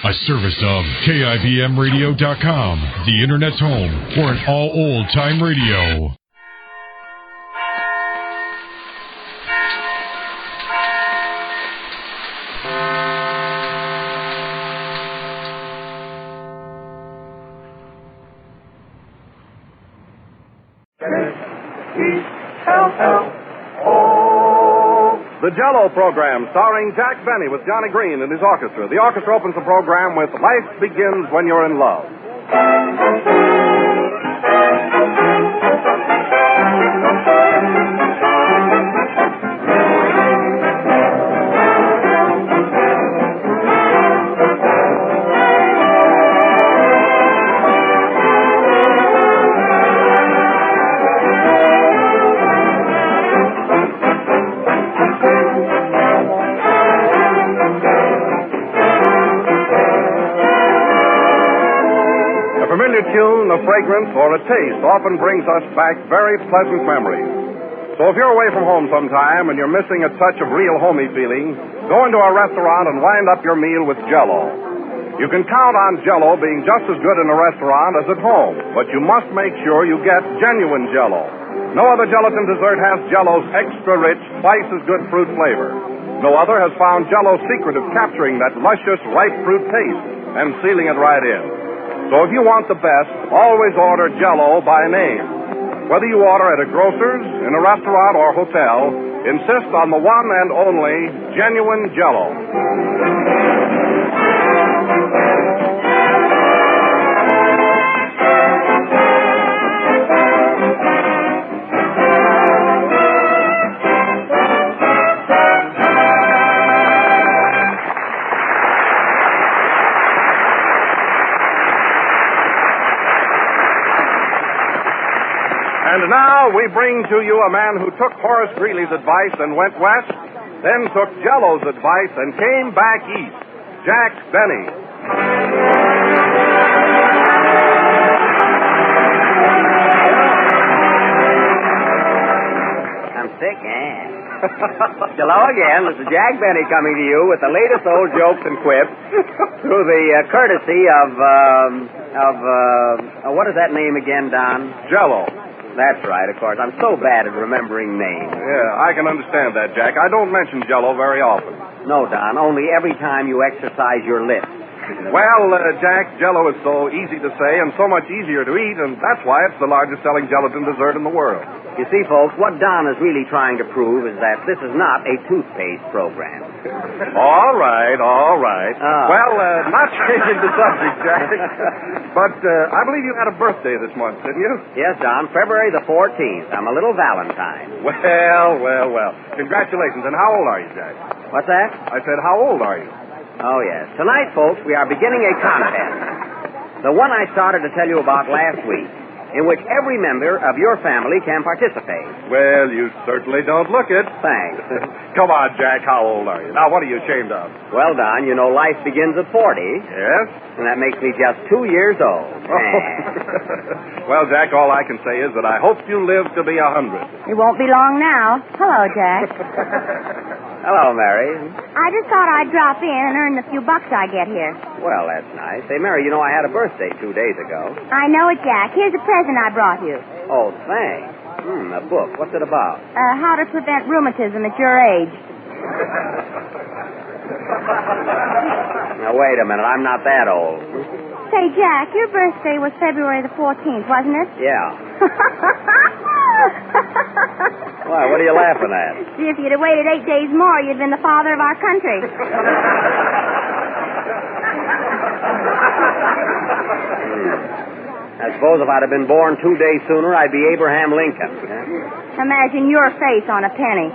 A service of KIBMradio.com, the Internet's home for an all old-time radio. The Jell-O program, starring Jack Benny with Johnny Green and his orchestra. The orchestra opens the program with Life Begins When You're in Love. Tune, a fragrance, or a taste often brings us back very pleasant memories. So if you're away from home sometime and you're missing a touch of real homey feeling, go into a restaurant and wind up your meal with Jell-O. You can count on Jell-O being just as good in a restaurant as at home, but you must make sure you get genuine Jell-O. No other gelatin dessert has Jell-O's extra rich, twice as good fruit flavor. No other has found Jell-O's secret of capturing that luscious, ripe fruit taste and sealing it right in. So if you want the best, always order Jell-O by name. Whether you order at a grocer's, in a restaurant, or hotel, insist on the one and only genuine Jell-O. And now we bring to you a man who took Horace Greeley's advice and went west, then took Jell-O's advice and came back east. Jack Benny. I'm sick, Hello again. This is Jack Benny coming to you with the latest old jokes and quips through the courtesy of what is that name again, Don? Jell-O. That's right, of course. I'm so bad at remembering names. Yeah, I can understand that, Jack. I don't mention Jell-O very often. No, Don, only every time you exercise your lips. Well, Jack, Jell-O is so easy to say and so much easier to eat, and that's why it's the largest selling gelatin dessert in the world. You see, folks, what Don is really trying to prove is that this is not a toothpaste program. All right. Well, not changing the subject, Jack, but I believe you had a birthday this month, didn't you? Yes, Don, February the 14th. I'm a little Valentine. Well. Congratulations. And how old are you, Jack? What's that? I said, how old are you? Oh, yes. Tonight, folks, we are beginning a contest. The one I started to tell you about last week, in which every member of your family can participate. Well, you certainly don't look it. Thanks. Come on, Jack, how old are you? Now, what are you ashamed of? Well, Don, you know life begins at 40. Yes? And that makes me just 2 years old. Well, Jack, all I can say is that I hope you live to be 100. It won't be long now. Hello, Jack. Hello, Mary. I just thought I'd drop in and earn the few bucks I get here. Well, that's nice. Say, Mary, you know I had a birthday 2 days ago. I know it, Jack. Here's a present I brought you. Oh, thanks. A book. What's it about? How to prevent rheumatism at your age. Now, wait a minute. I'm not that old. Say, Jack, your birthday was February the 14th, wasn't it? Yeah. Why, what are you laughing at? See, if you'd have waited 8 days more, you'd been the father of our country. I suppose if I'd have been born 2 days sooner, I'd be Abraham Lincoln. Imagine your face on a penny.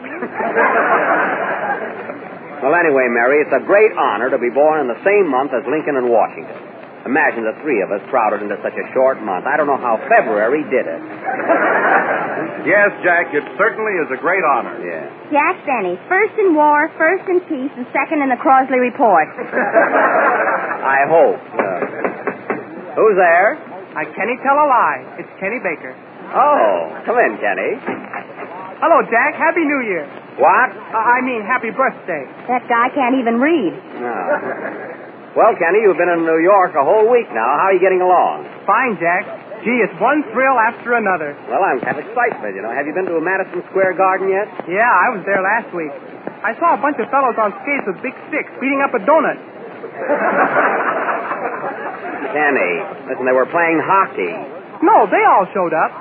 Well, anyway, Mary, it's a great honor to be born in the same month as Lincoln and Washington. Imagine the three of us crowded into such a short month. I don't know how February did it. Yes, Jack, it certainly is a great honor. Yeah. Jack Benny, first in war, first in peace, and second in the Crosley Report. I hope. Who's there? I can't tell a lie. It's Kenny Baker. Oh, come in, Kenny. Hello, Jack. Happy New Year. What? I mean, happy birthday. That guy can't even read. No. Well, Kenny, you've been in New York a whole week now. How are you getting along? Fine, Jack. Gee, it's one thrill after another. Well, I'm have excitement, you know. Have you been to a Madison Square Garden yet? Yeah, I was there last week. I saw a bunch of fellows on skates with big sticks beating up a donut. Kenny, listen, they were playing hockey. No, they all showed up.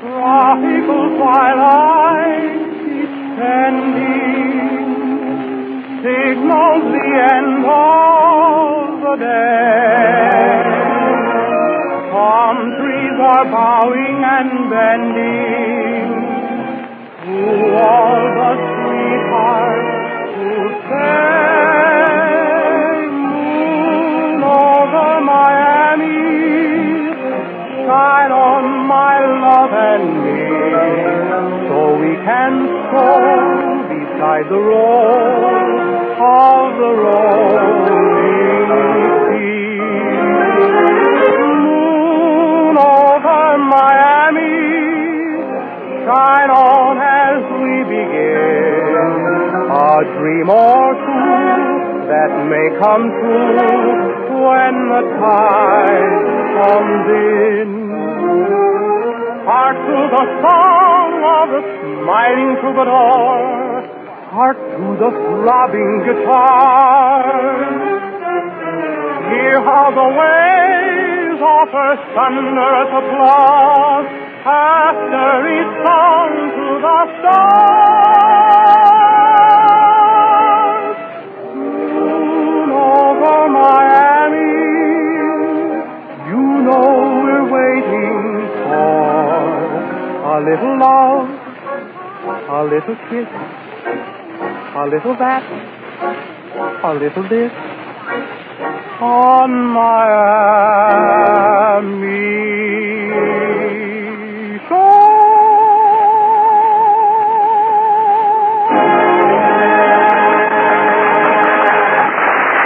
Tropical twilight is standing, signals the end of the day. Palm trees are bowing and bending to all the sweethearts who say, moon over Miami, shine on my love and me, so we can stroll beside the road of the rolling sea. Moon over Miami, shine on as we begin a dream or two that may come true when the tide comes in. Hark to the song of the smiling troubadour, hark to the throbbing guitar. Hear how the waves offer thunderous applause after each song to the stars. Moon over Miami, you know we're waiting for a little love, a little kiss, a little that, a little this on Miami shore.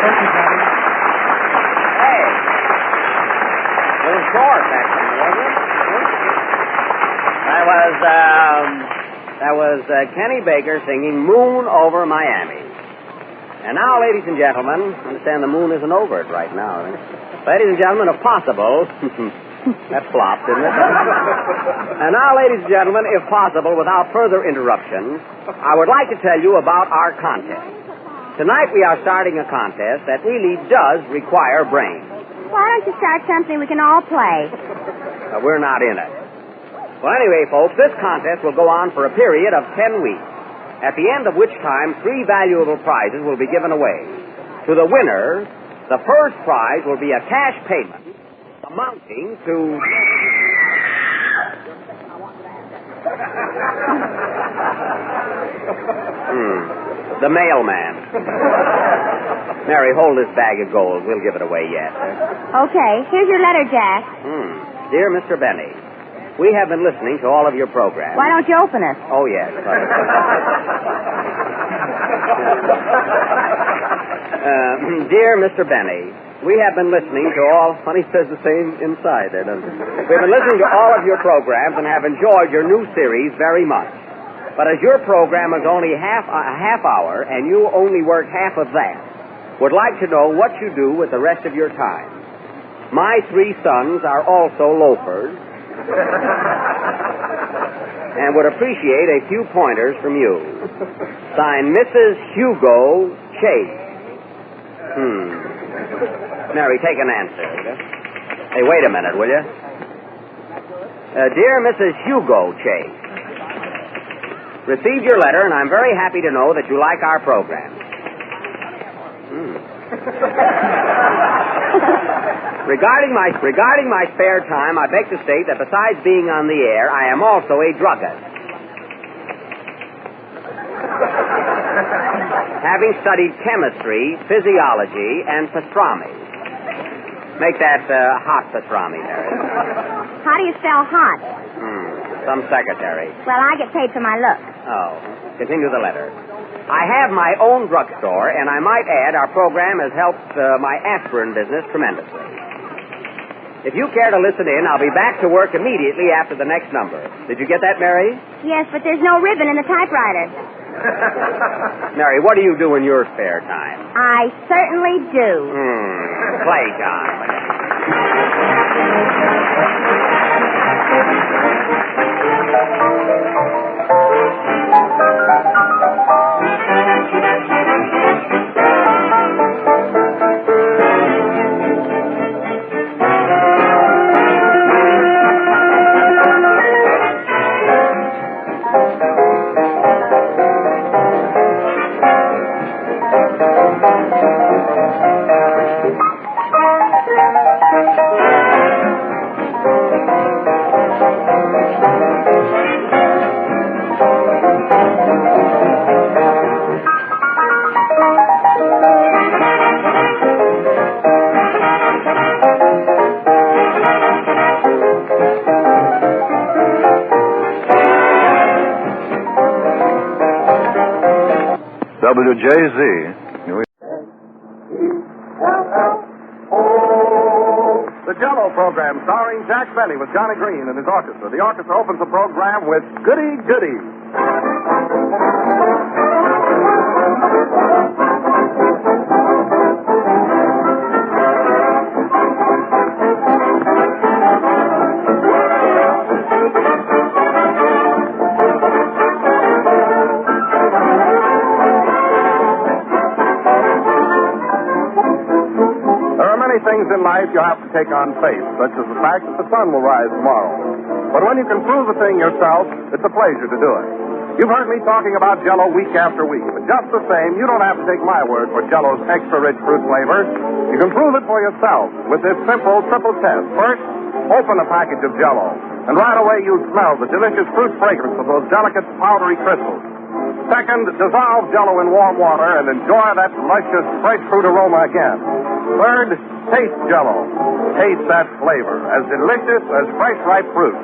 Thank you, Daddy. Hey. A little short back then, wasn't it? That was Kenny Baker singing Moon Over Miami. And now, ladies and gentlemen, understand the moon isn't over it right now. Ladies and gentlemen, if possible, that flopped, didn't it? And now, ladies and gentlemen, if possible, without further interruption, I would like to tell you about our contest. Tonight we are starting a contest that really does require brains. Why don't you start something we can all play? We're not in it. Well, anyway, folks, this contest will go on for a period of 10 weeks, at the end of which time 3 valuable prizes will be given away. To the winner, the first prize will be a cash payment amounting to... The mailman. Mary, hold this bag of gold. We'll give it away yet. Okay, here's your letter, Jack. Dear Mr. Benny, we have been listening to all of your programs. Why don't you open it? Oh, yes. Dear Mr. Benny, we have been listening to all... Funny, says the same inside there, doesn't it? We've been listening to all of your programs and have enjoyed your new series very much. But as your program is only a half hour and you only work half of that, would like to know what you do with the rest of your time. My 3 sons are also loafers and would appreciate a few pointers from you. Signed, Mrs. Hugo Chase. Mary, take an answer. Hey, wait a minute, will you? Dear Mrs. Hugo Chase, received your letter, and I'm very happy to know that you like our program. Regarding my spare time, I beg to state that besides being on the air, I am also a druggist. Having studied chemistry, physiology, and pastrami. Make that hot pastrami, Mary. How do you spell hot? Some secretary. Well, I get paid for my look. Oh. Continue the letter. I have my own drugstore, and I might add our program has helped my aspirin business tremendously. If you care to listen in, I'll be back to work immediately after the next number. Did you get that, Mary? Yes, but there's no ribbon in the typewriter. Mary, what do you do in your spare time? I certainly do. Play, John. WJZ, New York. The Jello program starring Jack Benny with Johnny Green and his orchestra. The orchestra opens the program with Goody Goody. Things in life you have to take on faith, such as the fact that the sun will rise tomorrow. But when you can prove a thing yourself, it's a pleasure to do it. You've heard me talking about Jell-O week after week, but just the same, you don't have to take my word for Jell-O's extra-rich fruit flavor. You can prove it for yourself with this simple triple test. First, open a package of Jell-O, and right away you'll smell the delicious fruit fragrance of those delicate, powdery crystals. Second, dissolve Jell-O in warm water and enjoy that luscious, fresh fruit aroma again. Third, taste Jell-O. Taste that flavor, as delicious as fresh, ripe fruit.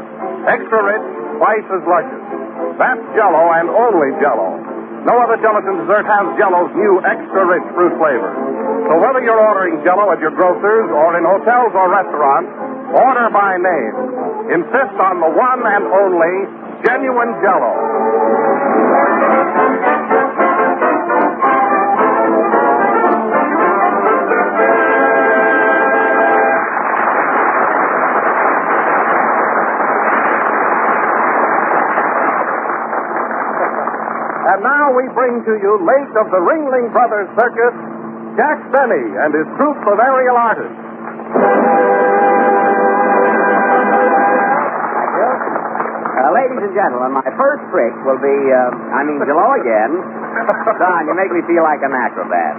Extra rich, twice as luscious. That's Jell-O and only Jell-O. No other gelatin dessert has Jell-O's new extra rich fruit flavor. So whether you're ordering Jell-O at your grocer's or in hotels or restaurants, order by name. Insist on the one and only genuine Jell-O. And now we bring to you, late of the Ringling Brothers Circus, Jack Benny and his troupe of aerial artists. Ladies and gentlemen, my first trick will be, Jell-O again. Don, you make me feel like an acrobat.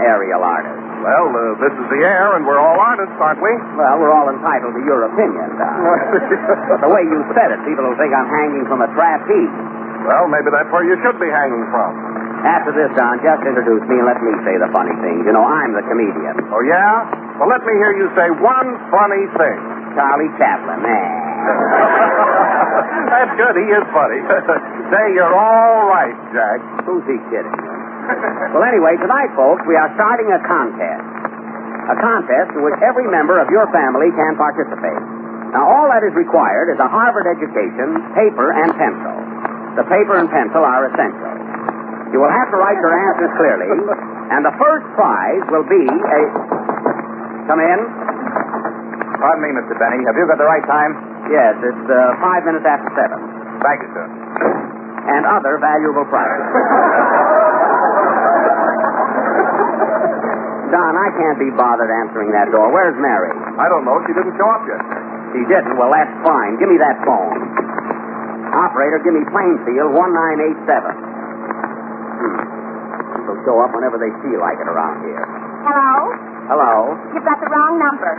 Aerial artist. Well, this is the air, and we're all artists, aren't we? Well, we're all entitled to your opinion, Don. The way you said it, people will think I'm hanging from a trapeze. Well, maybe that's where you should be hanging from. After this, Don, just introduce me and let me say the funny things. You know, I'm the comedian. Oh, yeah? Well, let me hear you say one funny thing. Charlie Chaplin. That's good. He is funny. Say you're all right, Jack. Who's he kidding? Well, anyway, tonight, folks, we are starting a contest. A contest in which every member of your family can participate. Now, all that is required is a Harvard education, paper, and pencil. The paper and pencil are essential. You will have to write your answers clearly, and the first prize will be a... Come in. Pardon me, Mr. Benny. Have you got the right time? Yes, it's 5 minutes after 7. Thank you, sir. And other valuable prizes. Don, I can't be bothered answering that door. Where's Mary? I don't know. She didn't show up yet. She didn't? Well, that's fine. Give me that phone. Operator, give me Plainfield 1987. People show up whenever they feel like it around here. Hello? Hello? You've got the wrong number.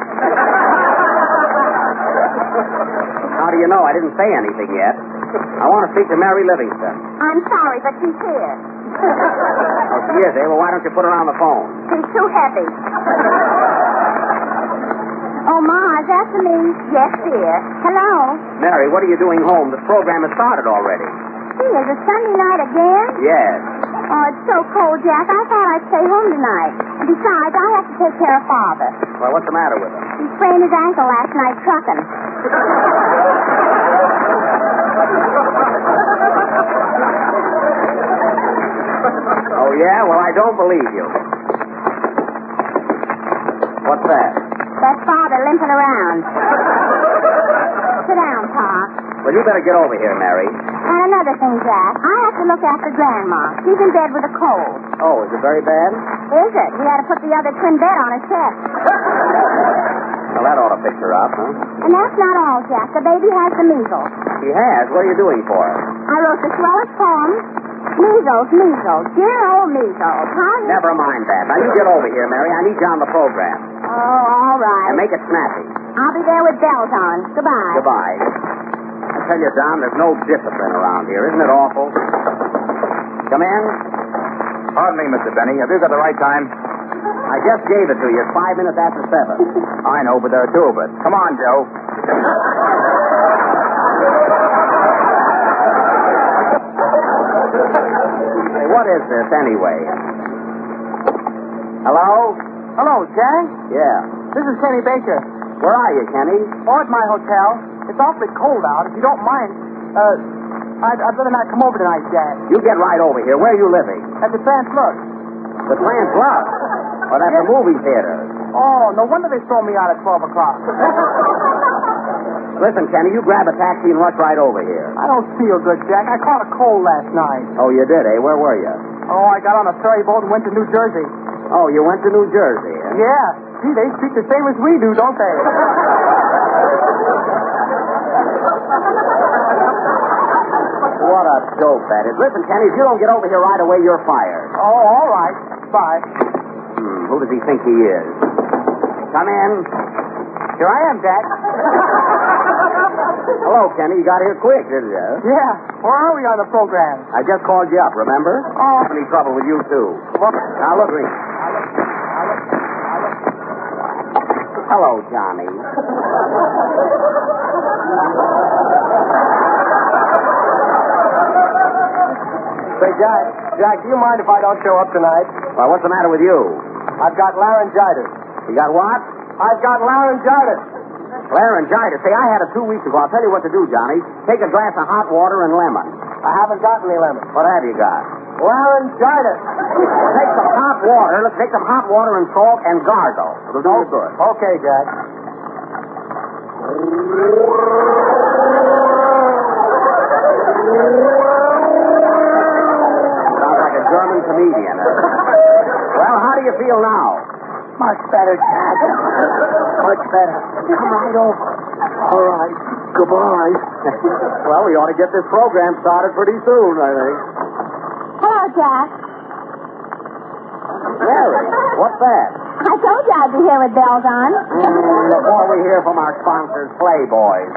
How do you know? I didn't say anything yet. I want to speak to Mary Livingston. I'm sorry, but she's here. Oh, she is, eh? Well, why don't you put her on the phone? She's too heavy. Oh, Ma, is that for me? Yes, dear. Hello? Mary, what are you doing home? The program has started already. Gee, is it Sunday night again? Yes. Oh, it's so cold, Jack. I thought I'd stay home tonight. And besides, I have to take care of Father. Well, what's the matter with him? He sprained his ankle last night trucking. Oh, yeah? Well, I don't believe you. What's that? That's Father limping around. Sit down, Pa. Well, you better get over here, Mary. And another thing, Jack. I have to look after Grandma. She's in bed with a cold. Oh, is it very bad? Is it? We had to put the other twin bed on her chest. Well, that ought to fix her up, huh? And that's not all, Jack. The baby has the measles. She has? What are you doing for her? I wrote the swellest poem. Measles, measles, dear old measles. How you... Never mind that. Now, you get over here, Mary. I need you on the program. Oh, all right. And make it snappy. I'll be there with bells on. Goodbye. Goodbye. I tell you, Don, there's no discipline around here. Isn't it awful? Come in. Pardon me, Mr. Benny. Have you got the right time? I just gave it to you. It's 5 minutes after 7. I know, but there are two of us. Come on, Joe. Hey, what is this, anyway? Hello? Hello, Jack. Yeah. This is Kenny Baker. Where are you, Kenny? Oh, at my hotel. It's awfully cold out. If you don't mind, I'd rather not come over tonight, Jack. You get right over here. Where are you living? At the Translook. The Trans Club. Well, that's a movie theater. Oh, no wonder they throw me out at 12 o'clock. Listen, Kenny, you grab a taxi and rush right over here. I don't feel good, Jack. I caught a cold last night. Oh, you did, eh? Where were you? Oh, I got on a ferry boat and went to New Jersey. Oh, you went to New Jersey, eh? Yeah. Gee, they speak the same as we do, don't they? What a dope that is. Listen, Kenny, if you don't get over here right away, you're fired. Oh, all right. Bye. Who does he think he is? Come in. Here I am, Jack. Hello, Kenny. You got here quick, didn't you? Yeah. Where are we on the program? I just called you up, remember? Oh. Any trouble with you, too. What? Now, look, Reed. Hello, Johnny. Say, Jack, do you mind if I don't show up tonight? Well, what's the matter with you? I've got laryngitis. You got what? I've got laryngitis. Laryngitis. Say, I had it 2 weeks ago. I'll tell you what to do, Johnny. Take a glass of hot water and lemon. I haven't got any lemon. What have you got? Laryngitis. Take some hot water. Let's take some hot water and salt and gargle. It'll do you good. Okay, Jack. Sounds like a German comedian. Well, how do you feel now? Much better, Jack. Much better. Come right over. All right. Goodbye. Well, we ought to get this program started pretty soon, I think. Hello, Jack. Mary, what's that? I told you I'd be here with bells on. Before we hear from our sponsors, Playboys.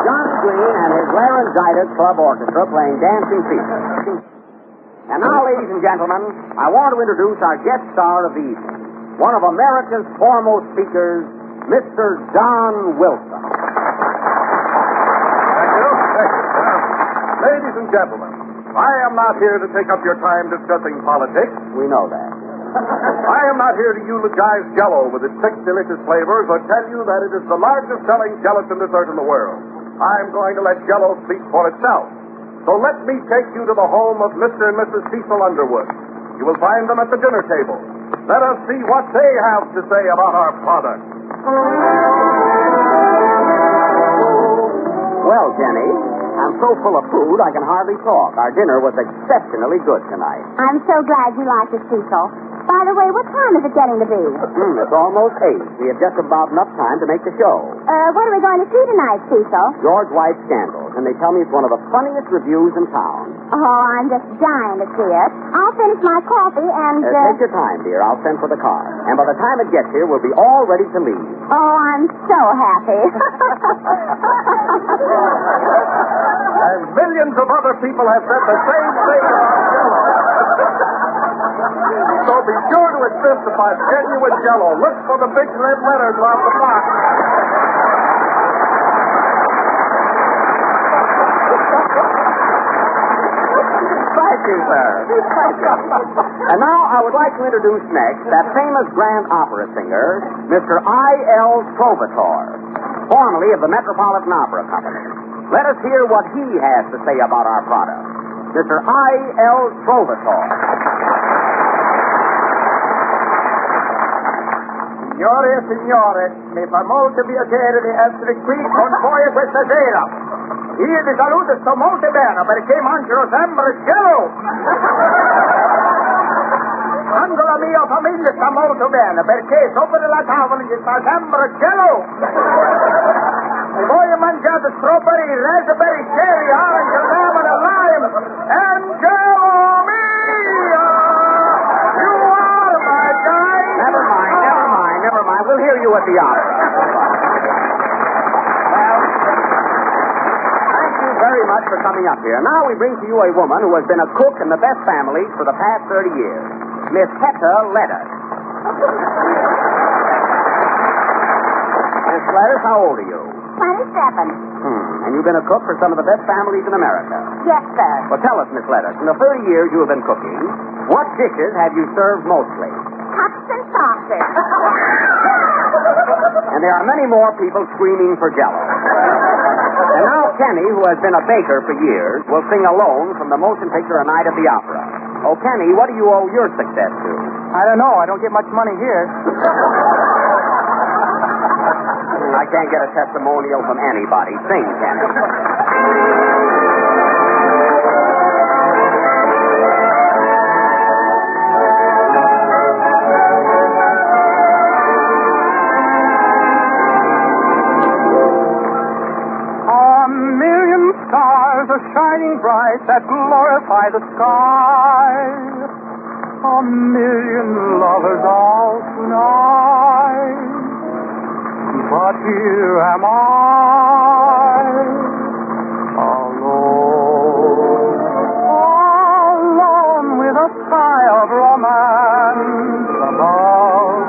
Johnny Green and his Laryngitis Club Orchestra playing Dancing Feet. And now, ladies and gentlemen, I want to introduce our guest star of the evening, one of America's foremost speakers, Mr. Don Wilson. Thank you. Ladies and gentlemen, I am not here to take up your time discussing politics. We know that. I am not here to eulogize Jell-O with its 6 delicious flavors or tell you that it is the largest selling gelatin dessert in the world. I'm going to let Jell-O speak for itself. So let me take you to the home of Mr. and Mrs. Cecil Underwood. You will find them at the dinner table. Let us see what they have to say about our product. Well, Jenny, I'm so full of food I can hardly talk. Our dinner was exceptionally good tonight. I'm so glad you liked it, Cecil. By the way, what time is it getting to be? It's almost 8. We have just about enough time to make the show. What are we going to see tonight, Cecil? George White's Scandals, and they tell me it's one of the funniest reviews in town. Oh, I'm just dying to see it. I'll finish my coffee and... Take your time, dear. I'll send for the car. And by the time it gets here, we'll be all ready to leave. Oh, I'm so happy. And millions of other people have said the same thing about Jell-O. So be sure to insist upon genuine Jell-O. Look for the big red letters on the box. Thank you, sir. And now I would like to introduce next that famous grand opera singer, Mr. I.L. Trovatore, formerly of the Metropolitan Opera Company. Let us hear what he has to say about our product. Mr. I.L. Trovatore. Signore e signore, mi fa molto piacere di essere qui con voi questa sera. Io vi saluto, sto molto bene perché mangio sempre Jell-O. Anche la mia famiglia sta molto bene perché sopra la tavola ci sta sempre Jell-O. E voi mangiate strawberry, raspberry, cherry, orange, lemon, and lime, and Jell-O mia! You are my guy! Never mind. We'll hear you at the opera. Well, thank you very much for coming up here. Now we bring to you a woman who has been a cook in the best families for the past 30 years, Miss Hetta Lettuce. Miss Lettuce, how old are you? 27. And you've been a cook for some of the best families in America. Yes, sir. Well, tell us, Miss Lettuce, in the 30 years you have been cooking, what dishes have you served mostly? Cups and saucers. And there are many more people screaming for Jell-O. And now Kenny, who has been a baker for years, will sing alone from the motion picture A Night at the Opera. Oh, Kenny, what do you owe your success to? I don't know. I don't get much money here. I can't get a testimonial from anybody. Sing, Kenny. Shining bright that glorify the sky. A million lovers all tonight. But here am I, alone with a sky of romance above.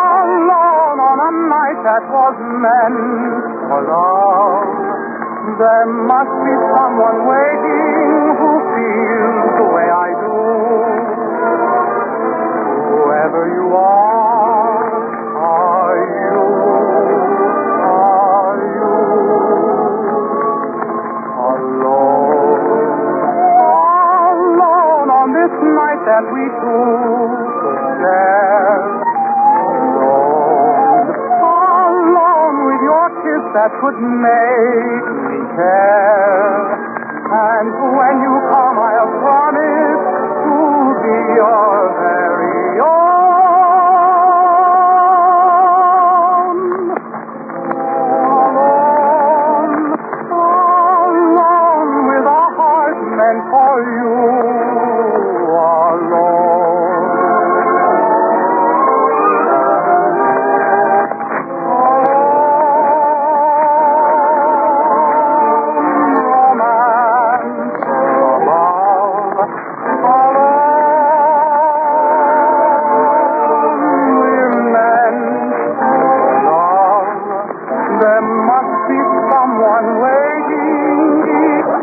Alone on a night that was meant for love. There must be someone waiting who feels the way I do. Whoever you are you? Alone on this night that we two could share. Alone with your kiss that could make me care. And when you come, I'll promise to be your very own. Alone with a heart meant for you. Alone. there must be someone waiting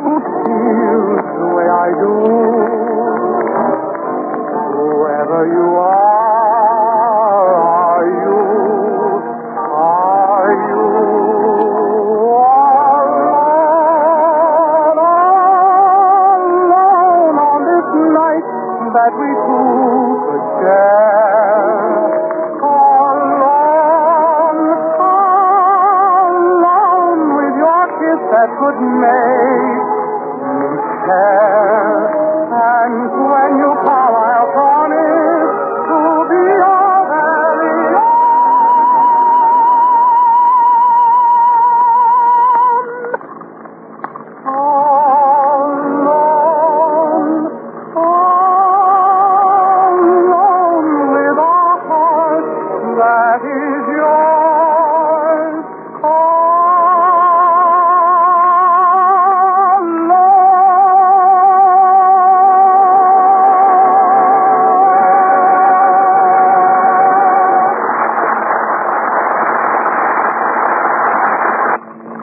who feels the way I do. Whoever you are you alone on this night that we two could share? Alone with your kiss that could make me care. And when you come, I'll promise to be your very own. Alone with a heart that is yours.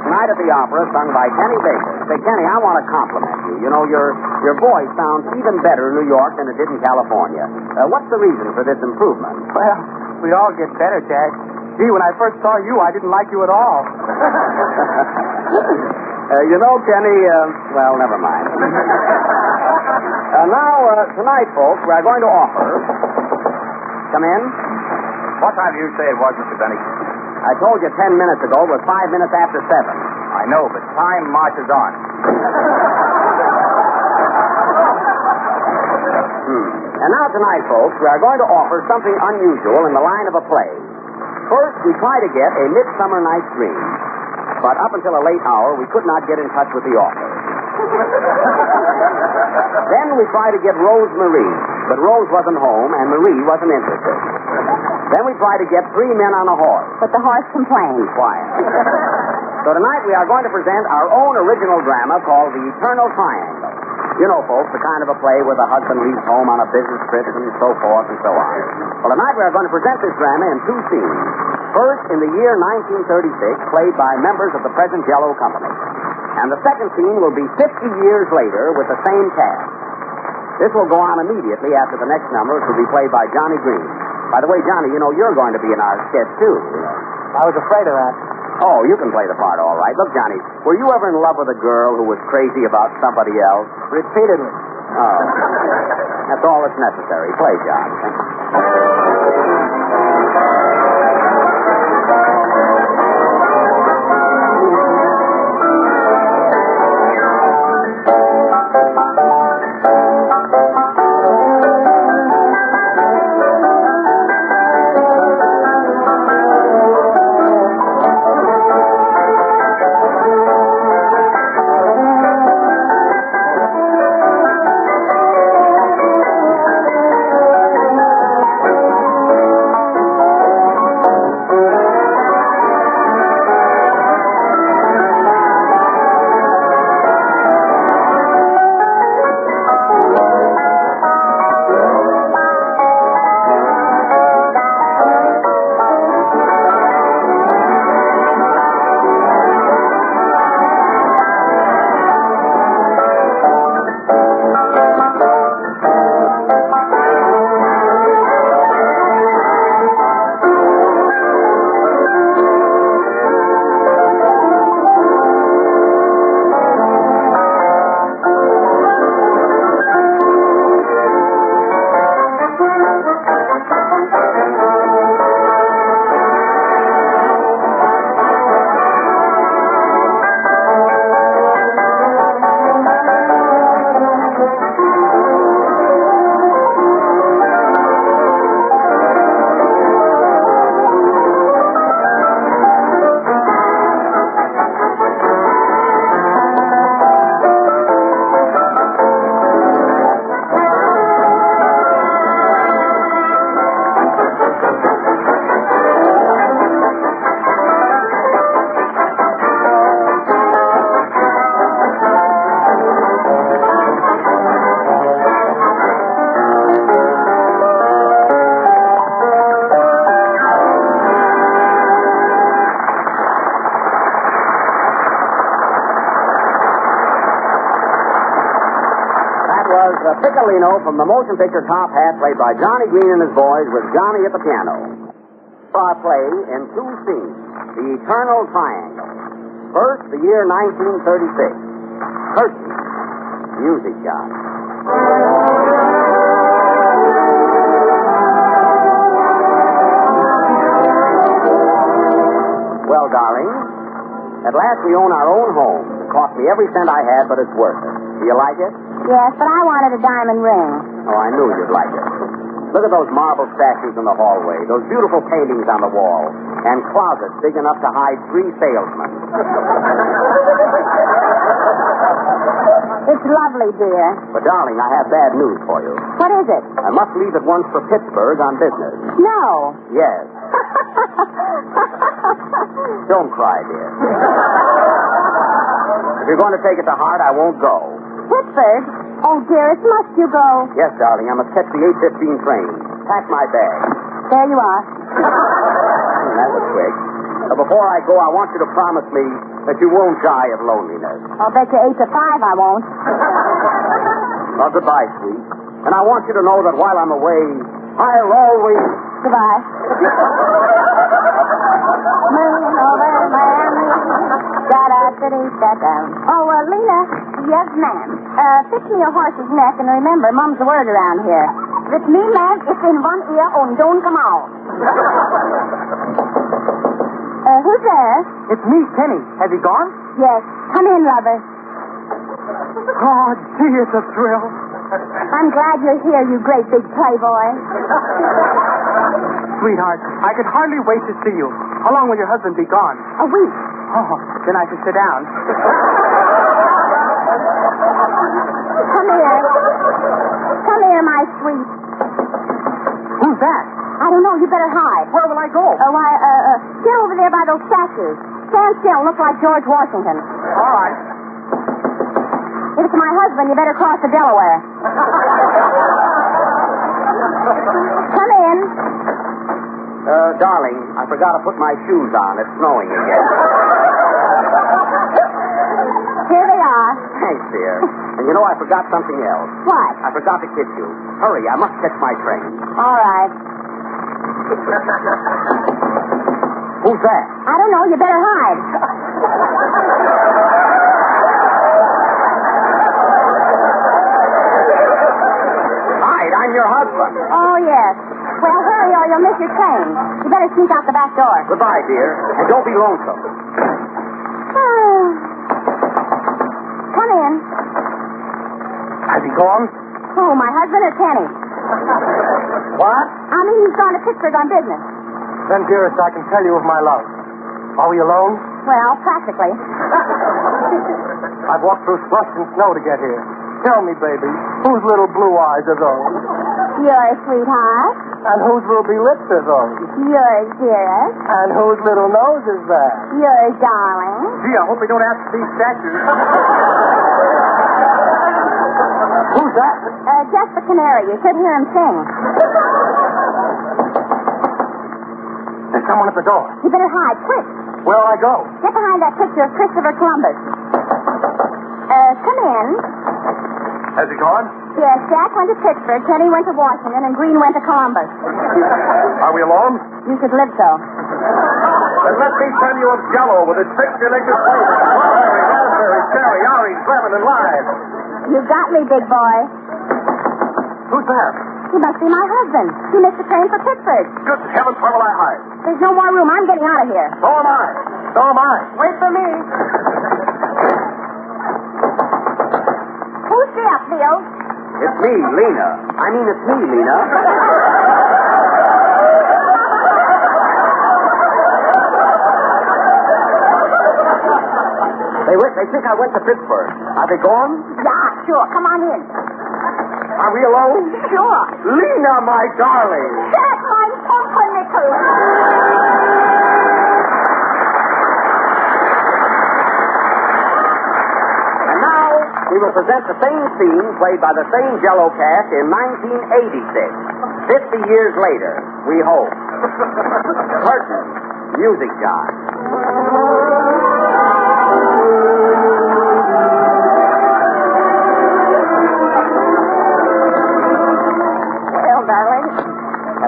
Night at the Opera, sung by Kenny Baker. Say, Kenny, I want to compliment you. You know, your voice sounds even better in New York than it did in California. What's the reason for this improvement? Well, we all get better, Jack. Gee, when I first saw you, I didn't like you at all. You know, Kenny, well, never mind. Now, tonight, folks, we are going to offer... Come in. What time did you say it was, Mr. Benny? I told you 10 minutes ago it was 5 minutes after 7. I know, but time marches on. And now tonight, folks, we are going to offer something unusual in the line of a play. First, we try to get A Midsummer Night's Dream. But up until a late hour, we could not get in touch with the author. Then we tried to get Rose Marie, but Rose wasn't home and Marie wasn't interested. Then we tried to get 3 Men on a Horse. But the horse complained. Quiet. So tonight we are going to present our own original drama called The Eternal Triangle. You know, folks, the kind of a play where the husband leaves home on a business trip and so forth and so on. Well, tonight we are going to present this drama in 2 scenes. First, in the year 1936, played by members of the present Jello Company. And the second scene will be 50 years later with the same cast. This will go on immediately after the next number, which will be played by Johnny Green. By the way, Johnny, you know you're going to be in our sketch, too. I was afraid of that. Oh, you can play the part all right. Look, Johnny, were you ever in love with a girl who was crazy about somebody else? Repeatedly. Oh. That's all that's necessary. Play, John. was Piccolino from the motion picture Top Hat, played by Johnny Green and his boys, with Johnny at the piano. I play in two scenes, the Eternal Triangle. First, the year 1936. Curtain, music shot. Well, darling, at last we own our own home. It cost me every cent I had, but it's worth it. Do you like it? Yes, but I wanted a diamond ring. Oh, I knew you'd like it. Look at those marble statues in the hallway, those beautiful paintings on the wall, and closets big enough to hide 3 salesmen. It's lovely, dear. But, darling, I have bad news for you. What is it? I must leave at once for Pittsburgh on business. No. Yes. Don't cry, dear. If you're going to take it to heart, I won't go. Pittsburgh? Oh, dearest, must you go? Yes, darling, I must catch the 8:15 train. Pack my bag. There you are. That was quick. But before I go, I want you to promise me that you won't die of loneliness. I'll bet you 8 to 5 I won't. Well, goodbye, sweet. And I want you to know that while I'm away, I'll always... Goodbye. Moon over Miami. Da-da-da-da-da. Oh, Lena. Yes, ma'am. Fix me a horse's neck, and remember, Mum's the word around here. If it's me, ma'am, it's in one ear and don't come out. Who's there? It's me, Kenny. Has he gone? Yes. Come in, lover. Oh, gee, it's a thrill. I'm glad you're here, you great big playboy. Sweetheart, I could hardly wait to see you. How long will your husband be gone? A week. Oh, then I should sit down. Come here. Come here, my sweet. Who's that? I don't know. You better hide. Where will I go? Get over there by those statues. Stand still. Look like George Washington. All right. If it's my husband, you better cross the Delaware. Come in. Darling, I forgot to put my shoes on. It's snowing again. Here they are. Thanks, dear. And you know, I forgot something else. What? I forgot to kiss you. Hurry, I must catch my train. All right. Who's that? I don't know. You better hide. Hide, I'm your husband. Oh, yes. Well, hurry or you'll miss your train. You better sneak out the back door. Goodbye, dear. And don't be lonesome. Come in. Has he gone? Who, my husband or Kenny? What? I mean, he's gone to Pittsburgh on business. Then, dearest, I can tell you of my love. Are we alone? Well, practically. I've walked through slush and snow to get here. Tell me, baby, whose little blue eyes are those? Yours, sweetheart. And whose ruby lips are those? Yours, dearest. And whose little nose is that? Yours, darling. Gee, I hope we don't have to see statues. Who's that? Just the canary. You should hear him sing. There's someone at the door. You better hide, quick. Where'll I go? Get behind that picture of Christopher Columbus. Come in. Has he gone? Yes, Jack went to Pittsburgh, Kenny went to Washington, and Green went to Columbus. Are we alone? You should live so. Then let me tell you of Jell-O with its 6 delicious flavors. Strawberry, raspberry, cherry, orange, lemon, and lime. You got me, big boy. Who's there? He must be my husband. He missed the train for Pittsburgh. Good heavens, where will I hide? There's no more room. I'm getting out of here. So am I. So am I. Wait for me. Who's the Bill? It's me, Lena. I mean, it's me, Lena. They think I went to Pittsburgh. Are they gone? Yeah, sure. Come on in. Are we alone? Sure. Lena, my darling. Jack, my pumpernickel. And now we will present the same scene played by the same Jell-O cast in 1986. 50 years later, we hope. Curtain, music shot.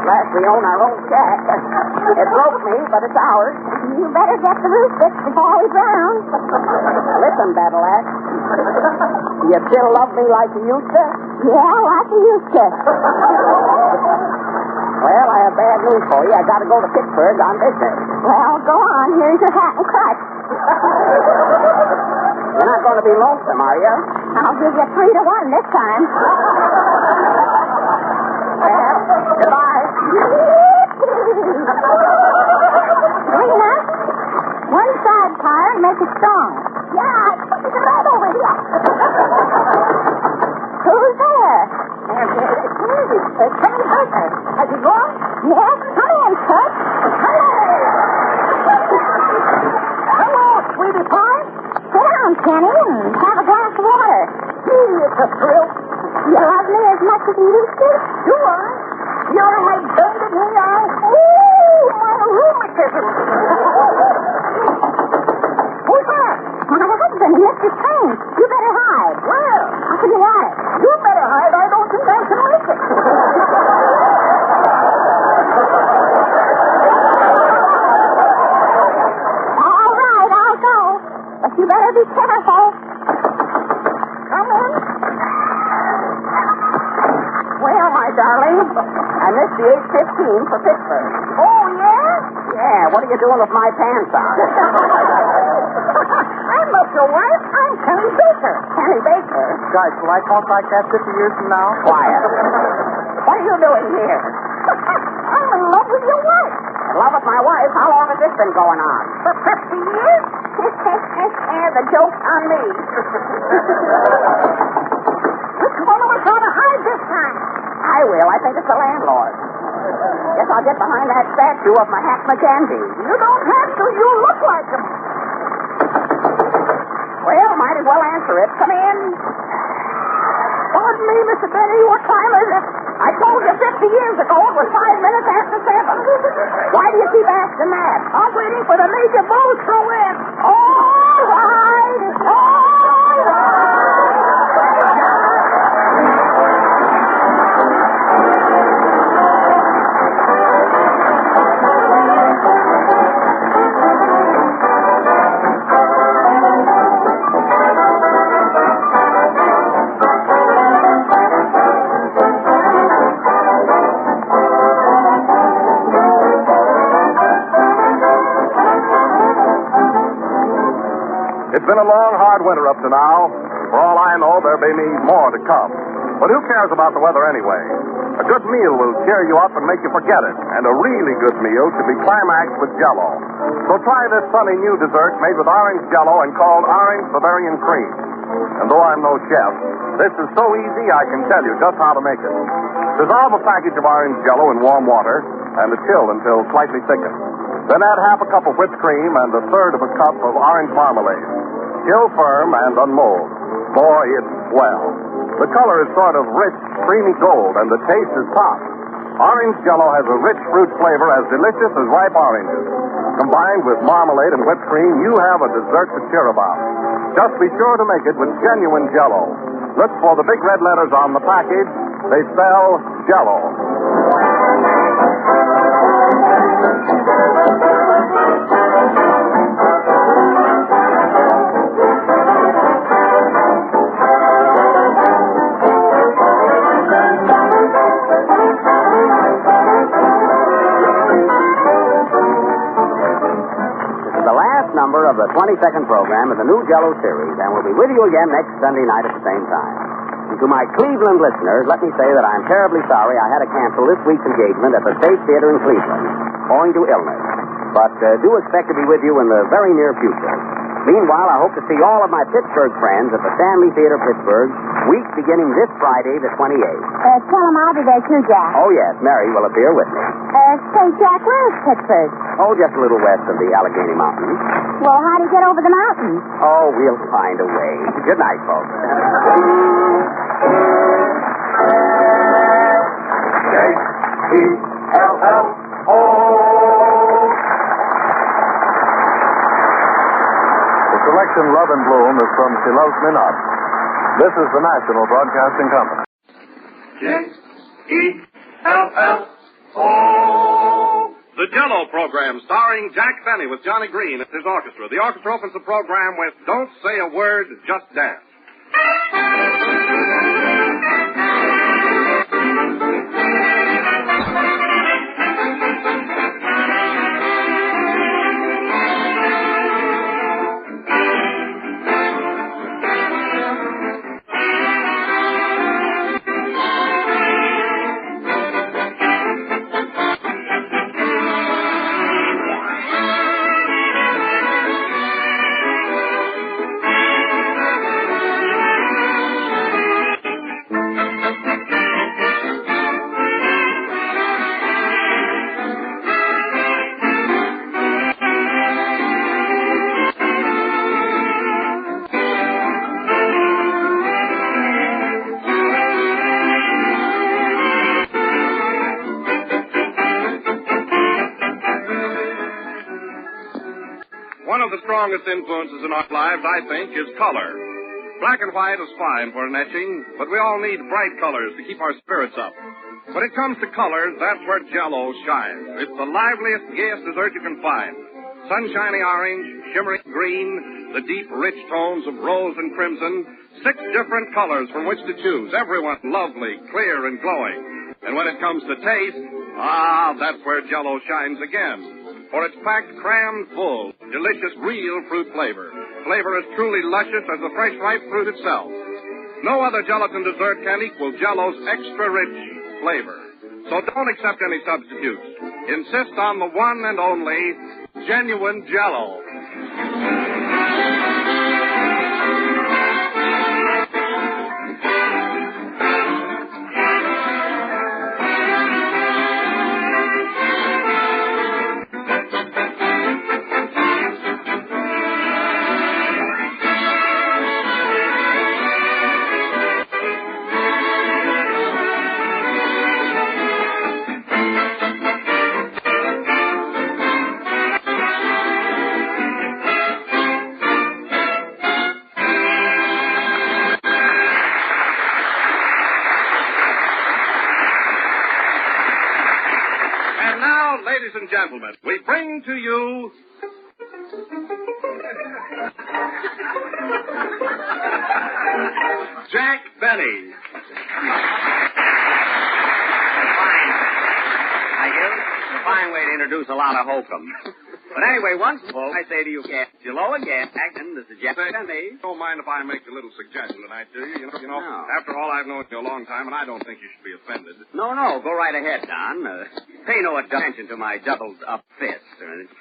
last we own our own shack. It broke me, but it's ours. You better get the roof fixed before we drown. Listen, Battle Axe. You still love me like you used to? Yeah, like you used to. Well, I have bad news for you. I got to go to Pittsburgh on business. Well, go on. Here's your hat and crutch. You're not going to be lonesome, are you? I'll give you 3-1 this time. Well, goodbye. Lena, one sidecar and make it strong. Yeah, it's right over here. Who's there? It's Kenny Baker. Has he gone? Yes, come in, Kurt. Come in. Hello, sweetie pie. Sit down, Kenny, and have a glass of water. Gee, it's a thrill. You love me as much as you used to? Do I? You're my baby, me, ooh, my rheumatism. Who's that? My husband, Mr. Train. You better hide. Where? I'll tell you what. You better hide. I don't think I can make it. All right, I'll go. But you better be careful. Come in. Well, my darling, I missed the 8:15 for Pittsburgh. Oh, yeah? Yeah, what are you doing with my pants on? I'm not your wife. I'm Kenny Baker. Kenny Baker? Guys, will I talk like that 50 years from now? Quiet. What are you doing here? I'm in love with your wife. In love with my wife? How long has this been going on? For 50 years? The joke's on me. Which one of us ought to hide this time? I will. I think it's the landlord. Guess I'll get behind that statue of Mahatma Gandhi. You don't have to. You look like him. Well, might as well answer it. Come in. Pardon me, Mr. Benny. What time is it? I told you 50 years ago it was 5 minutes after 7. Why do you keep asking that? I'm waiting for the Major Bull to throw in. All right. All right. It's been a long, hard winter up to now. For all I know, there may be more to come. But who cares about the weather anyway? A good meal will cheer you up and make you forget it. And a really good meal should be climaxed with Jell-O. So try this funny new dessert made with orange Jell-O and called Orange Bavarian Cream. And though I'm no chef, this is so easy I can tell you just how to make it. Dissolve a package of orange Jell-O in warm water and chill until slightly thickened. Then add half a cup of whipped cream and a third of a cup of orange marmalade. Chill firm and unmold. Boy, it's swell. The color is sort of rich, creamy gold, and the taste is top. Orange Jell-O has a rich fruit flavor as delicious as ripe oranges. Combined with marmalade and whipped cream, you have a dessert to cheer about. Just be sure to make it with genuine Jell-O. Look for the big red letters on the package. They spell Jell-O. Number of the 22nd program of the new Jell-O series, and we'll be with you again next Sunday night at the same time. And to my Cleveland listeners, let me say that I'm terribly sorry I had to cancel this week's engagement at the State Theater in Cleveland, owing to illness. But do expect to be with you in the very near future. Meanwhile, I hope to see all of my Pittsburgh friends at the Stanley Theater, Pittsburgh, week beginning this Friday, the 28th. Tell them I'll be there too, Jack. Oh, yes, Mary will appear with me. Say, Jack, where's Pittsburgh? Oh, just a little west of the Allegheny Mountains. Well, how do you get over the mountains? Oh, we'll find a way. Good night, folks. J-E-L-L-O. The selection Love and Bloom is from She Loves Me Not. This is the National Broadcasting Company. J-E-L-L-O. The Jell-O program, starring Jack Benny with Johnny Green as his orchestra. The orchestra opens the program with Don't Say a Word, Just Dance. One of the strongest influences in our lives, I think, is color. Black and white is fine for an etching, but we all need bright colors to keep our spirits up. When it comes to colors, that's where Jell-O shines. It's the liveliest, gayest dessert you can find. Sunshiny orange, shimmering green, the deep, rich tones of rose and crimson. 6 different colors from which to choose. Everyone lovely, clear, and glowing. And when it comes to taste, that's where Jell-O shines again. For it's packed crammed full, delicious real fruit flavor. Flavor as truly luscious as the fresh ripe fruit itself. No other gelatin dessert can equal Jell-O's extra rich flavor. So don't accept any substitutes. Insist on the one and only genuine Jell-O. Ladies and gentlemen, we bring to you Jack Benny. Thank you. It's a fine way to introduce a lot of hokum. But anyway, once more, I say to you, Jell-O again, and this is Jack Benny. Don't mind if I make a little suggestion tonight, do you? You know, No. After all, I've known you a long time, and I don't think you should be offended. No, go right ahead, Don. Pay no attention to my doubled-up fist.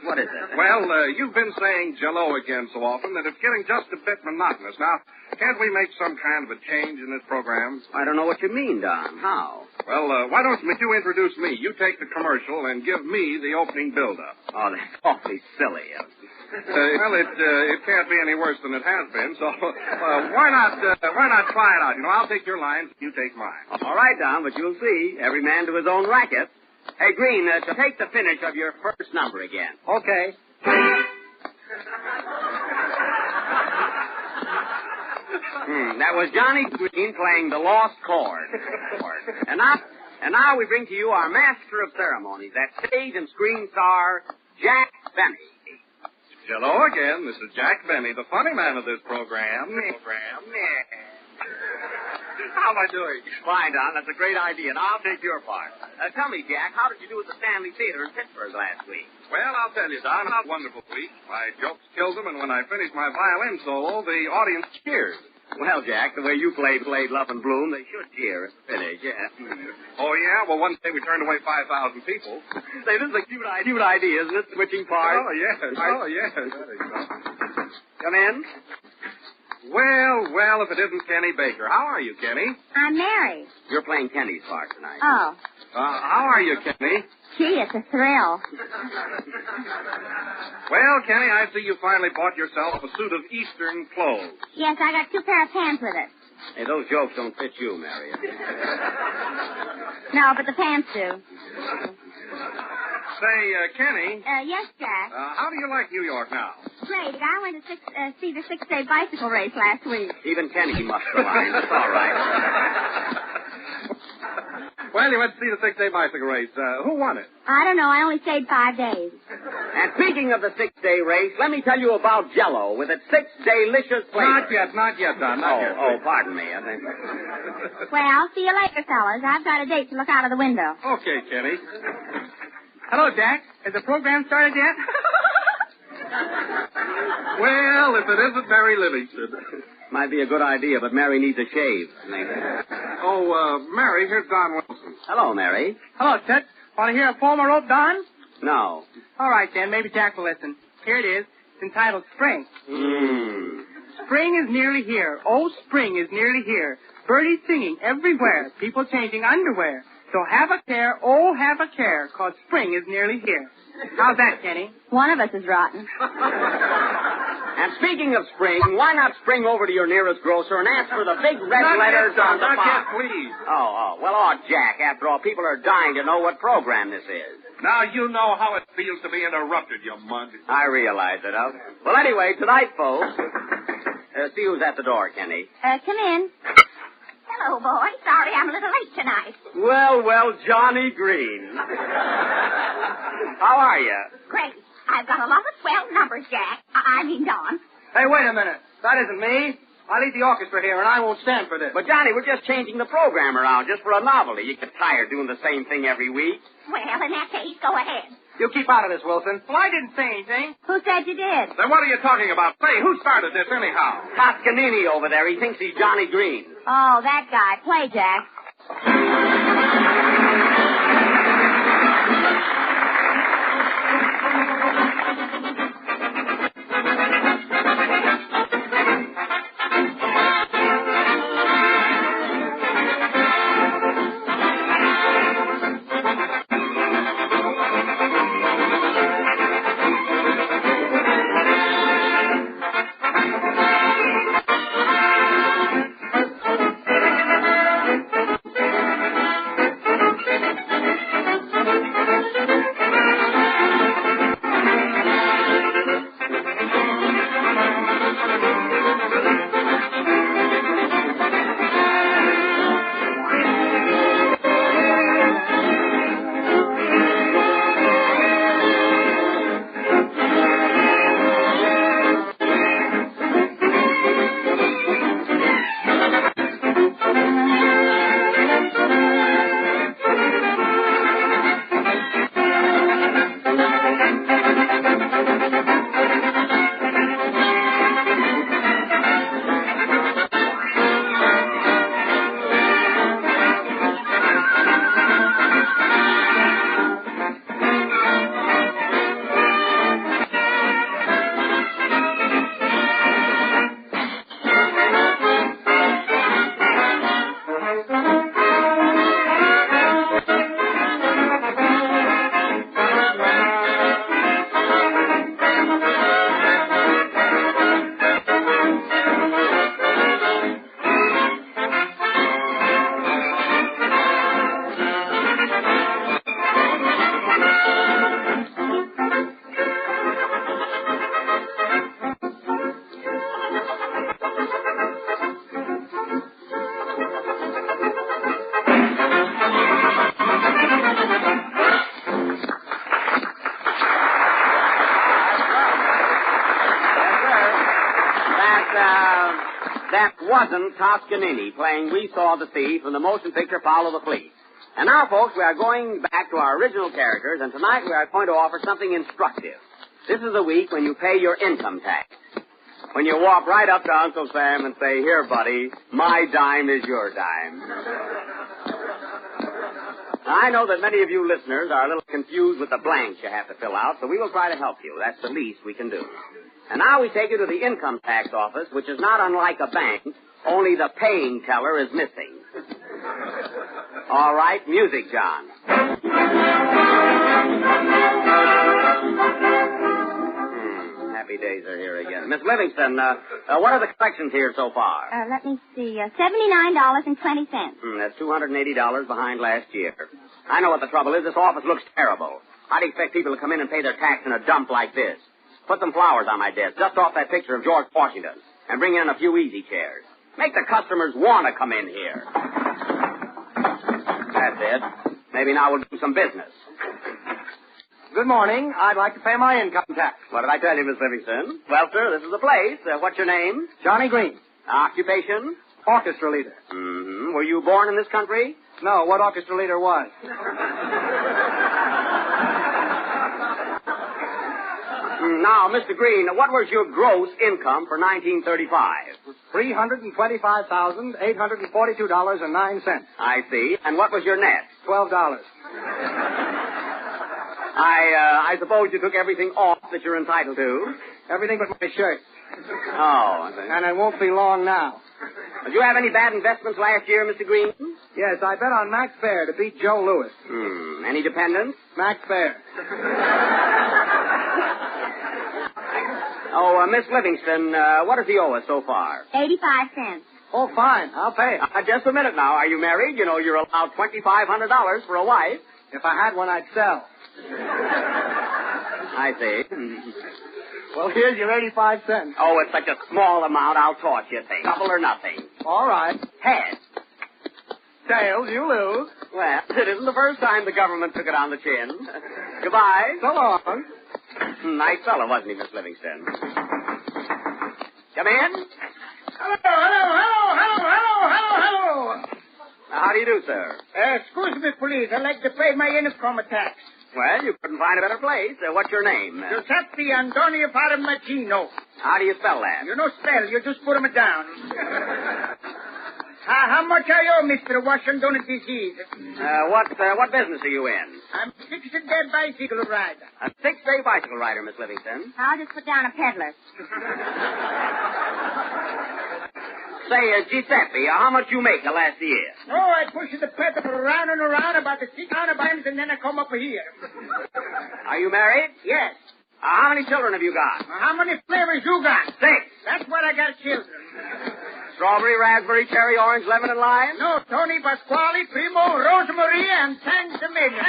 What is it? Well, you've been saying Jell-O again so often that it's getting just a bit monotonous. Now, can't we make some kind of a change in this program? I don't know what you mean, Don. How? Well, why don't you introduce me? You take the commercial and give me the opening build-up. Oh, that's awfully silly. Well, it can't be any worse than it has been, so why not try it out? You know, I'll take your lines, you take mine. All right, Don, but you'll see. Every man to his own racket. Hey, Green, take the finish of your first number again. Okay. That was Johnny Green playing the Lost Chord. And now we bring to you our master of ceremonies, that stage and screen star, Jack Benny. Hello again. This is Jack Benny, the funny man of this program. How am I doing? Fine, Don. That's a great idea, and I'll take your part. Tell me, Jack, how did you do at the Stanley Theater in Pittsburgh last week? Well, I'll tell you, Don, a wonderful week. My jokes killed them, and when I finished my violin solo, the audience cheered. Well, Jack, the way you played Love and Bloom, they should cheer at the finish, yeah. Oh, yeah? Well, one day we turned away 5,000 people. Say, this is a cute idea, isn't it, switching parts? Oh, yes. Oh, yes. Come in. Well, if it isn't Kenny Baker. How are you, Kenny? I'm Mary. You're playing Kenny's part tonight. Oh. How are you, Kenny? Gee, it's a thrill. Well, Kenny, I see you finally bought yourself a suit of Eastern clothes. Yes, I got 2 pair of pants with it. Hey, those jokes don't fit you, Mary. No, but the pants do. Say, Kenny. Yes, Jack. How do you like New York now? Great. I went to see the 6-day bicycle race last week. Even Kenny must rely. That's all right. Well, you went to see the 6-day bicycle race. Who won it? I don't know. I only stayed 5 days. And speaking of the 6-day race, let me tell you about Jell-O with its 6 delicious flavors. Not yet, Don. Not yet. Oh, pardon me. I think. Well, see you later, fellas. I've got a date to look out of the window. Okay, Kenny. Hello, Jack. Has the program started yet? Well, if it isn't Mary Livingston. Might be a good idea, but Mary needs a shave. Oh, Mary, here's Don Wilson. Hello, Mary. Hello, Toots. Want to hear a poem I wrote, Don? No. All right, then. Maybe Jack will listen. Here it is. It's entitled Spring. Spring is nearly here. Oh, spring is nearly here. Birdies singing everywhere. People changing underwear. So have a care, oh, have a care, 'cause spring is nearly here. How's that, Kenny? One of us is rotten. And speaking of spring, why not spring over to your nearest grocer and ask for the big red letters on the box? Please. Well, Jack, after all, people are dying to know what program this is. Now you know how it feels to be interrupted, you mug. I realize it, huh? Well, anyway, tonight, folks, see who's at the door, Kenny. Come in. Hello, boy. Sorry I'm a little late tonight. Well, Johnny Green. How are you? Great. I've got a lot of swell numbers, Jack. I mean, Don. Hey, wait a minute. That isn't me. I lead the orchestra here, and I won't stand for this. But, Johnny, we're just changing the program around just for a novelty. You get tired doing the same thing every week. Well, in that case, go ahead. You keep out of this, Wilson. Well, I didn't say anything. Who said you did? Then what are you talking about? Say, who started this anyhow? Toscanini over there. He thinks he's Johnny Green. Oh, that guy. Play, Jack. That wasn't Toscanini playing We Saw the Sea from the motion picture Follow the Fleet. And now, folks, we are going back to our original characters, and tonight we are going to offer something instructive. This is the week when you pay your income tax. When you walk right up to Uncle Sam and say, "Here, buddy, my dime is your dime." Now, I know that many of you listeners are a little confused with the blanks you have to fill out, so we will try to help you. That's the least we can do. And now we take you to the income tax office, which is not unlike a bank, only the paying teller is missing. All right, music, John. Happy days are here again. Miss Livingston, what are the collections here so far? Let me see. $79.20. That's $280 behind last year. I know what the trouble is. This office looks terrible. I'd expect people to come in and pay their tax in a dump like this. Put some flowers on my desk, dust off that picture of George Washington, and bring in a few easy chairs. Make the customers want to come in here. That's it. Maybe now we'll do some business. Good morning. I'd like to pay my income tax. What did I tell you, Miss Livingston? Well, sir, this is the place. What's your name? Johnny Green, Occupation? orchestra leader. Mm-hmm. Were you born in this country? No, what orchestra leader was? Now, Mr. Green, what was your gross income for 1935? $325,842.09. I see. And what was your net? $12. I suppose you took everything off that you're entitled to. Everything but my shirt. Oh, I see. And it won't be long now. Did you have any bad investments last year, Mr. Green? Yes, I bet on Max Fair to beat Joe Louis. Any dependents? Max Fair. Oh, Miss Livingston, what does he owe us so far? 85 cents. Oh, fine. I'll pay it. Just a minute now. Are you married? You know, you're allowed $2,500 for a wife. If I had one, I'd sell. I see. Well, here's your 85 cents. Oh, it's such a small amount, I'll toss you things. Double or nothing. All right. Head. Tails, you lose. Well, it isn't the first time the government took it on the chin. Goodbye. So long. Nice fellow, wasn't he, Miss Livingston? Come in. Hello. How do you do, sir? Excuse me, please. I'd like to pay my income tax. Well, you couldn't find a better place. What's your name? Giuseppe Antonio Parmigiano. How do you spell that? You know spell. You just put 'em down. How much are you, Mr. Washington disease? What business are you in? I'm 6-day bicycle rider. A 6-day bicycle rider, Miss Livingston. I'll just put down a peddler. Say, Giuseppe, how much you make the last year? Oh, I push the pedal around and around about the 600 times, and then I come up here. Are you married? Yes. How many children have you got? How many flavors you got? 6. That's what I got children. Strawberry, raspberry, cherry, orange, lemon, and lime? No, Tony, Pasquale, Primo, Rosemary, and San Domingo.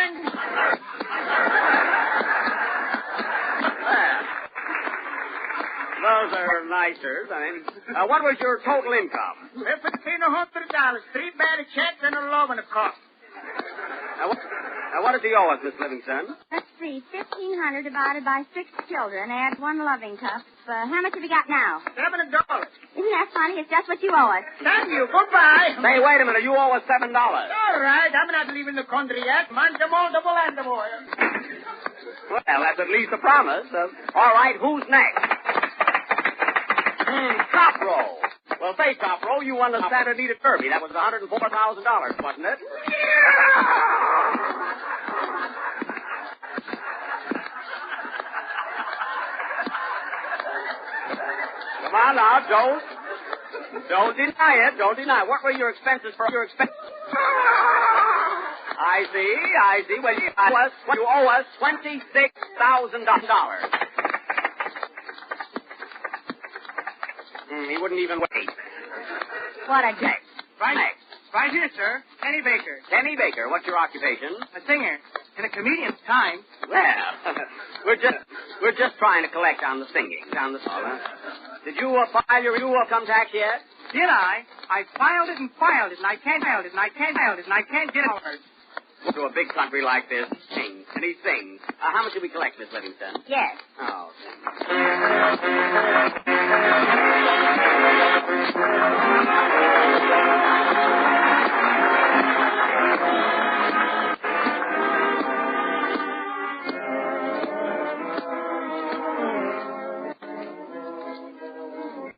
Those are nicers. I mean, what was your total income? $1,500, 3 bad checks and a love and a cup. What does he owe us, Miss Livingston? Let's see. 1,500 divided by 6 children. Add 1 loving cup. How much have you got now? $7. Isn't that funny? It's just what you owe us. Thank you. Goodbye. Say, wait a minute. You owe us $7. All right. I'm not leaving the country yet. Mangiamo volando. Well, that's at least a promise. All right, who's next? Copro. Well, say, Copro, you won the Saturday Derby. That was $104,000, wasn't it? Come on now, don't deny it. Don't deny it. What were your expenses for your expenses? I see. Well, you owe us $26,000. He wouldn't even wait. What a jerk. Right here, sir. Kenny Baker. Kenny Baker, what's your occupation? A singer. In a comedian's time. Well, we're just trying to collect on the singing, on the song. Did you file your income tax yet? Did I? I filed it and filed it, and I can't get it. To a big country like this, he sings, and he sings. How much did we collect, Miss Livingston? Yes. Oh,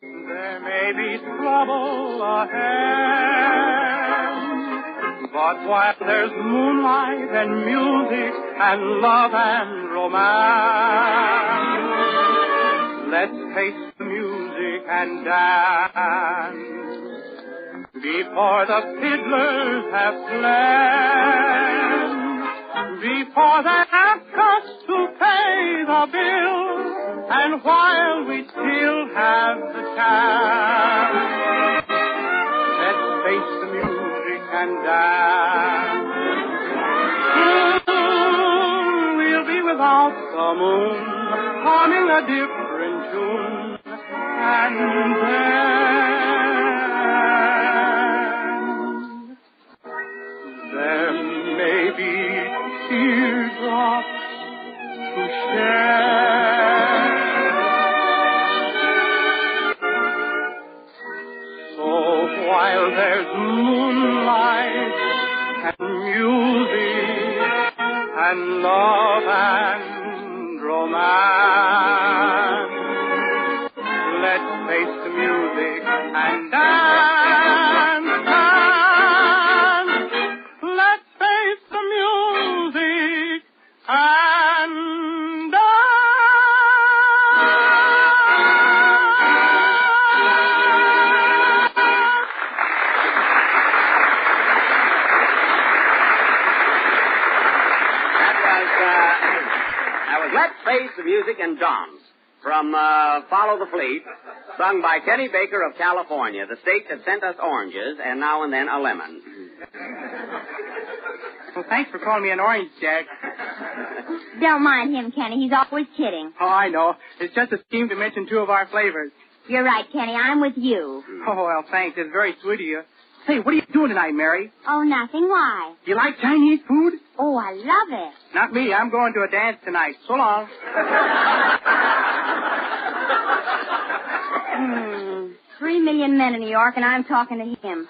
There may be trouble ahead, but while there's moonlight and music and love and romance, let's face the music and dance before the fiddlers have fled, before they ask us to pay the bill, and while we still have the chance, let's face the music and dance. Soon we'll be without the moon, humming a different tune, and then there music and dance from Follow the Fleet, sung by Kenny Baker of California, the state that sent us oranges and now and then a lemon. Well, thanks for calling me an orange, Jack. Don't mind him, Kenny. He's always kidding. Oh, I know. It's just a scheme to mention two of our flavors. You're right, Kenny. I'm with you. Oh, well, thanks. It's very sweet of you. Say, what are you doing tonight, Mary? Oh, nothing. Why? You like Chinese food? Oh, I love it. Not me. I'm going to a dance tonight. So long. 3 million men in New York, and I'm talking to him.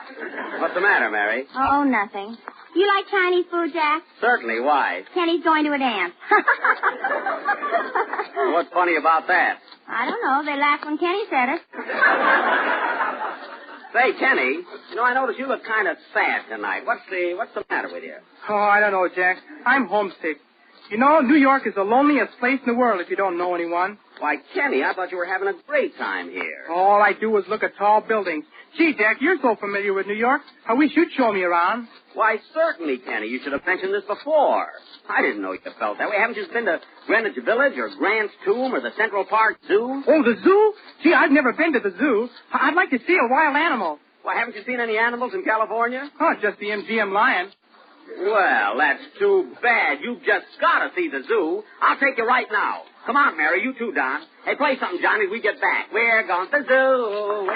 What's the matter, Mary? Oh, nothing. You like Chinese food, Jack? Certainly. Why? Kenny's going to a dance. What's funny about that? I don't know. They laughed when Kenny said it. Say, Kenny, I notice you look kind of sad tonight. What's the matter with you? Oh, I don't know, Jack. I'm homesick. New York is the loneliest place in the world if you don't know anyone. Why, Kenny, I thought you were having a great time here. All I do is look at tall buildings. Gee, Jack, you're so familiar with New York. I wish you'd show me around. Why, certainly, Kenny. You should have mentioned this before. I didn't know you felt that way. Haven't you been to Greenwich Village or Grant's Tomb or the Central Park Zoo? Oh, the zoo? Gee, I've never been to the zoo. I'd like to see a wild animal. Why, haven't you seen any animals in California? Oh, just the MGM lion. Well, that's too bad. You've just got to see the zoo. I'll take you right now. Come on, Mary. You too, Don. Hey, play something, Johnny, as we get back. We're going to the zoo.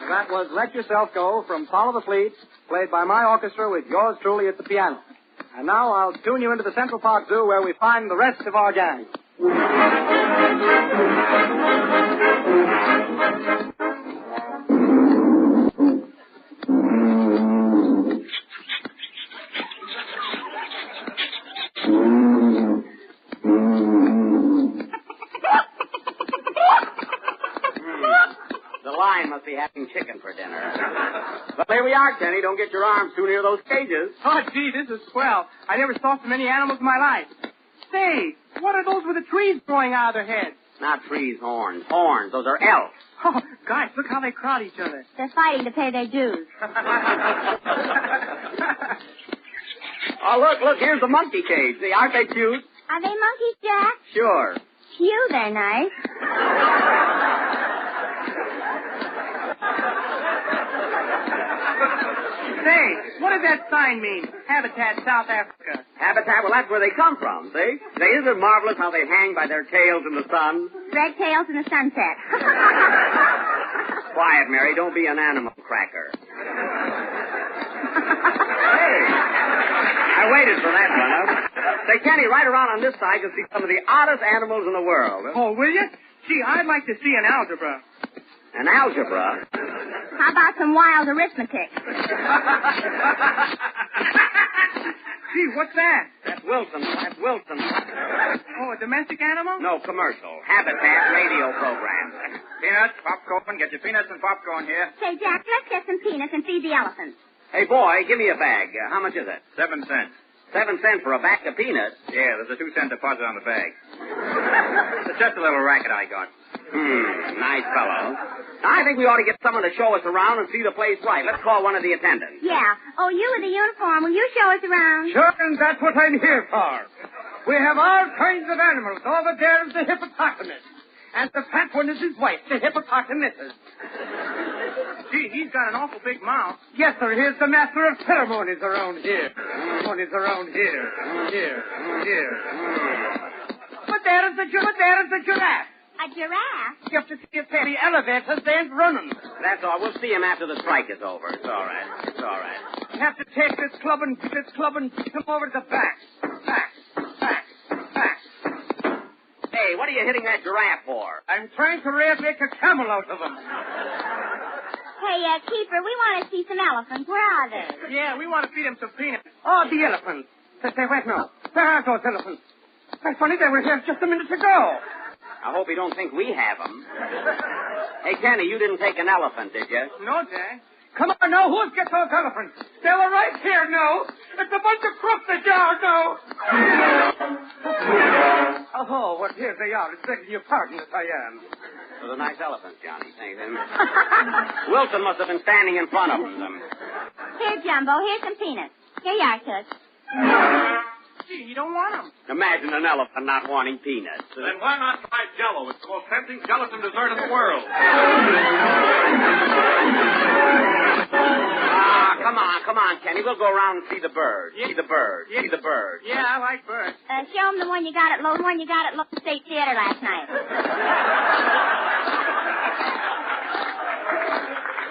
That was Let Yourself Go from Follow the Fleet, played by my orchestra with yours truly at the piano. And now I'll tune you into the Central Park Zoo where we find the rest of our gang. Must be having chicken for dinner. But here we are, Kenny. Don't get your arms too near those cages. Oh, gee, this is swell. I never saw so many animals in my life. Say, what are those with the trees growing out of their heads? Not trees, horns. Horns. Those are elves. Oh, gosh, look how they crowd each other. They're fighting to pay their dues. Oh, look, here's the monkey cage. See, aren't they cute? Are they monkeys, Jack? Sure. Cute, they're nice. Say, what does that sign mean? Habitat South Africa. Habitat? Well, that's where they come from, see? Say, isn't it marvelous how they hang by their tails in the sun? Red tails in the sunset. Quiet, Mary. Don't be an animal cracker. Hey, I waited for that one. Say, Kenny, right around on this side, you'll see some of the oddest animals in the world. Oh, will you? Gee, I'd like to see an algebra. And algebra. How about some wild arithmetic? Gee, what's that? That's Wilson. Oh, a domestic animal? No, commercial. Habitat radio program. Peanuts, popcorn. Get your peanuts and popcorn here. Say, Jack, let's get some peanuts and feed the elephants. Hey, boy, give me a bag. How much is it? 7 cents. 7 cents for a bag of peanuts? Yeah, there's a 2-cent deposit on the bag. It's just a little racket I got. Nice fellow. Now, I think we ought to get someone to show us around and see the place right. Let's call one of the attendants. Yeah. Oh, you with the uniform, will you show us around? Sure, and that's what I'm here for. We have all kinds of animals. Over there is the hippopotamus. And the fat one is his wife, the hippopotamus. Gee, he's got an awful big mouth. Yes, sir. Here's the master of ceremonies around here. Here. But there is the giraffe. A giraffe? You have to see it there. The elevators, they ain't running. That's all. We'll see him after the strike is over. It's all right. You have to take this club and beat him over the back. Hey, what are you hitting that giraffe for? I'm trying to make a camel out of him. Hey, Keeper, we want to see some elephants. Where are they? Yeah, we want to feed him some peanuts. Oh, the elephants. Say, wait, no. Where are those elephants? That's funny, they were here just a minute ago. I hope you don't think we have them. Hey, Kenny, you didn't take an elephant, did you? No, Jack. Come on, now, who's got those elephants? They were right here, no. It's a bunch of crooks that are, no. Oh, well, here they are. It's begging your pardon if I am. Those are nice elephants, Johnny. Thank them. Wilson must have been standing in front of them. Here, Jumbo, here's some peanuts. Here you are, Toots. Gee, you don't want them. Imagine an elephant not wanting peanuts. Then why not try Jell-O? It's the most tempting gelatin dessert in the world. Come on, Kenny. We'll go around and see the bird. Yeah. See the bird. Yeah, I like birds. Show them the one you got at Lone State Theater last night.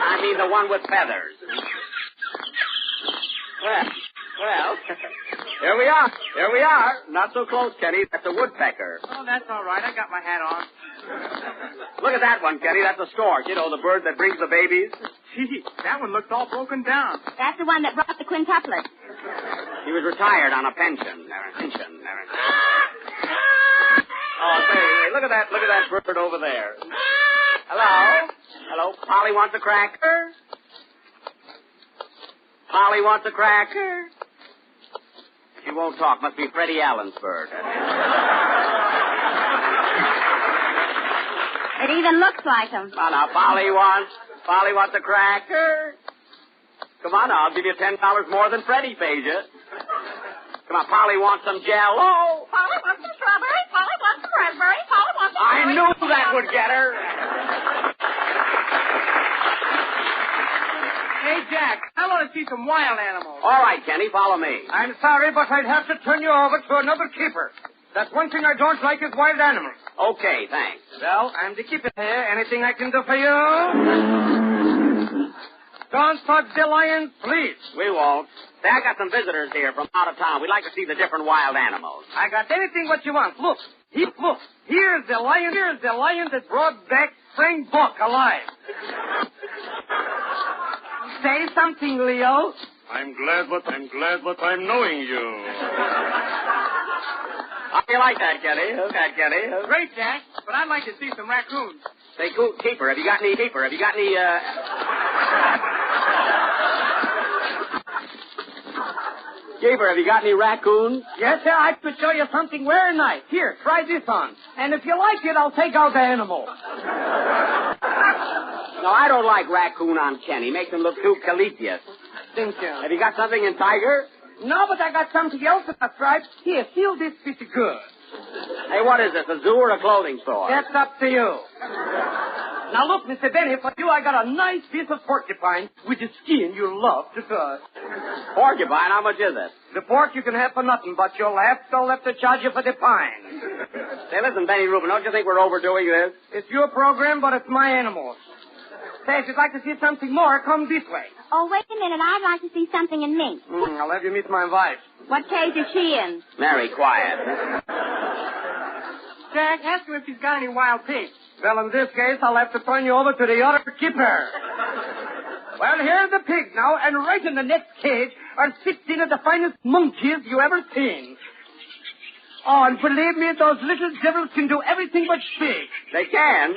I mean the one with feathers. Well, here we are. Not so close, Kenny. That's a woodpecker. Oh, that's all right. I got my hat on. Look at that one, Kenny. That's a stork. You know, the bird that brings the babies. Gee, that one looks all broken down. That's the one that brought the quintuplets. He was retired on a pension. Oh, say, look at that bird over there. Hello. Polly wants a cracker. She won't talk. Must be Freddie Allen's bird. It even looks like him. Come on now, Polly wants a cracker. Come on now, I'll give you $10 more than Freddie pays you. Come on, Polly wants some Jell-O. Polly wants some strawberry. Polly wants some raspberry. Polly wants some... I knew that would get her. Hey, Jack, I want to see some wild animals. All right, Kenny, follow me. I'm sorry, but I'd have to turn you over to another keeper. That's one thing I don't like is wild animals. Okay, thanks. Well, I'm the keeper here. Anything I can do for you? Don't touch the lions, please. We won't. Say, I got some visitors here from out of town. We'd like to see the different wild animals. I got anything what you want. Look. Here's the lion that brought back Springbok alive. Say something, Leo. I'm glad what I'm knowing you. How do you like that, Kenny? Great, Jack, but I'd like to see some raccoons. Say, keeper, have you got any... Keeper, have you got any raccoons? Yes, sir, I could show you something very nice. Here, try this on. And if you like it, I'll take out the animal. No, I don't like raccoon on Kenny. Makes him look too calipious. Thank you. Have you got something in tiger? No, but I got something else in the stripes. Here, feel this pretty good. Hey, what is this, a zoo or a clothing store? That's up to you. Now, look, Mr. Benny, for you, I got a nice piece of porcupine with the skin you love to touch. Porcupine? How much is it? The pork you can have for nothing, but you'll have to charge you for the pine. Say, listen, Benny Rubin, don't you think we're overdoing this? It's your program, but it's my animals. Say, if you'd like to see something more, come this way. Oh, wait a minute. I'd like to see something in mink. I'll have you meet my wife. What cage is she in? Mary, quiet. Jack, ask him if he's got any wild pigs. Well, in this case, I'll have to turn you over to the other keeper. Well, here's the pig now, and right in the next cage are 16 of the finest monkeys you ever seen. Oh, and believe me, those little devils can do everything but speak. They can.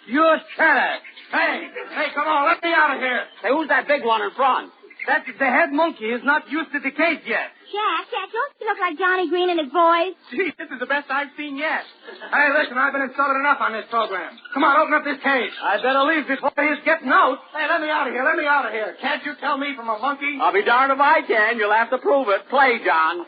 You shut up. Hey, come on, let me out of here. Say, who's that big one in front? That's the head monkey is not used to the cage yet. Jack, don't you look like Johnny Green and his boys? Gee, this is the best I've seen yet. Hey, listen, I've been insulted enough on this program. Come on, open up this cage. I better leave before he's getting out. Hey, let me out of here. Can't you tell me from a monkey? I'll be darned if I can. You'll have to prove it. Play, John.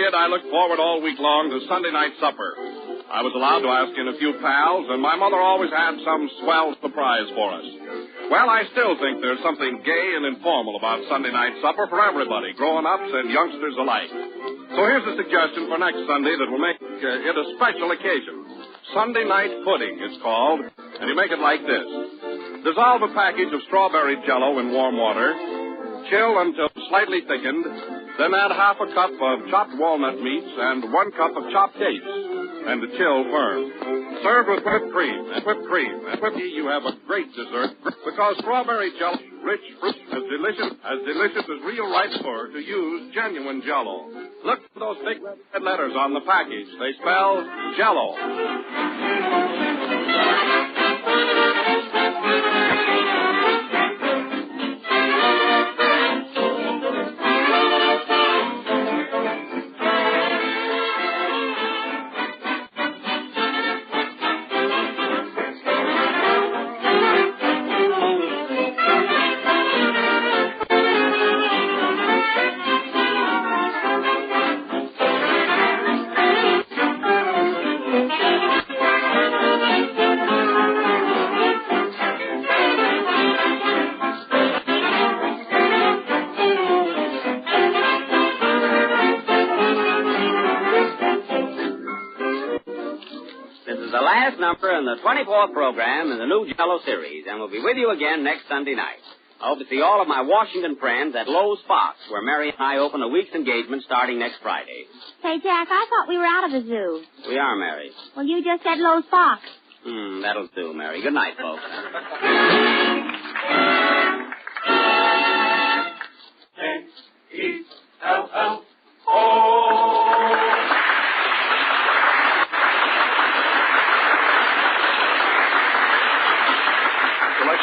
I looked forward all week long to Sunday night supper. I was allowed to ask in a few pals, and my mother always had some swell surprise for us. Well, I still think there's something gay and informal about Sunday night supper for everybody, grown-ups and youngsters alike. So here's a suggestion for next Sunday that will make it a special occasion. Sunday night pudding, it's called, and you make it like this. Dissolve a package of strawberry Jell-O in warm water, chill until slightly thickened, then add half a cup of chopped walnut meats and 1 cup of chopped dates, and to chill firm. Serve with whipped cream. And you have a great dessert, because strawberry Jell-O, rich fruit, as delicious as real ripe fur, to use genuine Jell-O. Look for those big red letters on the package. They spell Jell-O. Number in the 24th program in the new Jell-O series, and we'll be with you again next Sunday night. I hope to see all of my Washington friends at Lowe's Fox, where Mary and I open a week's engagement starting next Friday. Hey, Jack, I thought we were out of the zoo. We are, Mary. Well, you just said Lowe's Fox. That'll do, Mary. Good night, folks.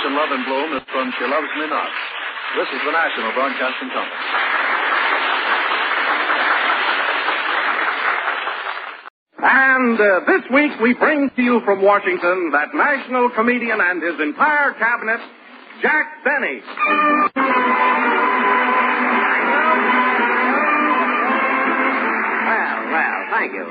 Love and Bloom is from She Loves Me Not. This is the National Broadcasting Company. And this week we bring to you from Washington that national comedian and his entire cabinet, Jack Benny. Well, thank you.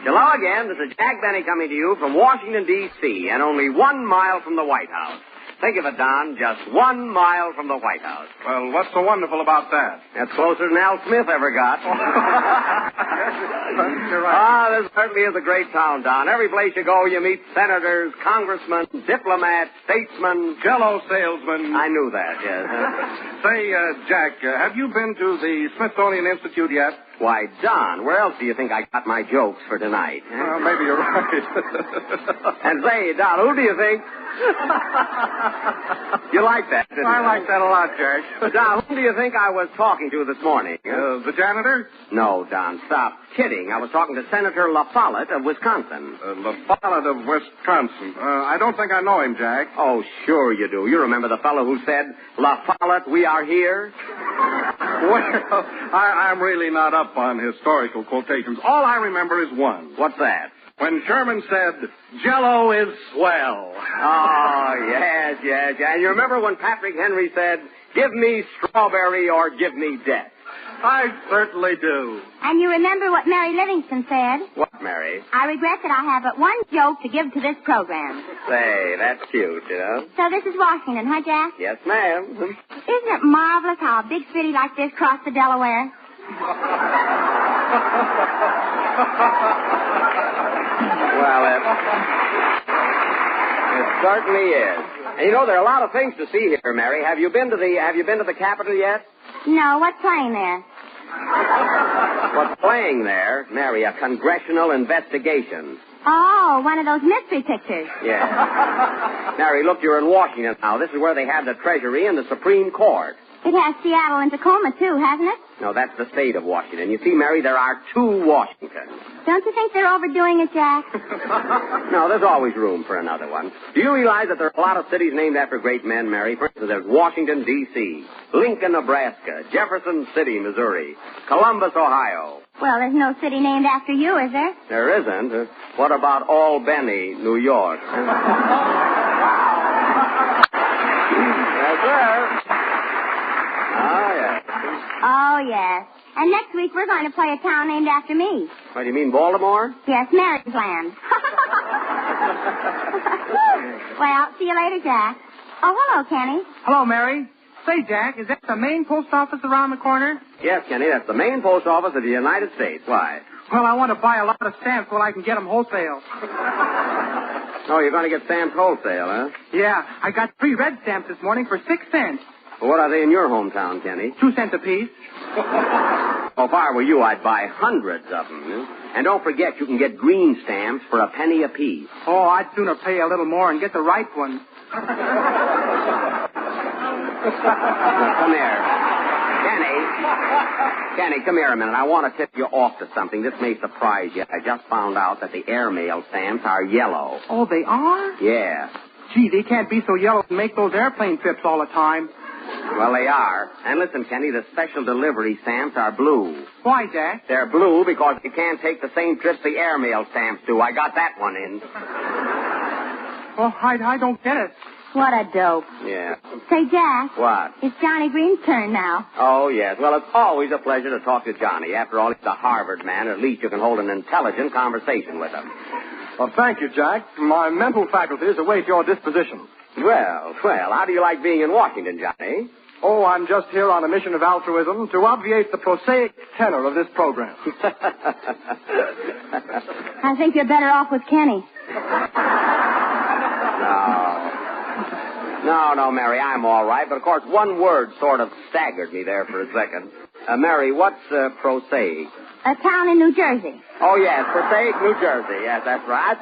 Hello again. This is Jack Benny coming to you from Washington, D.C., and only 1 mile from the White House. Think of it, Don, just 1 mile from the White House. Well, what's so wonderful about that? That's closer than Al Smith ever got. You're right. This certainly is a great town, Don. Every place you go, you meet senators, congressmen, diplomats, statesmen. Jell-O salesmen. I knew that, yes. Say, Jack, have you been to the Smithsonian Institute yet? Why, Don, where else do you think I got my jokes for tonight? Huh? Well, maybe you're right. And say, Don, who do you think? You like that, didn't you? I like that a lot, Jack. Don, who do you think I was talking to this morning? The janitor? No, Don, stop kidding. I was talking to Senator La Follette of Wisconsin. La Follette of Wisconsin. I don't think I know him, Jack. Oh, sure you do. You remember the fellow who said, La Follette, we are here? Well, I'm really not up on historical quotations. All I remember is one. What's that? When Sherman said, Jell-O is swell. Oh, yes. And you remember when Patrick Henry said, give me strawberry or give me death? I certainly do. And you remember what Mary Livingston said? What, Mary? I regret that I have but one joke to give to this program. Say, that's cute, you know. So this is Washington, huh, Jack? Yes, ma'am. Isn't it marvelous how a big city like this crossed the Delaware? Well, it certainly is. And you know, there are a lot of things to see here, Mary. Have you been to the Capitol yet? No, what's playing there? What's playing there, Mary, a congressional investigation. Oh, one of those mystery pictures. Yeah. Mary, look, you're in Washington now. This is where they have the Treasury and the Supreme Court. It has Seattle and Tacoma, too, hasn't it? No, that's the state of Washington. You see, Mary, there are two Washingtons. Don't you think they're overdoing it, Jack? No, there's always room for another one. Do you realize that there are a lot of cities named after great men, Mary? For instance, there's Washington, D.C., Lincoln, Nebraska, Jefferson City, Missouri, Columbus, Ohio. Well, there's no city named after you, is there? There isn't. What about Albany, New York? Yes, sir. Oh, yes. Oh, yes. And next week we're going to play a town named after me. What, do you mean Baltimore? Yes, Mary's land. Well, see you later, Jack. Oh, hello, Kenny. Hello, Mary. Say, Jack, is that the main post office around the corner? Yes, Kenny, that's the main post office of the United States. Why? Well, I want to buy a lot of stamps so I can get them wholesale. Oh, you're going to get stamps wholesale, huh? Yeah, I got 3 red stamps this morning for 6 cents. Well, what are they in your hometown, Kenny? 2 cents apiece. Well, if I were you, I'd buy hundreds of them. And don't forget, you can get green stamps for a penny apiece. Oh, I'd sooner pay a little more and get the right one. Now, come here. Kenny, come here a minute. I want to tip you off to something. This may surprise you. I just found out that the airmail stamps are yellow. Oh, they are? Yeah. Gee, they can't be so yellow and make those airplane trips all the time. Well, they are. And listen, Kenny, the special delivery stamps are blue. Why, Jack? They're blue because you can't take the same trips the airmail stamps do. I got that one in. Oh, I don't get it. What a dope. Yeah. Say, Jack. What? It's Johnny Green's turn now. Oh, yes. Well, it's always a pleasure to talk to Johnny. After all, he's a Harvard man. At least you can hold an intelligent conversation with him. Well, thank you, Jack. My mental faculties await your disposition. Well, how do you like being in Washington, Johnny? Oh, I'm just here on a mission of altruism to obviate the prosaic tenor of this program. I think you're better off with Kenny. No, Mary, I'm all right. But, of course, one word sort of staggered me there for a second. Mary, what's prosaic? A town in New Jersey. Oh, yes, prosaic, New Jersey. Yes, that's right.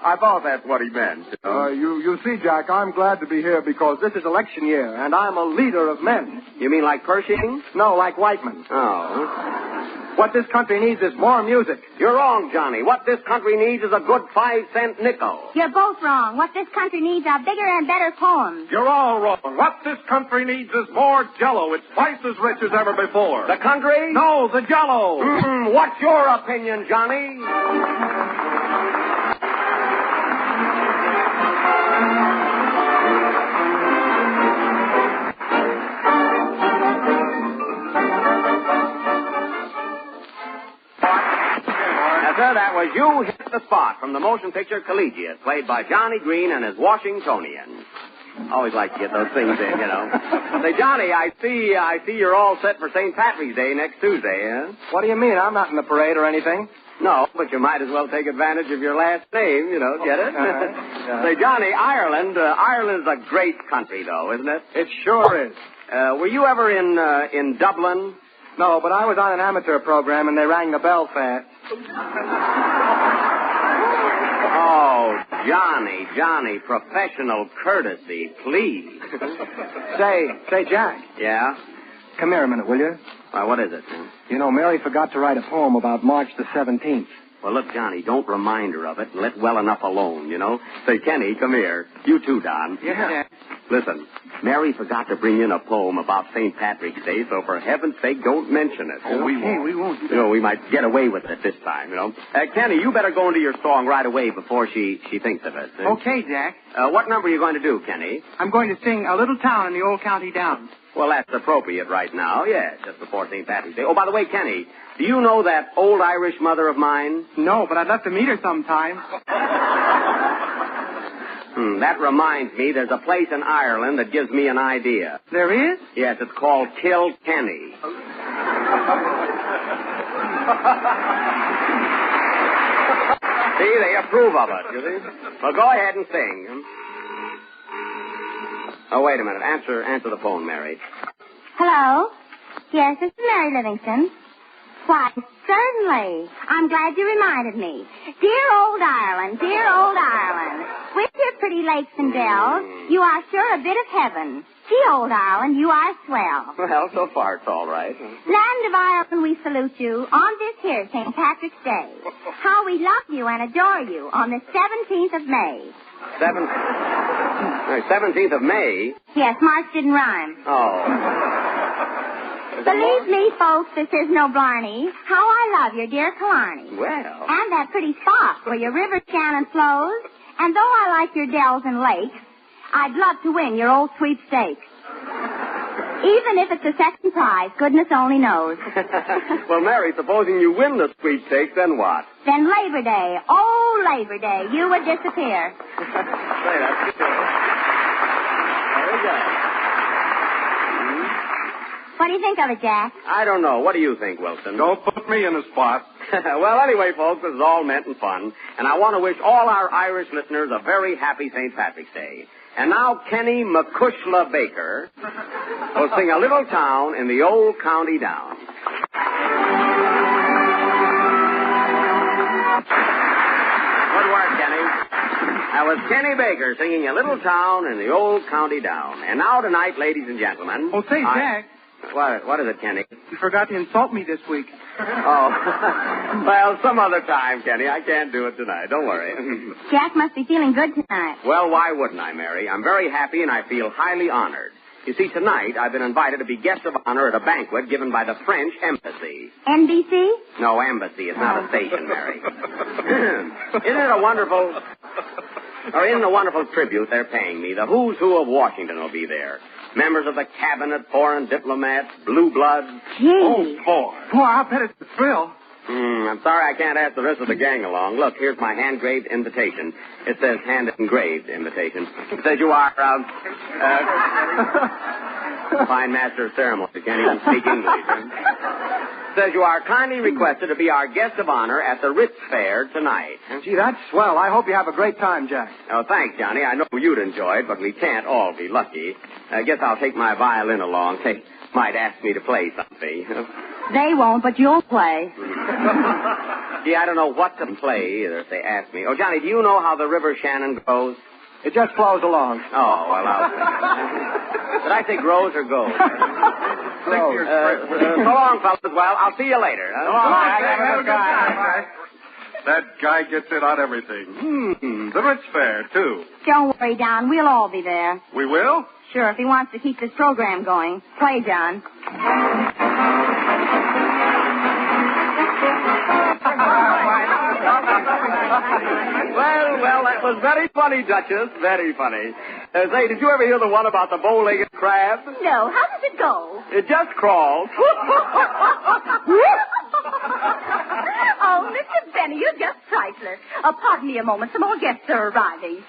I thought that's what he meant. You see, Jack, I'm glad to be here because this is election year, and I'm a leader of men. You mean like Pershing? No, like Whiteman. Oh. What this country needs is more music. You're wrong, Johnny. What this country needs is a good 5-cent nickel. You're both wrong. What this country needs are bigger and better poems. You're all wrong. What this country needs is more Jell-O. It's twice as rich as ever before. The country? No, the Jell-O. What's your opinion, Johnny? That was You Hit the Spot from the motion picture Collegiate, played by Johnny Green and his Washingtonians. Always like to get those things in, you know. Say, Johnny, I see you're all set for St. Patrick's Day next Tuesday, huh? What do you mean? I'm not in the parade or anything. No, but you might as well take advantage of your last name, you know, get it? Say, Johnny, Ireland is a great country, though, isn't it? It sure is. Were you ever in Dublin? No, but I was on an amateur program and they rang the bell fast. Oh, Johnny, professional courtesy, please. Say, Jack. Yeah? Come here a minute, will you? Well, what is it? Huh? You know, Mary forgot to write a poem about March the 17th. Well, look, Johnny, don't remind her of it and let well enough alone, you know? Say, Kenny, come here. You too, Don. Yeah. Listen, Mary forgot to bring in a poem about St. Patrick's Day, so for heaven's sake, don't mention it. Oh, we won't. You know, we might get away with it this time, you know. Kenny, you better go into your song right away before she thinks of it. Okay, Jack. What number are you going to do, Kenny? I'm going to sing A Little Town in the Old County Down. Well, that's appropriate right now, yes, just before St. Patrick's Day. Oh, by the way, Kenny, do you know that old Irish mother of mine? No, but I'd love to meet her sometime. That reminds me, there's a place in Ireland that gives me an idea. There is? Yes, it's called Kilkenny. See, they approve of it, you see? Well, go ahead and sing. Oh, wait a minute. Answer the phone, Mary. Hello? Yes, this is Mary Livingston. Why, certainly. I'm glad you reminded me. Dear old Ireland, with your pretty lakes and dells, you are sure a bit of heaven. Gee, old Ireland, you are swell. Well, so far it's all right. Land of Ireland, we salute you on this here St. Patrick's Day. How we love you and adore you on the 17th of May. 17th of May? Yes, March didn't rhyme. Oh. Believe me, folks, this is no blarney. How I love your dear Killarney. Well. And that pretty spot where your river Shannon flows. And though I like your dells and lakes, I'd love to win your old sweepstakes. Even if it's a second prize, goodness only knows. Well, Mary, supposing you win the sweepstakes, then what? Then Labor Day, Labor Day, you would disappear. Say, that's good. Very good. What do you think of it, Jack? I don't know. What do you think, Wilson? Don't put me in the spot. Well, anyway, folks, this is all meant in fun, and I want to wish all our Irish listeners a very happy St. Patrick's Day. And now Kenny McCushla Baker will sing A Little Town in the Old County Down. Good work, Kenny. That was Kenny Baker singing A Little Town in the Old County Down. And now tonight, ladies and gentlemen... Oh, say, Jack. What is it, Kenny? You forgot to insult me this week. Oh. Well, some other time, Kenny. I can't do it tonight. Don't worry. Jack must be feeling good tonight. Well, why wouldn't I, Mary? I'm very happy and I feel highly honored. You see, tonight I've been invited to be guest of honor at a banquet given by the French Embassy. NBC? No, Embassy. It's not a station, Mary. Isn't the wonderful tribute they're paying me? The who's who of Washington will be there. Members of the cabinet, foreign diplomats, blue bloods. Gee. Oh, boy. Boy, I bet it's a thrill. I'm sorry I can't ask the rest of the gang along. Look, here's my hand-engraved invitation. It says hand-engraved invitation. It says you are, fine master of ceremonies. Can't even speak English. It says you are kindly requested to be our guest of honor at the Ritz Fair tonight. Gee, that's swell. I hope you have a great time, Jack. Oh, thanks, Johnny. I know you'd enjoy it, but we can't all be lucky. I guess I'll take my violin along. They might ask me to play something. They won't, but you'll play. Gee, I don't know what to play either if they ask me. Oh, Johnny, do you know how the River Shannon goes? It just flows along. Oh, well, did I say grows or goes? Grows. So long, fellas. Well, I'll see you later. So long, Jack. Have a good time. That guy gets in on everything. The Ritz Fair, too. Don't worry, Don. We'll all be there. We will? Sure, if he wants to keep this program going. Play, John. Well, that was very funny, Duchess. Very funny. Say, did you ever hear the one about the bow-legged crab? No. How does it go? It just crawls. Oh, Mr. Benny, you're just priceless. Pardon me a moment. Some more guests are arriving.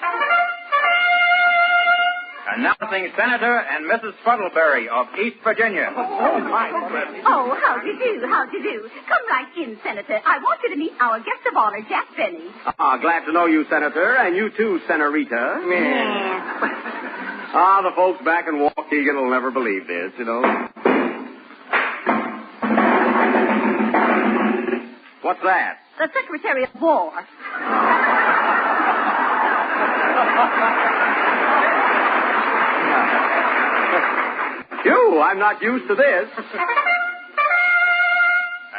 Announcing Senator and Mrs. Fuddleberry of East Virginia. Oh, how do you do? How do you do? Come right in, Senator. I want you to meet our guest of honor, Jack Benny. Glad to know you, Senator, and you too, Senorita. Yeah. The folks back in Waukegan will never believe this, you know. What's that? The Secretary of War. Phew, I'm not used to this.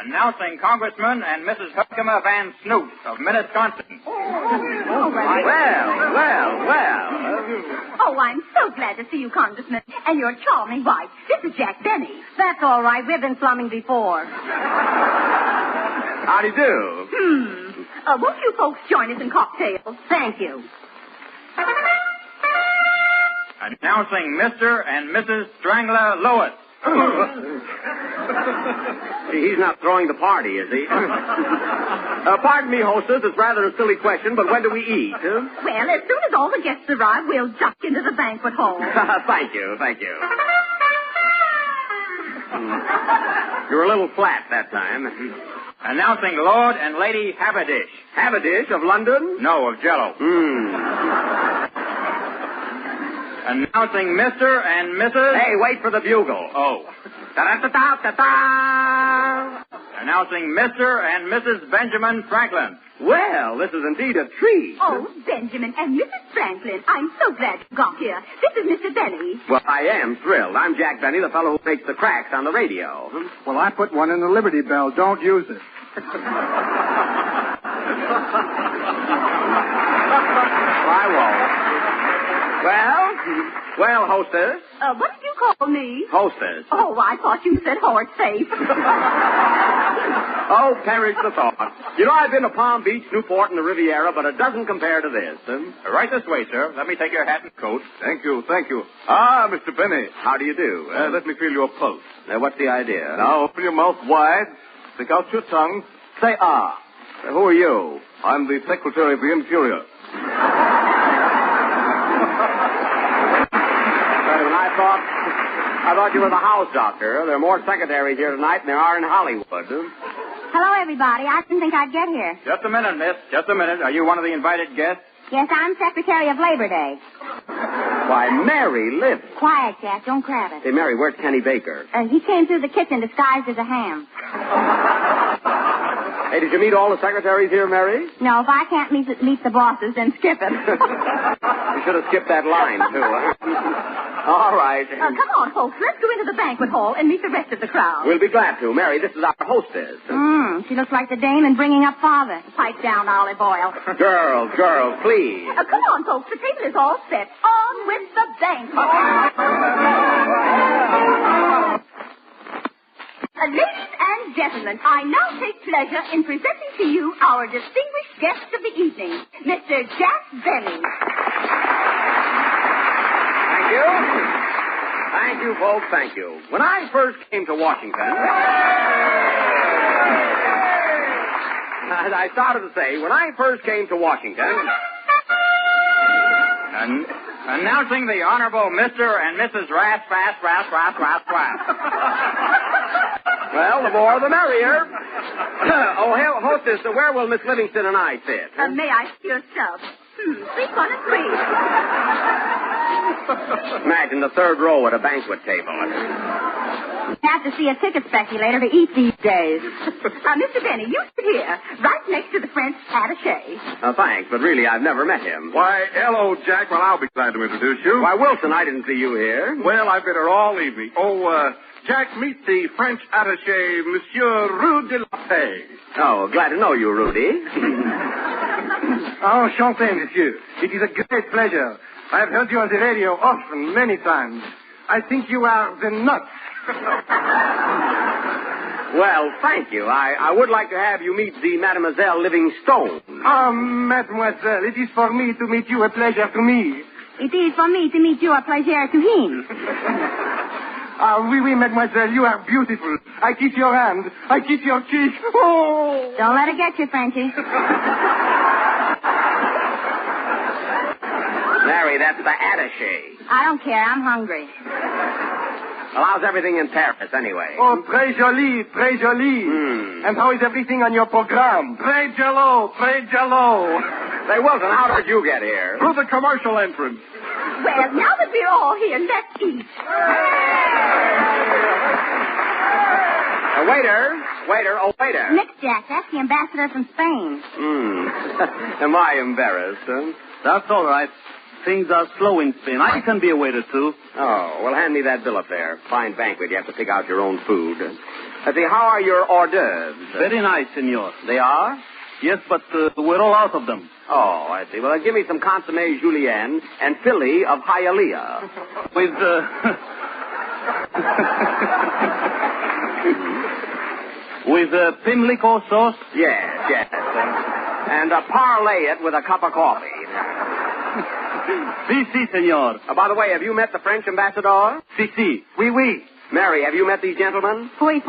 Announcing Congressman and Mrs. Herkimer Van Snoot of Minnesota. Well. Oh, I'm so glad to see you, Congressman, and your charming wife. This is Jack Benny. That's all right. We've been slumming before. Howdy do. Won't you folks join us in cocktails? Thank you. Announcing Mr. and Mrs. Strangler Lewis. He's not throwing the party, is he? Pardon me, hostess. It's rather a silly question, but when do we eat? Well, as soon as all the guests arrive, we'll duck into the banquet hall. Thank you. You're a little flat that time. Announcing Lord and Lady Haberdish. Haberdish of London? No, of Jello. Announcing Mr. and Mrs. Hey, wait for the bugle. Oh. Da-da-da-da-da-da. Announcing Mr. and Mrs. Benjamin Franklin. Well, this is indeed a treat. Oh, Benjamin and Mrs. Franklin, I'm so glad you got here. This is Mr. Benny. Well, I am thrilled. I'm Jack Benny, the fellow who makes the cracks on the radio. Well, I put one in the Liberty Bell. Don't use it. I won't. Well, hostess. What did you call me? Hostess. Oh, I thought you said horse safe. Oh, perish the thought. You know, I've been to Palm Beach, Newport, and the Riviera, but it doesn't compare to this. Right this way, sir. Let me take your hat and coat. Thank you. Ah, Mr. Benny. How do you do? Let me feel your pulse. What's the idea? Now, open your mouth wide. Stick out your tongue. Say ah. Who are you? I'm the Secretary of the Interior. I thought you were the house doctor. There are more secretaries here tonight than there are in Hollywood. Hello, everybody. I didn't think I'd get here. Just a minute, miss. Just a minute. Are you one of the invited guests? Yes, I'm Secretary of Labor Day. Why, Mary Liv. Quiet, Jack. Don't crab it. Hey, Mary, where's Kenny Baker? He came through the kitchen disguised as a ham. Hey, did you meet all the secretaries here, Mary? No, if I can't meet the bosses, then skip it. You should have skipped that line, too. All right. Come on, folks. Let's go into the banquet hall and meet the rest of the crowd. We'll be glad to. Mary, this is our hostess. She looks like the dame in Bringing Up Father. Pipe down, olive oil. Girls, please. Come on, folks. The table is all set. On with the banquet. Ladies and gentlemen, I now take pleasure in presenting to you our distinguished guest of the evening, Mr. Jack Benny. Thank you, folks. Thank you. When I first came to Washington, as I started to say, when I first came to Washington, announcing the Honorable Mr. and Mrs. Rass. Well, the more the merrier. Hostess, where will Miss Livingston and I sit? May I see your sub? 3 on a 3. Imagine the third row at a banquet table. You have to see a ticket speculator to eat these days. Mr. Benny, you sit here, right next to the French attaché. Thanks, but really, I've never met him. Why, hello, Jack. Well, I'll be glad to introduce you. Why, Wilson, I didn't see you here. Well, I've been here all evening. Jack, meet the French attaché, Monsieur Rue de la Paix. Oh, glad to know you, Rudy. Enchanté, monsieur. It is a great pleasure. I have heard you on the radio often, many times. I think you are the nuts. Well, thank you. I would like to have you meet the Mademoiselle Livingstone. Mademoiselle, it is for me to meet you a pleasure to me. It is for me to meet you a pleasure to him. Oui, mademoiselle, you are beautiful. I kiss your hand. I kiss your cheek. Oh! Don't let it get you, Frenchie. Mary, that's the attaché. I don't care. I'm hungry. Well, how's everything in Paris, anyway? Oh, très joli, très joli. And how is everything on your program? Très jello, très jello. Say, Wilson, how did you get here? Through the commercial entrance. Well, now that we're all here, let's eat. Waiter, Waiter, oh, waiter. Nick, Jack, that's the ambassador from Spain. Am I embarrassed, huh? That's all right. Things are slow in Spain. I can be a waiter, too. Oh, well, hand me that bill of fare. Fine banquet. You have to pick out your own food. Let's see, how are your hors d'oeuvres? Very nice, senor. They are? Yes, but we're all out of them. Oh, I see. Well, then give me some consommé julienne and Philly of Hialeah. With, with Pimlico sauce? Yes. And parlay it with a cup of coffee. Si, senor. By the way, have you met the French ambassador? Si. Oui. Mary, have you met these gentlemen? Fui.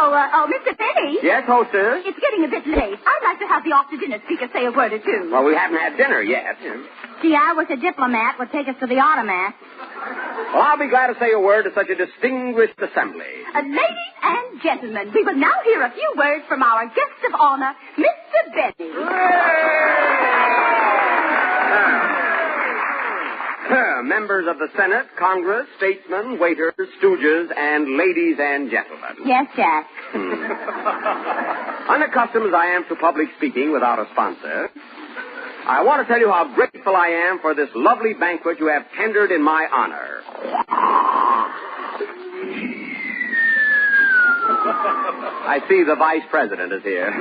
Oh, Mr. Benny. Yes, hostess? It's getting a bit late. I'd like to have the off-the-dinner speaker say a word or two. Well, we haven't had dinner yet. Gee, I wish a diplomat would take us to the automat. Well, I'll be glad to say a word to such a distinguished assembly. Ladies and gentlemen, we will now hear a few words from our guest of honor, Mr. Benny. Members of the Senate, Congress, statesmen, waiters, stooges, and ladies and gentlemen. Yes, Jack. Unaccustomed as I am to public speaking without a sponsor, I want to tell you how grateful I am for this lovely banquet you have tendered in my honor. I see the Vice President is here.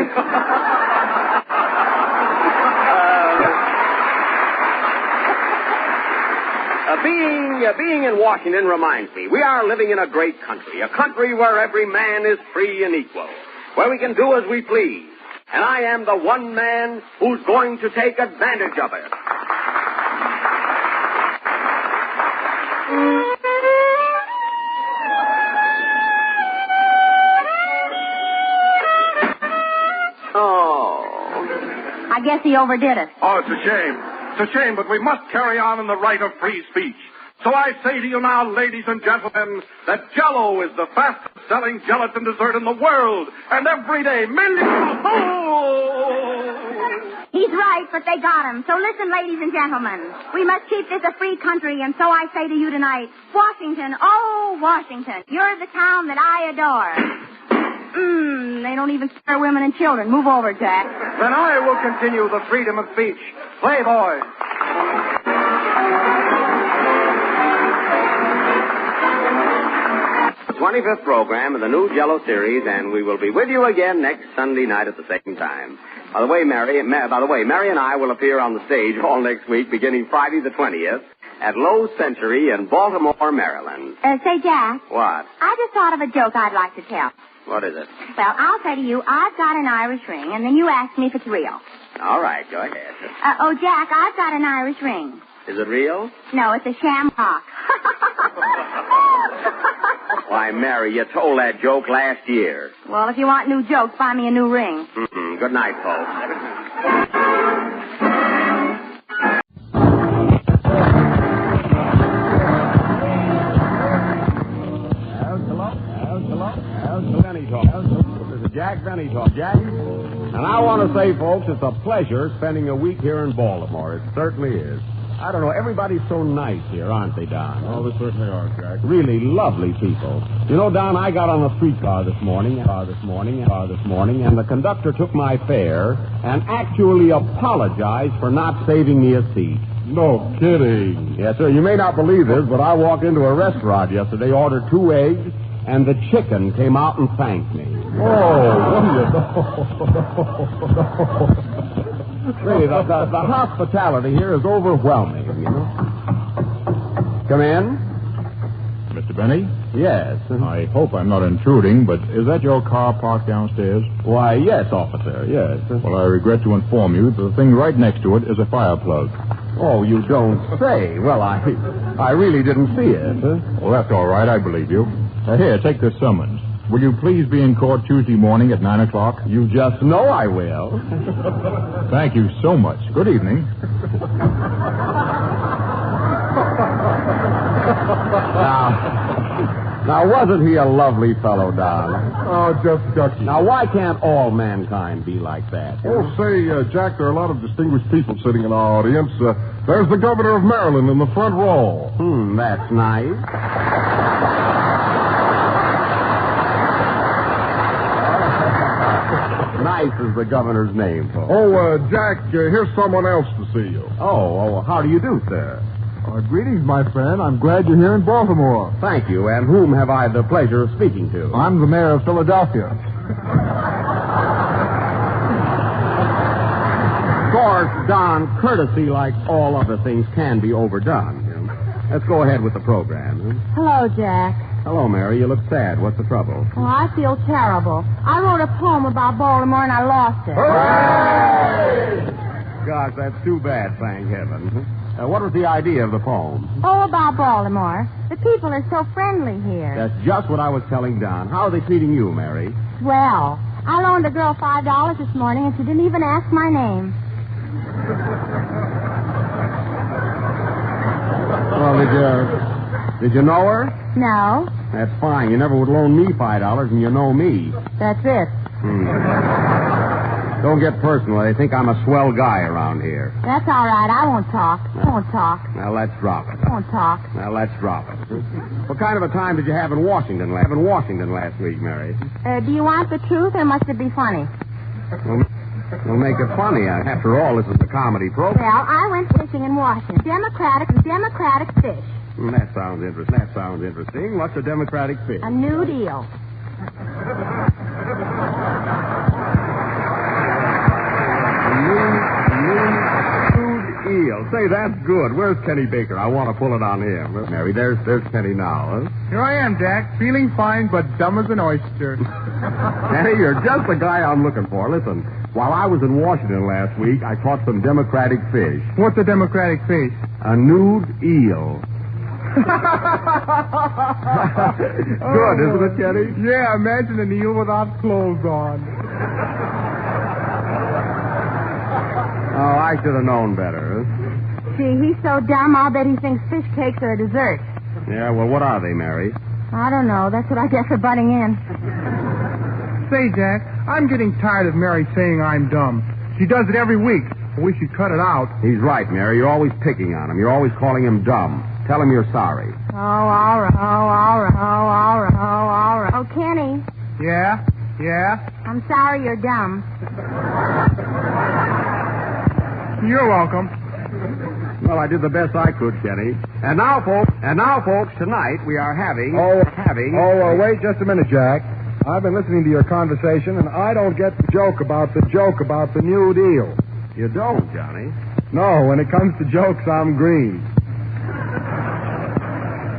Being in Washington reminds me, we are living in a great country, a country where every man is free and equal, where we can do as we please. And I am the one man who's going to take advantage of it. Oh. I guess he overdid it. Oh, it's a shame. It's a shame, but we must carry on in the right of free speech. So I say to you now, ladies and gentlemen, that Jell-O is the fastest-selling gelatin dessert in the world. And every day, millions... Oh! He's right, but they got him. So listen, ladies and gentlemen. We must keep this a free country, and so I say to you tonight, Washington, oh, Washington, you're the town that I adore. They don't even spare women and children. Move over, Jack. Then I will continue the freedom of speech. Play, boys. 25th program of the new Jell-O series, and we will be with you again next Sunday night at the same time. By the way, Mary and I will appear on the stage all next week, beginning Friday the 20th, at Lowe's Century in Baltimore, Maryland. Say, Jack. What? I just thought of a joke I'd like to tell. What is it? Well, I'll say to you, I've got an Irish ring, and then you ask me if it's real. All right, go ahead. Jack, I've got an Irish ring. Is it real? No, it's a shamrock. Why, Mary, you told that joke last year. Well, if you want new jokes, buy me a new ring. Good night, folks. This is Jack Benny talk. Jack? And I want to say, folks, it's a pleasure spending a week here in Baltimore. It certainly is. I don't know, everybody's so nice here, aren't they, Don? Oh, they certainly are, Jack. Really lovely people. You know, Don, I got on a streetcar this morning, and the conductor took my fare and actually apologized for not saving me a seat. No kidding. Yes, sir. You may not believe this, but I walked into a restaurant yesterday, ordered 2 eggs, and the chicken came out and thanked me. Really, the hospitality here is overwhelming, you know. Come in. Mr. Benny? Yes. I hope I'm not intruding, but is that your car parked downstairs? Why, yes, officer, yes. Well, I regret to inform you that the thing right next to it is a fire plug. Oh, you don't say. Well, I really didn't see it. Well, that's all right. I believe you. Here, take this summons. Will you please be in court Tuesday morning at 9 o'clock? You just know I will. Thank you so much. Good evening. Now, wasn't he a lovely fellow, Don? Oh, just ducky. Now, why can't all mankind be like that? Oh, say, Jack, there are a lot of distinguished people sitting in our audience. There's the governor of Maryland in the front row. That's nice. Rice is the governor's name, folks. Oh, Jack, here's someone else to see you. Oh, how do you do, sir? Greetings, my friend. I'm glad you're here in Baltimore. Thank you. And whom have I the pleasure of speaking to? I'm the mayor of Philadelphia. Of course, Don, courtesy, like all other things, can be overdone. Let's go ahead with the program. Hello, Jack. Hello, Mary. You look sad. What's the trouble? Oh, I feel terrible. I wrote a poem about Baltimore and I lost it. Hooray! Gosh, that's too bad, thank heaven. What was the idea of the poem? Oh, about Baltimore. The people are so friendly here. That's just what I was telling Don. How are they treating you, Mary? Well, I loaned a girl $5 this morning and she didn't even ask my name. Well, did you know her? No. That's fine. You never would loan me $5 and you know me. That's it. Don't get personal. They think I'm a swell guy around here. That's all right. I won't talk. Won't talk. Now, let's drop it. Won't talk. Now, let's drop it. What kind of a time did you have in Washington last week, Mary? Do you want the truth or must it be funny? We'll make it funny. After all, this is a comedy program. Well, I went fishing in Washington. Democratic fish. That sounds interesting. What's a democratic fish? A new deal. Nude eel. Say, that's good. Where's Kenny Baker? I want to pull it on him. Mary, there's Kenny now. Huh? Here I am, Jack. Feeling fine, but dumb as an oyster. Hey, you're just the guy I'm looking for. Listen, while I was in Washington last week, I caught some democratic fish. What's a democratic fish? A nude eel. Good, isn't it, Kenny? Yeah, imagine an eel without clothes on. Oh, I should have known better. Gee, he's so dumb, I'll bet he thinks fish cakes are a dessert. Yeah, well, what are they, Mary? I don't know. That's what I get for butting in. Say, Jack, I'm getting tired of Mary saying I'm dumb. She does it every week. We should cut it out. He's right, Mary. You're always picking on him. You're always calling him dumb. Tell him you're sorry. Oh, all right. Oh, Kenny. Yeah? I'm sorry you're dumb. You're welcome. Well, I did the best I could, Kenny. And now, folks, tonight we are having... wait just a minute, Jack. I've been listening to your conversation, and I don't get the joke about the new deal. You don't, Johnny? No, when it comes to jokes, I'm green.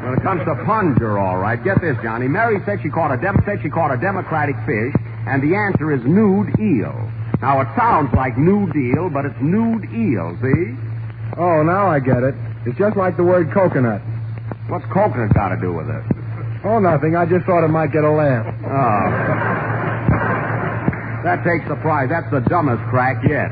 When it comes to puns, you're all right. Get this, Johnny. Mary said she caught a democratic fish, and the answer is nude eel. Now, it sounds like New Deal, but it's nude eel, see? Oh, now I get it. It's just like the word coconut. What's coconut got to do with it? Oh, nothing. I just thought it might get a laugh. Oh. That takes the prize. That's the dumbest crack yet.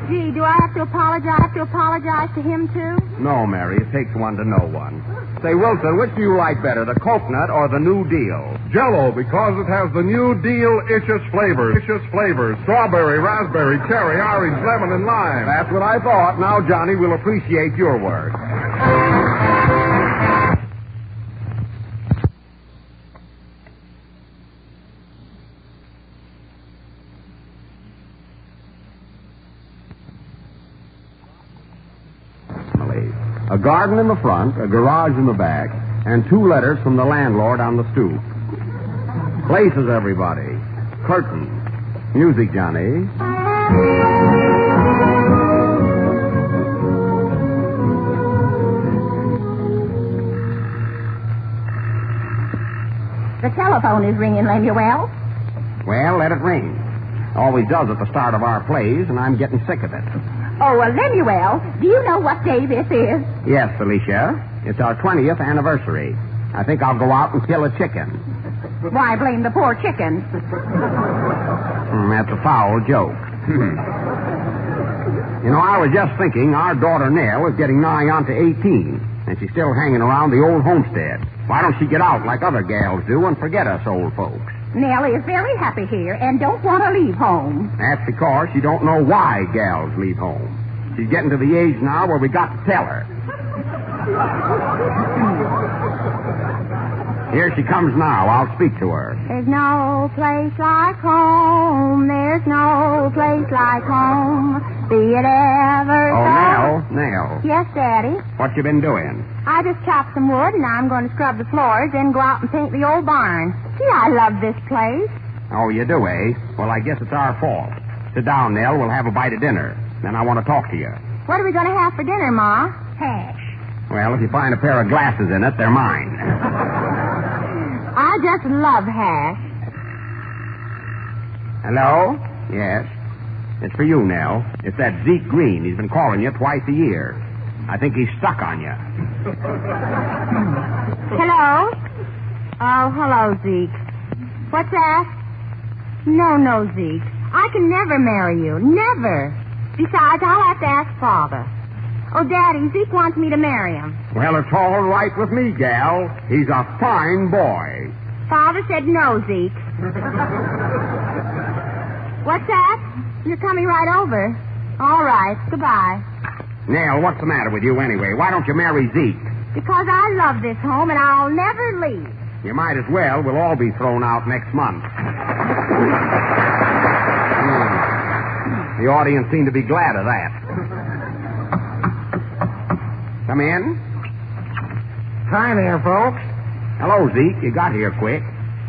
Gee, do I have to apologize to him, too? No, Mary. It takes one to know one. Say, Wilson, which do you like better, the coconut or the New Deal? Jell-O, because it has the New Deal-icious flavors. Strawberry, raspberry, cherry, orange, lemon, and lime. That's what I thought. Now, Johnny, we'll appreciate your work. A garden in the front, a garage in the back, and 2 letters from the landlord on the stoop. Places, everybody. Curtain. Music, Johnny. The telephone is ringing, Lemuel. Well, let it ring. Always does at the start of our plays, and I'm getting sick of it. Oh, Lemuel, do you know what day this is? Yes, Felicia. It's our 20th anniversary. I think I'll go out and kill a chicken. Why blame the poor chicken? That's a foul joke. You know, I was just thinking our daughter Nell is getting nigh on to 18, and she's still hanging around the old homestead. Why don't she get out like other gals do and forget us old folks? Nell is very happy here and don't want to leave home. That's because she don't know why gals leave home. She's getting to the age now where we got to tell her. Here she comes now. I'll speak to her. There's no place like home. There's no place like home. Be it ever so. Nell. Yes, Daddy? What you been doing? I just chopped some wood, and now I'm going to scrub the floors, then go out and paint the old barn. Gee, I love this place. Oh, you do, eh? Well, I guess it's our fault. Sit down, Nell. We'll have a bite of dinner. Then I want to talk to you. What are we going to have for dinner, Ma? Hash. Well, if you find a pair of glasses in it, they're mine. I just love hash. Hello? Yes. It's for you, Nell. It's that Zeke Green. He's been calling you twice a year. I think he's stuck on you. Hello? Oh, hello, Zeke. What's that? No, Zeke. I can never marry you. Never. Besides, I'll have to ask Father. Oh, Daddy, Zeke wants me to marry him. Well, it's all right with me, gal. He's a fine boy. Father said no, Zeke. What's that? You're coming right over. All right. Goodbye. Nell, what's the matter with you anyway? Why don't you marry Zeke? Because I love this home and I'll never leave. You might as well. We'll all be thrown out next month. The audience seemed to be glad of that. Come in. Hi there, folks. Hello, Zeke. You got here quick.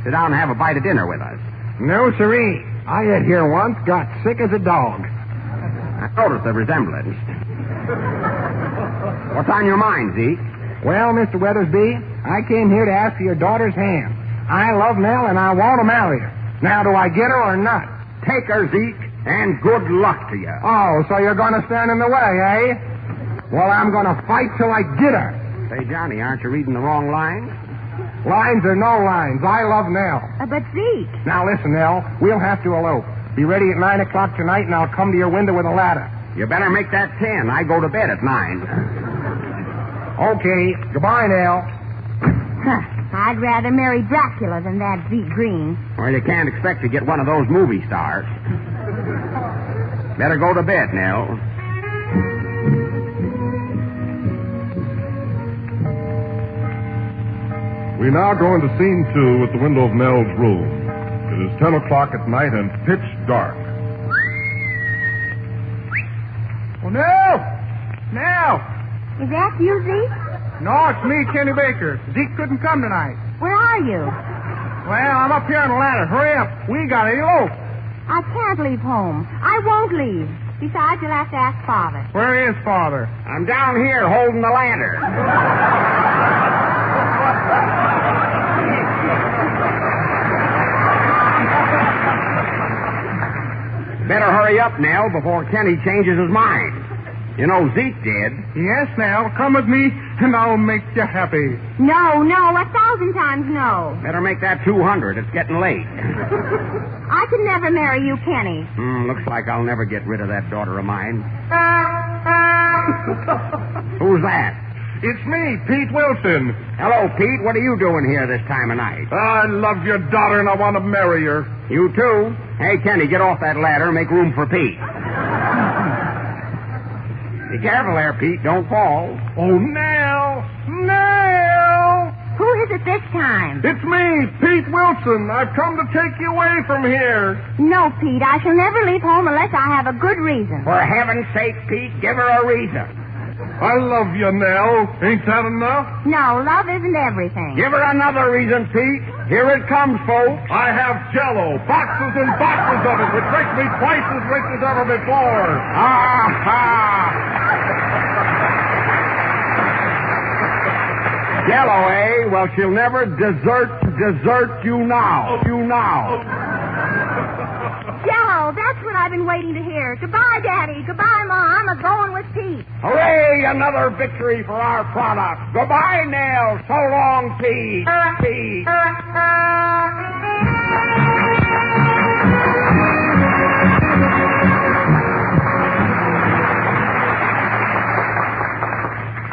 Sit down and have a bite of dinner with us. No, siree. I ate here once, got sick as a dog. I noticed the resemblance. What's on your mind, Zeke? Well, Mr. Weathersby, I came here to ask for your daughter's hand. I love Nell, and I want to marry her. Now, do I get her or not? Take her, Zeke, and good luck to you. Oh, so you're going to stand in the way, eh? Well, I'm going to fight till I get her. Say, Johnny, aren't you reading the wrong lines? Lines or no lines, I love Nell. But Zeke. Now, listen, Nell, we'll have to elope. Be ready at 9 o'clock tonight, and I'll come to your window with a ladder. You better make that 10. I go to bed at 9. Okay. Goodbye, Nell. I'd rather marry Dracula than that Zeke Green. Well, you can't expect to get one of those movie stars. Better go to bed, Nell. We now go into scene 2 at the window of Nell's room. It is 10 o'clock at night and pitch dark. Oh, Nell! Nell! Is that you, Zeke? No, it's me, Kenny Baker. Zeke couldn't come tonight. Where are you? Well, I'm up here on the ladder. Hurry up. We gotta elope. I can't leave home. I won't leave. Besides, you'll have to ask Father. Where is Father? I'm down here holding the ladder. Better hurry up, Nell, before Kenny changes his mind. You know, Zeke did. Yes, Nell. Come with me, and I'll make you happy. No, 1,000 times no. Better make that 200. It's getting late. I could never marry you, Kenny. Looks like I'll never get rid of that daughter of mine. Who's that? It's me, Pete Wilson. Hello, Pete. What are you doing here this time of night? I love your daughter and I want to marry her. You too? Hey, Kenny, get off that ladder and make room for Pete. Be careful there, Pete. Don't fall. Oh, Nell! Who is it this time? It's me, Pete Wilson. I've come to take you away from here. No, Pete. I shall never leave home unless I have a good reason. For heaven's sake, Pete, give her a reason. I love you, Nell. Ain't that enough? No, love isn't everything. Give her another reason, Pete. Here it comes, folks. I have Jell-O, boxes and boxes of it, which makes me twice as rich as ever before. Jell-O, eh? Well, she'll never desert you now. Jell-O, that's what I've been waiting to hear. Goodbye, Daddy. Goodbye, Ma. I'm a-going with Pete. Hooray! Another victory for our product. Goodbye, Nell. So long, Pete.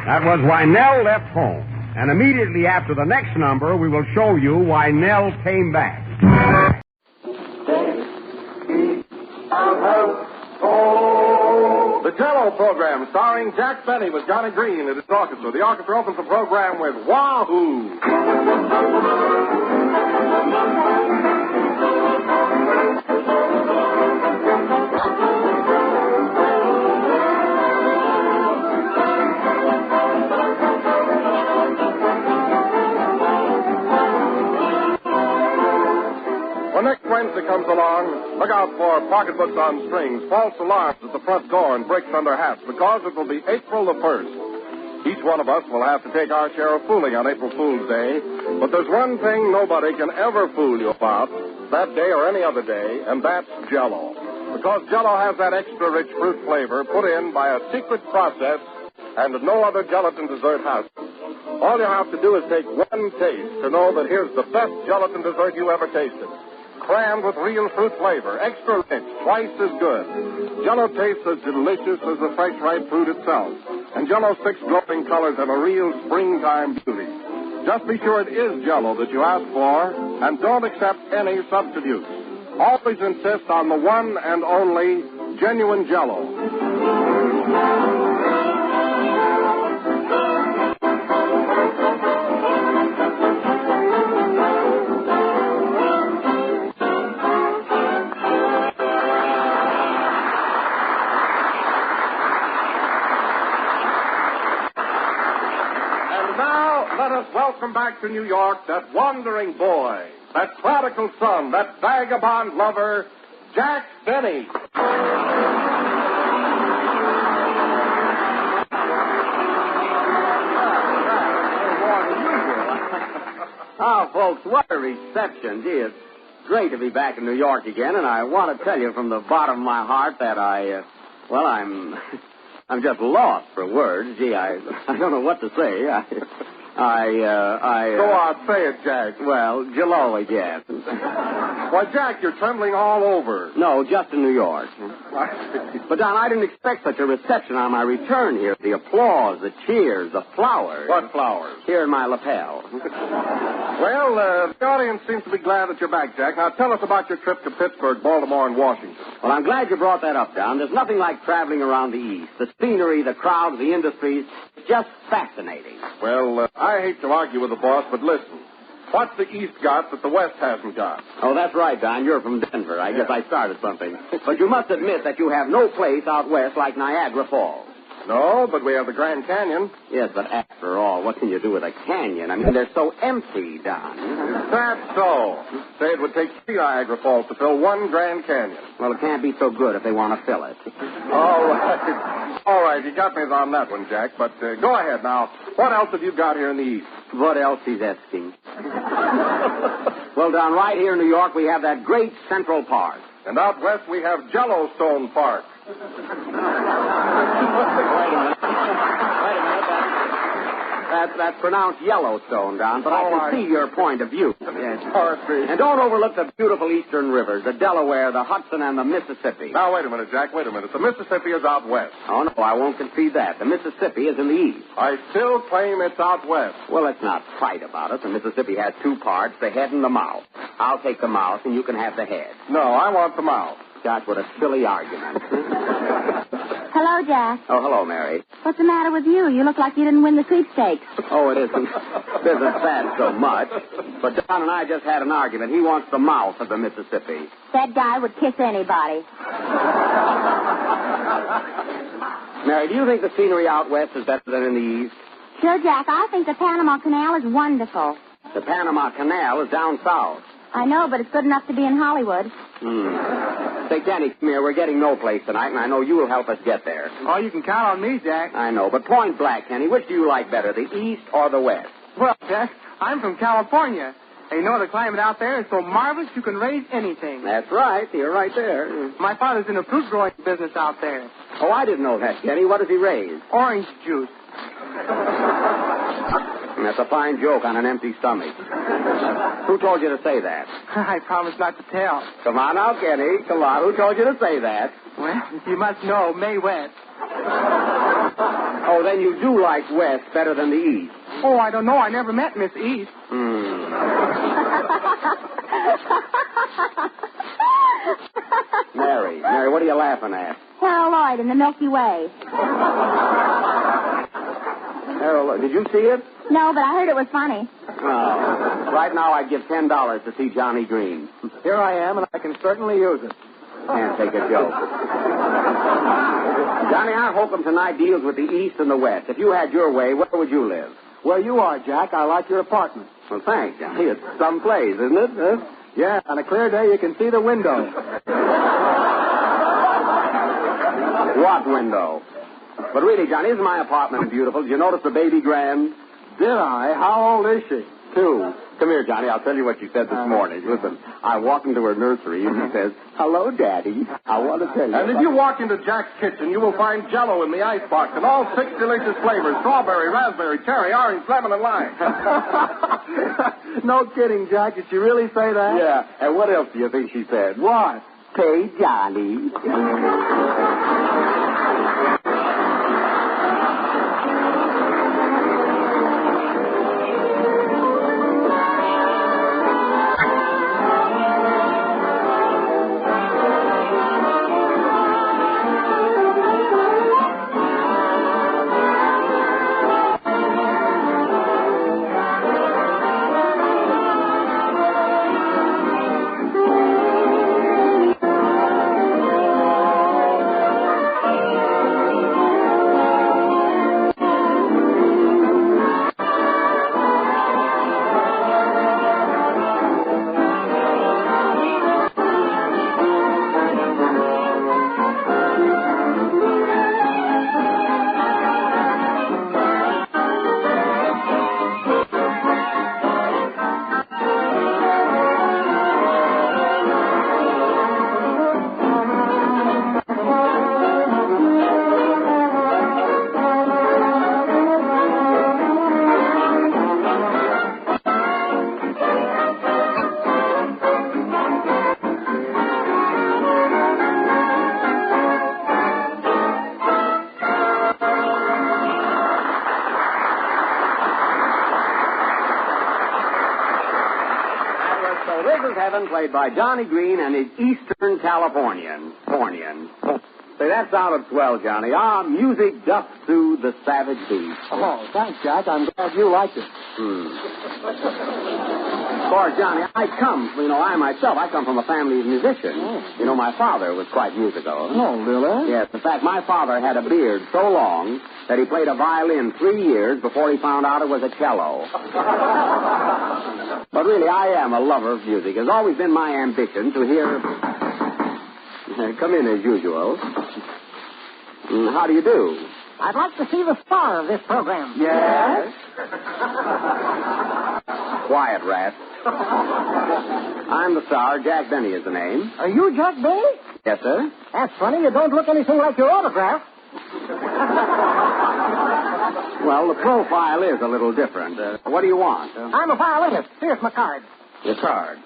That was Why Nell Left Home. And immediately after the next number, we will show you why Nell came back. The the Jello program, starring Jack Benny with Johnny Green and his orchestra. The orchestra opens the program with Wahoo! When next Wednesday comes along, look out for pocketbooks on strings, false alarms at the front door, and bricks under hats, because it will be April the 1st. Each one of us will have to take our share of fooling on April Fool's Day, but there's one thing nobody can ever fool you about, that day or any other day, and that's Jell-O. Because Jell-O has that extra rich fruit flavor put in by a secret process and no other gelatin dessert has. All you have to do is take one taste to know that here's the best gelatin dessert you ever tasted. Crammed with real fruit flavor, extra rich, twice as good. Jell-O tastes as delicious as the fresh, ripe fruit itself. And Jell-O's 6 glowing colors have a real springtime beauty. Just be sure it is Jell-O that you ask for, and don't accept any substitutes. Always insist on the one and only genuine Jell-O. Let us welcome back to New York that wandering boy, that prodigal son, that vagabond lover, Jack Benny. Oh, folks, what a reception. Gee, it's great to be back in New York again, and I want to tell you from the bottom of my heart that I'm just lost for words. Gee, I don't know what to say. Go on, say it, Jack. Well, Jell-O again. Why, Jack, you're trembling all over. No, just in New York. But, Don, I didn't expect such a reception on my return here. The applause, the cheers, the flowers. What flowers? Here in my lapel. Well, the audience seems to be glad that you're back, Jack. Now, tell us about your trip to Pittsburgh, Baltimore, and Washington. Well, I'm glad you brought that up, Don. There's nothing like traveling around the East. The scenery, the crowds, the industries, just fascinating. Well, I hate to argue with the boss, but listen. What's the East got that the West hasn't got? Oh, that's right, Don. You're from Denver. I guess I started something. But you must admit that you have no place out west like Niagara Falls. No, but we have the Grand Canyon. Yes, but after all, what can you do with a canyon? I mean, they're so empty, Don. Is that so? Say it would take 3 Niagara Falls to fill 1 Grand Canyon. Well, it can't be so good if they want to fill it. All right. All right, you got me on that one, Jack. But go ahead now. What else have you got here in the East? What else he's asking? Well, Don, right here in New York, we have that great Central Park. And out west, we have Yellowstone Park. Wait a minute. That's pronounced Yellowstone, Don, but I can see your point of view. Yes. And don't overlook the beautiful eastern rivers, the Delaware, the Hudson, and the Mississippi. Now, wait a minute, Jack, wait a minute. The Mississippi is out west. Oh, no, I won't concede that. The Mississippi is in the east. I still claim it's out west. Well, let's not fight about it. The Mississippi has 2 parts, the head and the mouth. I'll take the mouth, and you can have the head. No, I want the mouth. Gosh, what a silly argument. Hello, Jack. Oh, hello, Mary. What's the matter with you? You look like you didn't win the sweepstakes. Oh, it isn't that so much. But Don and I just had an argument. He wants the mouth of the Mississippi. That guy would kiss anybody. Mary, do you think the scenery out west is better than in the east? Sure, Jack. I think the Panama Canal is wonderful. The Panama Canal is down south. I know, but it's good enough to be in Hollywood. Say, Danny, come here. We're getting no place tonight, and I know you'll help us get there. Oh, you can count on me, Jack. I know, but point blank, Kenny, which do you like better, the east or the west? Well, Jack, I'm from California. And you know the climate out there is so marvelous you can raise anything. That's right. You're right there. My father's in the fruit growing business out there. Oh, I didn't know that, Kenny. What does he raise? Orange juice. That's a fine joke on an empty stomach. Who told you to say that? I promise not to tell. Come on now, Kenny. Come on. Who told you to say that? Well, you must know Mae West. Oh, then you do like West better than the East. Oh, I don't know. I never met Miss East. Mary, what are you laughing at? Harold Lloyd in the Milky Way. Harold, did you see it? No, but I heard it was funny. Oh. Right now I'd give $10 to see Johnny Green. Here I am, and I can certainly use it. Can't take a joke. Johnny, our hokum tonight deals with the East and the West. If you had your way, where would you live? Where you are, Jack. I like your apartment. Well, thanks, Johnny. It's someplace, isn't it? Huh? Yeah, on a clear day you can see the window. What window? But really, Johnny, isn't my apartment beautiful? Did you notice the baby grand? Did I? How old is she? 2. Come here, Johnny. I'll tell you what she said this morning. Listen, I walked into her nursery, and she says, "Hello, Daddy. I want to tell you." And if you walk into Jack's kitchen, you will find Jell-O in the icebox and all 6 delicious flavors: strawberry, raspberry, cherry, orange, lemon, and lime. No kidding, Jack. Did she really say that? Yeah. And what else do you think she said? What? Pay Johnny. Heaven, played by Johnny Green and his Eastern Californian. Say, that sounded swell, Johnny. Our music doth soothe the savage beast. Oh, thanks, Jack. I'm glad you liked it. Of course, Johnny, I come from a family of musicians. Oh. You know, my father was quite musical. Oh, really? Yes. In fact, my father had a beard so long that he played a violin 3 years before he found out it was a cello. But really, I am a lover of music. It's always been my ambition to hear... Come in as usual. How do you do? I'd like to see the star of this program. Yes? Quiet, rat. I'm the star. Jack Benny is the name. Are you Jack Benny? Yes, sir. That's funny. You don't look anything like your autograph. Well, the profile is a little different. What do you want? I'm a violinist. Here's my card. Your card?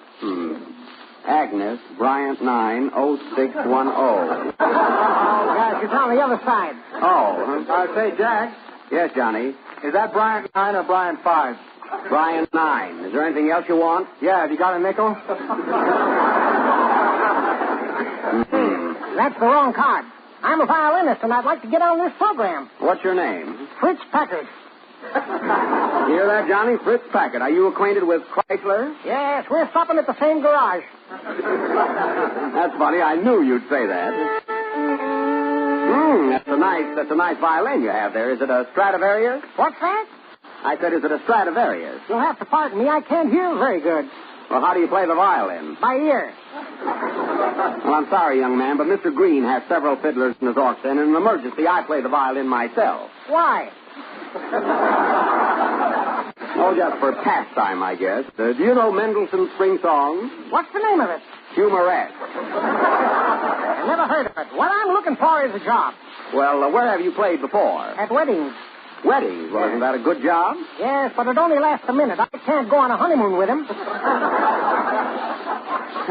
Agnes, Bryant 90610. Oh, gosh, it's on the other side. Oh. Say, Jack. Yes, Johnny. Is that Bryant 9 or Bryant 5? Bryant 9. Is there anything else you want? Yeah, have you got a nickel? That's the wrong card. I'm a violinist, and I'd like to get on this program. What's your name? Fritz Packard. You hear that, Johnny? Fritz Packard. Are you acquainted with Chrysler? Yes, we're stopping at the same garage. That's funny. I knew you'd say that. That's a nice violin you have there. Is it a Stradivarius? What's that? I said, is it a Stradivarius? You'll have to pardon me. I can't hear very good. Well, how do you play the violin? By ear. Well, I'm sorry, young man, but Mr. Green has several fiddlers in his orchestra, and in an emergency, I play the violin myself. Why? Oh, just for pastime, I guess. Do you know Mendelssohn's Spring Song? What's the name of it? Humorette. I never heard of it. What I'm looking for is a job. Well, where have you played before? At weddings. Weddings? Well, isn't that a good job? Yes, but it only lasts a minute. I can't go on a honeymoon with him.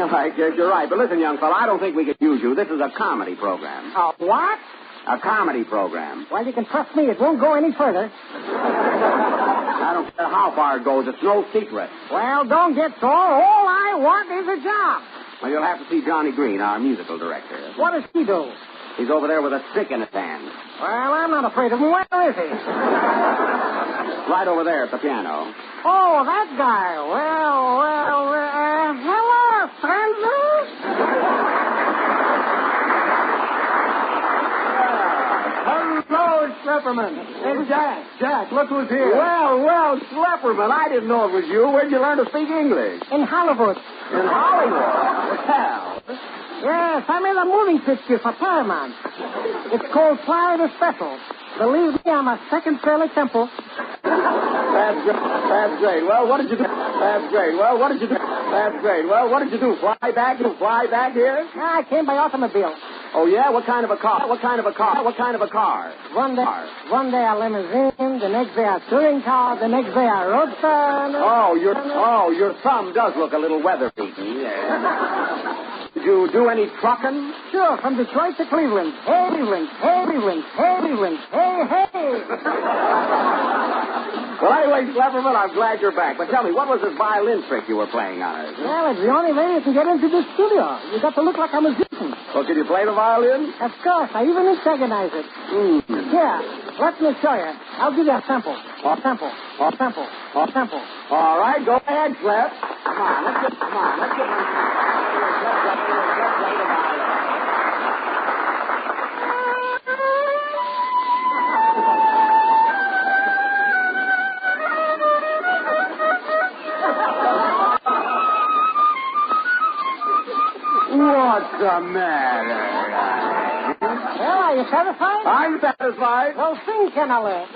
I guess you're right. But listen, young fella, I don't think we could use you. This is a comedy program. A what? A comedy program. Well, you can trust me. It won't go any further. I don't care how far it goes. It's no secret. Well, don't get sore. All I want is a job. Well, you'll have to see Johnny Green, our musical director. What does he do? He's over there with a stick in his hand. Well, I'm not afraid of him. Where is he? Right over there at the piano. Oh, that guy. Hello, strangers. Hello, Schlepperman. Hey, Jack, look who's here. Well, Schlepperman, I didn't know it was you. Where'd you learn to speak English? In Hollywood. In Hollywood? Well. Yes, I made a moving picture for Paramount. It's called Florida Special. Believe me, I'm a second Shirley Temple. That's great. Well, what did you do? That's great. Well, what did you do? That's great. Well, what did you do? Fly back here? I came by automobile. Oh, yeah? What kind of a car? What kind of a car? One day a limousine, the next day a touring car, the next day a roadster. Your thumb does look a little weather-beaten. Yeah. Did you do any trucking? Sure, from Detroit to Cleveland. Hey. Well, anyway, Schlepperman, I'm glad you're back. But tell me, what was this violin trick you were playing on us? Well, it's the only way you can get into this studio. You got to look like a musician. Well, can you play the violin? Of course. I even antagonize it. Here, let me show you. I'll give you a sample. Or sample. All right, go ahead, Schlep. Come on, let's get one. Let's play the violin. What's the matter? Well, are you satisfied? I'm satisfied. Well, sing, Kennelly.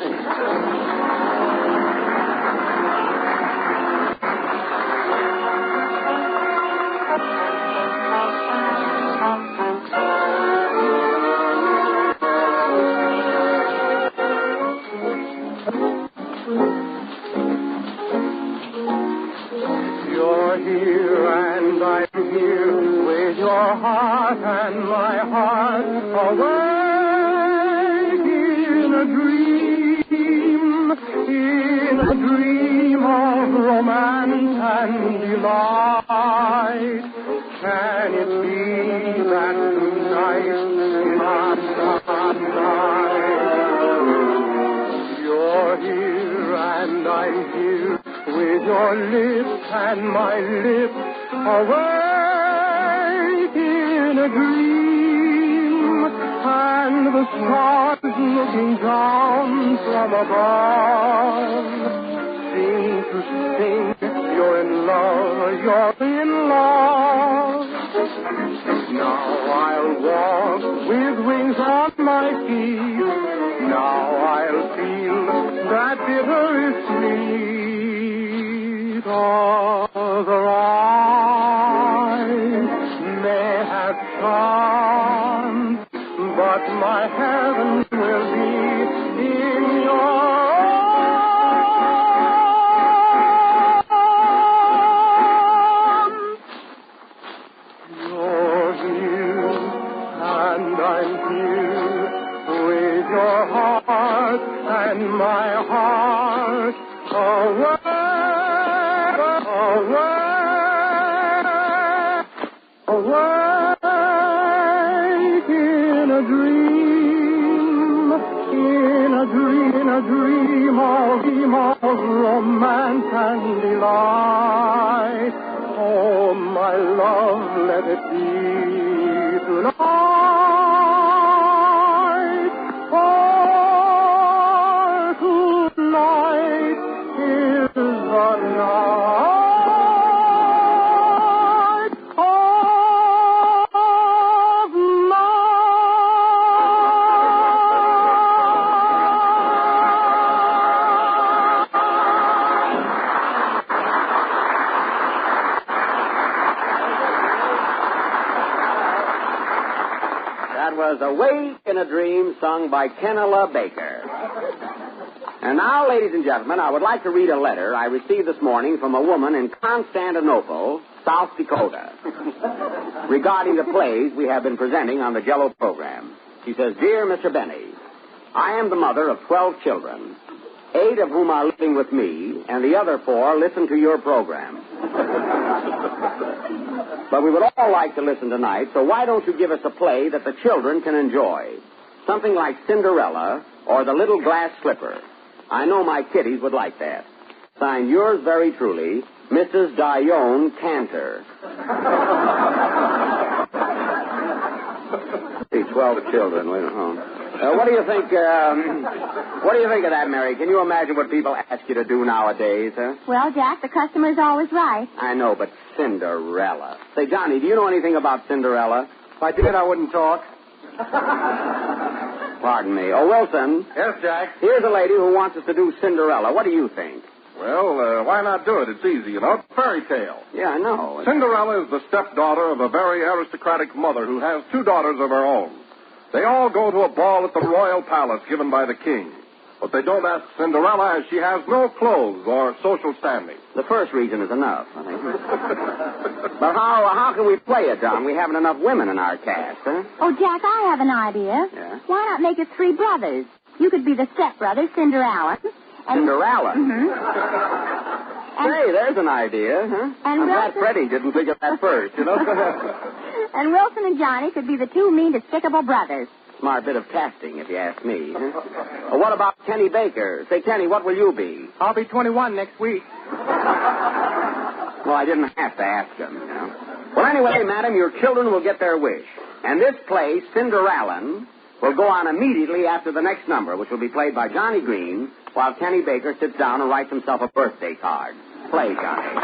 You're here and I'm here with your heart and my heart awake in a dream of romance and delight. Can it be that tonight is our night? You're here and I'm here with your lips and my lips awake in a dream, and the stars looking down from above seem to sing, you're in love. Now I'll walk with wings on my feet. Now I'll feel that bitter sweet. Other eyes may have charms, but my heaven will be in your arms. You're here and I'm here with your heart and my heart awake in a dream of romance and delight. Oh, my love, let it be tonight. For tonight is the night. Awake in a Dream, sung by Kennela Baker. And now, ladies and gentlemen, I would like to read a letter I received this morning from a woman in Constantinople, South Dakota, regarding the plays we have been presenting on the Jello program. She says, Dear Mr. Benny, I am the mother of 12 children, 8 of whom are living with me, and the other 4 listen to your program. But we would all like to listen tonight, so why don't you give us a play that the children can enjoy? Something like Cinderella or The Little Glass Slipper. I know my kiddies would like that. Signed, yours very truly, Mrs. Dione Cantor. 12 children went home. What do you think? What do you think of that, Mary? Can you imagine what people ask you to do nowadays, huh? Well, Jack, the customer's always right. I know, but Cinderella. Say, Johnny, do you know anything about Cinderella? If I did, I wouldn't talk. Pardon me. Oh, Wilson. Yes, Jack? Here's a lady who wants us to do Cinderella. What do you think? Well, why not do it? It's easy, you know. It's a fairy tale. Yeah, I know. Cinderella is the stepdaughter of a very aristocratic mother who has 2 daughters of her own. They all go to a ball at the royal palace given by the king. But they don't ask Cinderella as she has no clothes or social standing. The first reason is enough, I think. But how can we play it, John? We haven't enough women in our cast, huh? Oh, Jack, I have an idea. Yeah? Why not make it 3 brothers? You could be the stepbrother, Cinderallen. Cinderallen? Mm-hmm. Hey, there's an idea, huh? And I'm glad Wilson... Freddie didn't think of that first, you know? And Wilson and Johnny could be the 2 mean, despicable brothers. Smart bit of casting, if you ask me. Huh? What about Kenny Baker? Say, Kenny, what will you be? I'll be 21 next week. Well, I didn't have to ask him, you know. Well, anyway, madam, your children will get their wish. And this play, Cinderallen, will go on immediately after the next number, which will be played by Johnny Green, while Kenny Baker sits down and writes himself a birthday card. Play, Johnny.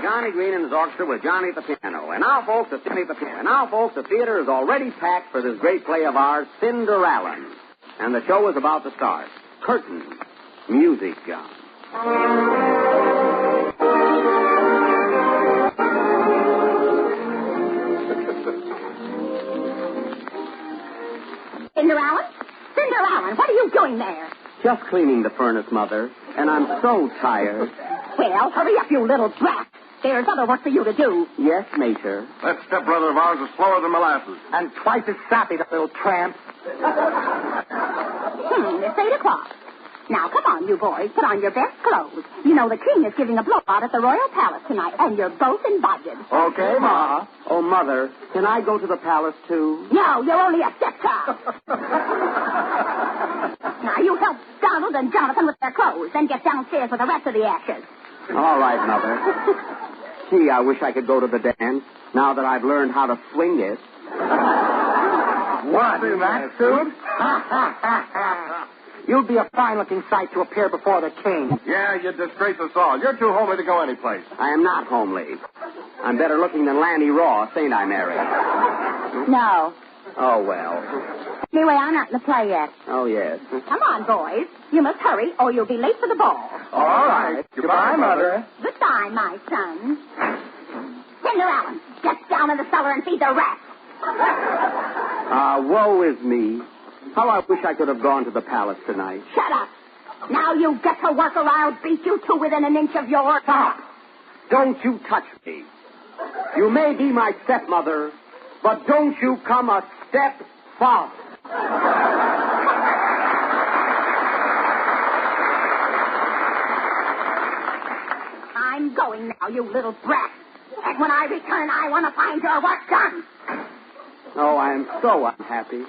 Johnny Green and his orchestra with Johnny at the piano. And now, folks, the theater is already packed for this great play of ours, Cinderallen. And the show is about to start. Curtain. Music, John. Cinderallen, what are you doing there? Just cleaning the furnace, Mother. And I'm so tired. Well, hurry up, you little brat. There's other work for you to do. Yes, Mater. That stepbrother of ours is slower than molasses. And twice as sappy, that little tramp. It's 8 o'clock. Now, come on, you boys. Put on your best clothes. You know the king is giving a blowout at the Royal Palace tonight, and you're both invited. Okay, Ma. Oh, Mother, can I go to the palace, too? No, you're only a stepchild. Now, you help Don Donald and Jonathan with their clothes, then get downstairs with the rest of the ashes. All right, Mother. Gee, I wish I could go to the dance now that I've learned how to swing it. What, in that suit? You'd be a fine-looking sight to appear before the king. Yeah, you'd disgrace us all. You're too homely to go anyplace. I am not homely. I'm better looking than Lanny Ross, ain't I, Mary? No. Oh, well. Anyway, I'm not in the play yet. Oh, yes. Come on, boys. You must hurry, or you'll be late for the ball. All right. Goodbye, Mother. Goodbye, my son. Cinderallen, get down in the cellar and feed the rats. Woe is me. How I wish I could have gone to the palace tonight. Shut up. Now you get to work or I'll beat you to within an inch of your... Stop. Don't you touch me. You may be my stepmother, but don't you come a step farther. I'm going now, you little brat. And when I return, I want to find your work done. Oh, I am so unhappy.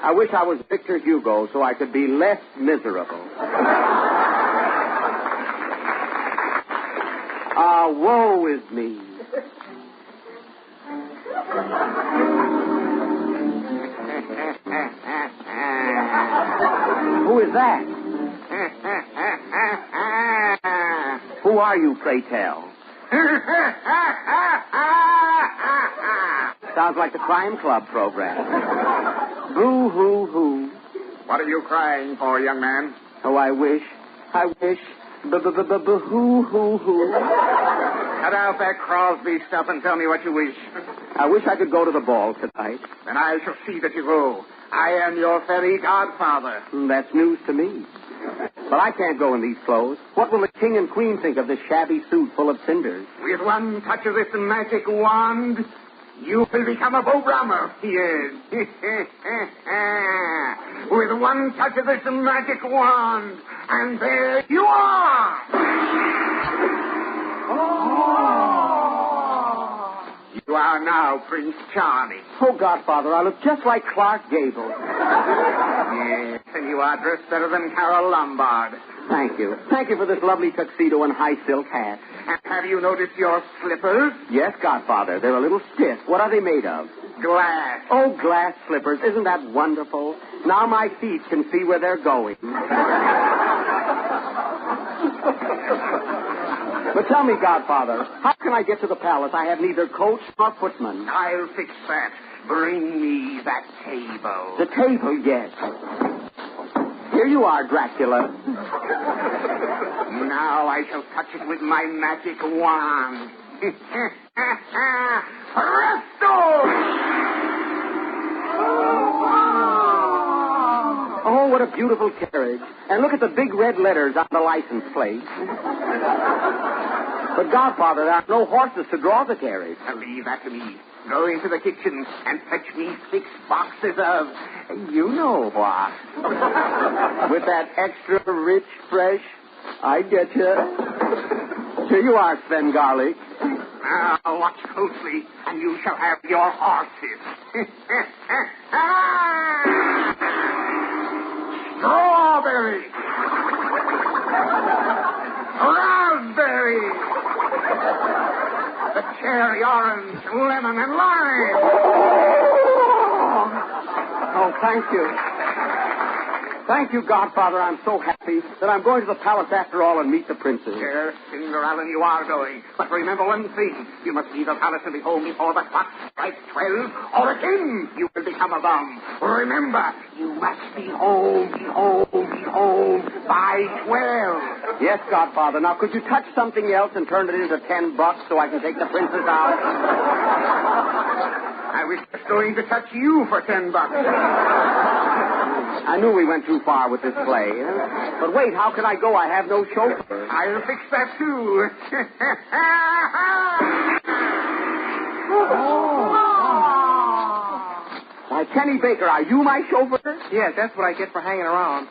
I wish I was Victor Hugo so I could be less miserable. Woe is me. Who is that? Who are you, pray tell? Sounds like the Crime Club program. Boo, hoo, hoo. What are you crying for, young man? Oh, I wish. Boo, hoo, hoo. Cut out that Crosby stuff and tell me what you wish. I wish I could go to the ball tonight. Then I shall see that you go. I am your fairy godfather. That's news to me. But I can't go in these clothes. What will the king and queen think of this shabby suit full of cinders? With one touch of this magic wand, you will become a Beau-Brahmer. Yes. With one touch of this magic wand, and there you are. You are now Prince Charming. Oh, Godfather, I look just like Clark Gable. Yes, and you are dressed better than Carol Lombard. Thank you. Thank you for this lovely tuxedo and high silk hat. And have you noticed your slippers? Yes, Godfather. They're a little stiff. What are they made of? Glass. Oh, glass slippers. Isn't that wonderful? Now my feet can see where they're going. But tell me, Godfather, how can I get to the palace? I have neither coach nor footman. I'll fix that. Bring me that table. The table, yes. Here you are, Dracula. Now I shall touch it with my magic wand. Presto! Oh, what a beautiful carriage. And look at the big red letters on the license plate. But, Godfather, there are no horses to draw the carriage. Now leave that to me. Go into the kitchen and fetch me 6 boxes of you know what. With that extra rich, fresh, I get you. Here you are, Sven Garlic. Now watch closely, and you shall have your horses. Strawberry. Raspberry. The cherry, orange, lemon, and lime. Oh, thank you. Thank you, Godfather. I'm so happy that I'm going to the palace after all and meet the princess. Yes, Cinderallen, you are going. But remember one thing. You must leave the palace and be home before the clock strikes 12, or again you will become a bum. Remember, you must be home by 12. Yes, Godfather. Now, could you touch something else and turn it into $10 so I can take the princess out? I was just going to touch you for $10. I knew we went too far with this play. But wait, how can I go? I have no chauffeur. I'll fix that, too. Why, Kenny Baker, are you my chauffeur? Yes, that's what I get for hanging around.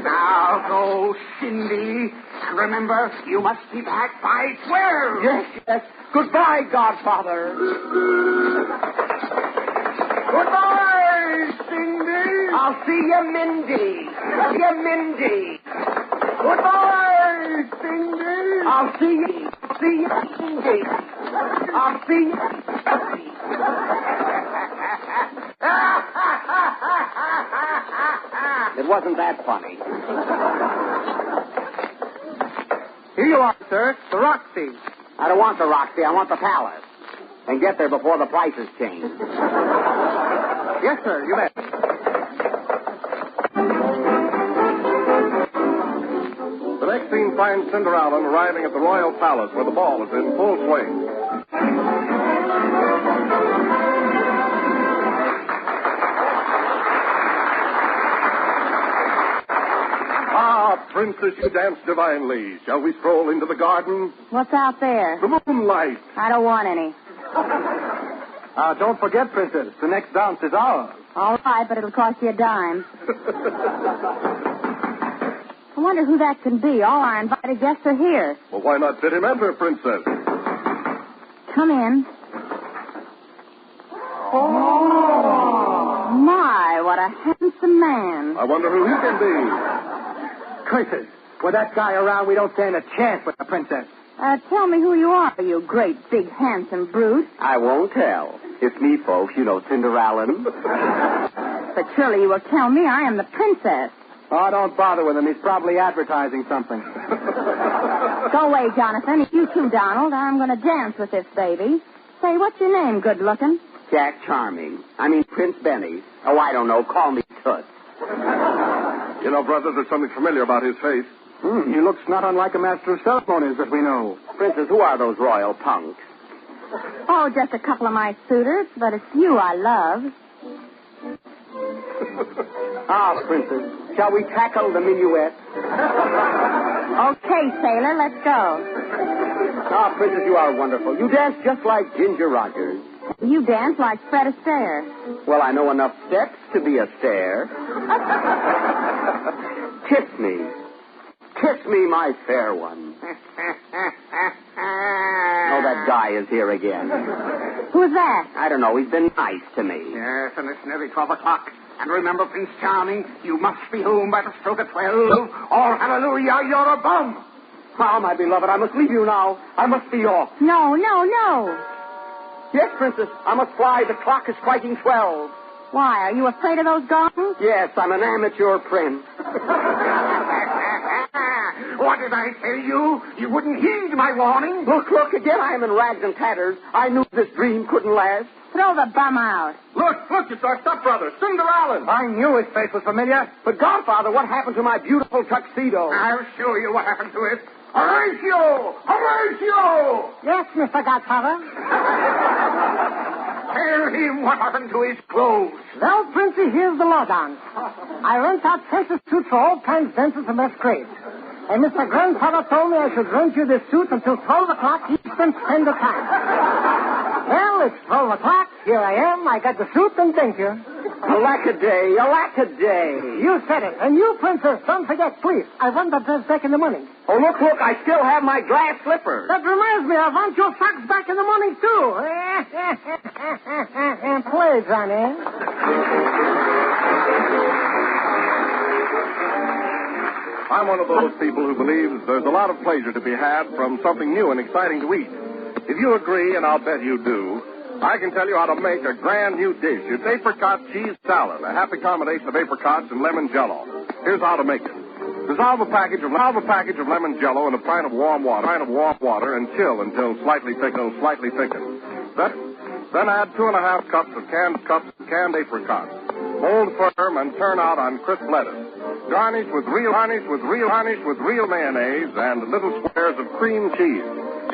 Now go, Cindy. And remember, you must be back by 12. Yes. Goodbye, Godfather. Goodbye, Cindy. I'll see you, Mindy. Goodbye, Cindy. I'll see you. See you, Cindy. I'll see you. It wasn't that funny. Here you are, sir. The Roxy. I don't want the Roxy. I want the Palace. And get there before the prices change. Yes, sir. You bet. The next scene finds Cinderallen arriving at the Royal Palace where the ball is in full swing. Ah, Princess, you dance divinely. Shall we stroll into the garden? What's out there? The moonlight. I don't want any. Don't forget, Princess, the next dance is ours. All right, but it'll cost you a dime. I wonder who that can be. All our invited guests are here. Well, why not bid him enter, Princess? Come in. Oh, my, what a handsome man. I wonder who he can be. Princess, with that guy around, we don't stand a chance with the princess. Tell me who you are, you great, big, handsome brute. I won't tell. It's me, folks. You know, Cinderallen. But surely you will tell me I am the princess. Oh, don't bother with him. He's probably advertising something. Go away, Jonathan. You too, Donald. I'm going to dance with this baby. Say, what's your name, good looking? Jack Charming. I mean, Prince Benny. Oh, I don't know. Call me Toots. You know, brothers, there's something familiar about his face. He looks not unlike a master of ceremonies that we know. Princess, who are those royal punks? Oh, just a couple of my suitors, but it's you I love. Princess, shall we tackle the minuet? Okay, sailor, let's go. Princess, you are wonderful. You dance just like Ginger Rogers. You dance like Fred Astaire. Well, I know enough steps to be a stare. Kiss me. Kiss me, my fair one. Oh, that guy is here again. Who's that? I don't know. He's been nice to me. Yes, and it's nearly 12 o'clock. And remember, Prince Charming, you must be home by the stroke of 12, or hallelujah, you're a bum. Ah, my beloved, I must leave you now. I must be off. No. Yes, Princess, I must fly. The clock is striking 12. Why, are you afraid of those gardens? Yes, I'm an amateur prince. What did I tell you? You wouldn't heed my warning. Look, again I am in rags and tatters. I knew this dream couldn't last. Throw the bum out. Look, it's our stepbrother, Cinderallen. I knew his face was familiar. But, Godfather, what happened to my beautiful tuxedo? I'll show you what happened to it. Horatio! Yes, Mr. Godfather. Tell him what happened to his clothes. Well, Princey, here's the lowdown. I rent out princess suits for all kinds of dances and masquerades. And Mr. Grandfather told me I should rent you this suit until 12 o'clock Eastern Standard Time. Well, it's 12 o'clock. Here I am. I got the suit, and thank you. Alackaday. You said it. And you, Princess, don't forget, please. I want that dress back in the morning. Oh, look, I still have my glass slippers. That reminds me, I want your socks back in the morning, too. Play, Johnny. I'm one of those people who believes there's a lot of pleasure to be had from something new and exciting to eat. If you agree, and I'll bet you do, I can tell you how to make a grand new dish. It's apricot cheese salad, a happy combination of apricots and lemon Jell-O. Here's how to make it. Dissolve a package of lemon Jell-O in a pint of warm water, and chill until slightly thickened. Then add 2.5 cups of canned apricots. Mold firm and turn out on crisp lettuce. Garnish with real mayonnaise and little squares of cream cheese.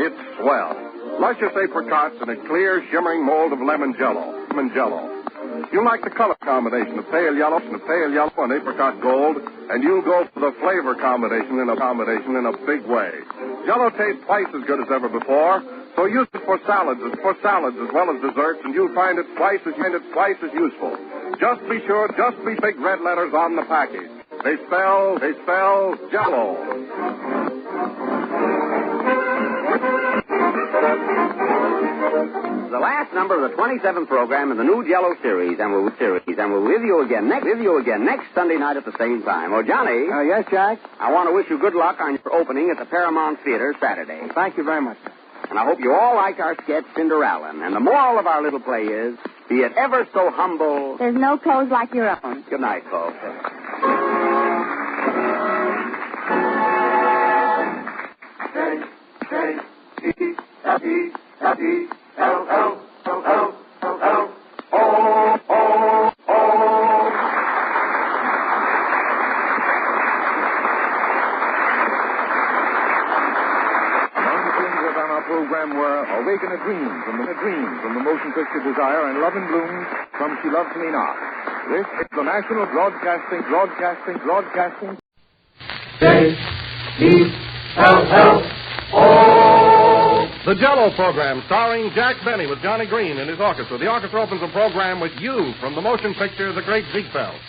It's swell. Luscious apricots in a clear, shimmering mold of lemon Jell-O. You like the color combination of pale yellow and apricot gold, and you'll go for the flavor combination in a big way. Jell-O tastes twice as good as ever before, so use it for salads as well as desserts, and you'll find it twice as useful. Just be big red letters on the package. They spell Jell-O. The last number of the 27th program in the new Jello series, and we're with you again next Sunday night at the same time. Oh, Johnny. Yes, Jack? I want to wish you good luck on your opening at the Paramount Theater Saturday. Well, thank you very much. And I hope you all like our sketch, Cinderallen. And the moral of our little play is, be it ever so humble... There's no clothes like your own. Good night, folks. Program were Awaken a Dream from the Motion Picture Desire and Love in Bloom from She Loves Me Not. This is the National Broadcasting. The Jello program, starring Jack Benny with Johnny Green and his orchestra. The orchestra opens the program with You from the motion picture The Great Ziegfeld.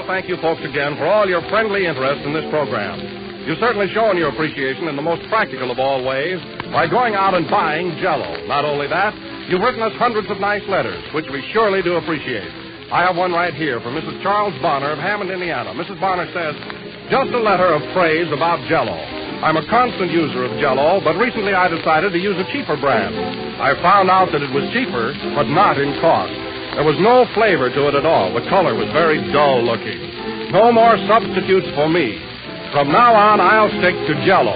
Thank you, folks, again for all your friendly interest in this program. You've certainly shown your appreciation in the most practical of all ways by going out and buying Jello. Not only that, you've written us hundreds of nice letters, which we surely do appreciate. I have one right here from Mrs. Charles Bonner of Hammond, Indiana. Mrs. Bonner says, just a letter of praise about Jello. I'm a constant user of Jello, but recently I decided to use a cheaper brand. I found out that it was cheaper, but not in cost. There was no flavor to it at all. The color was very dull looking. No more substitutes for me. From now on, I'll stick to Jello.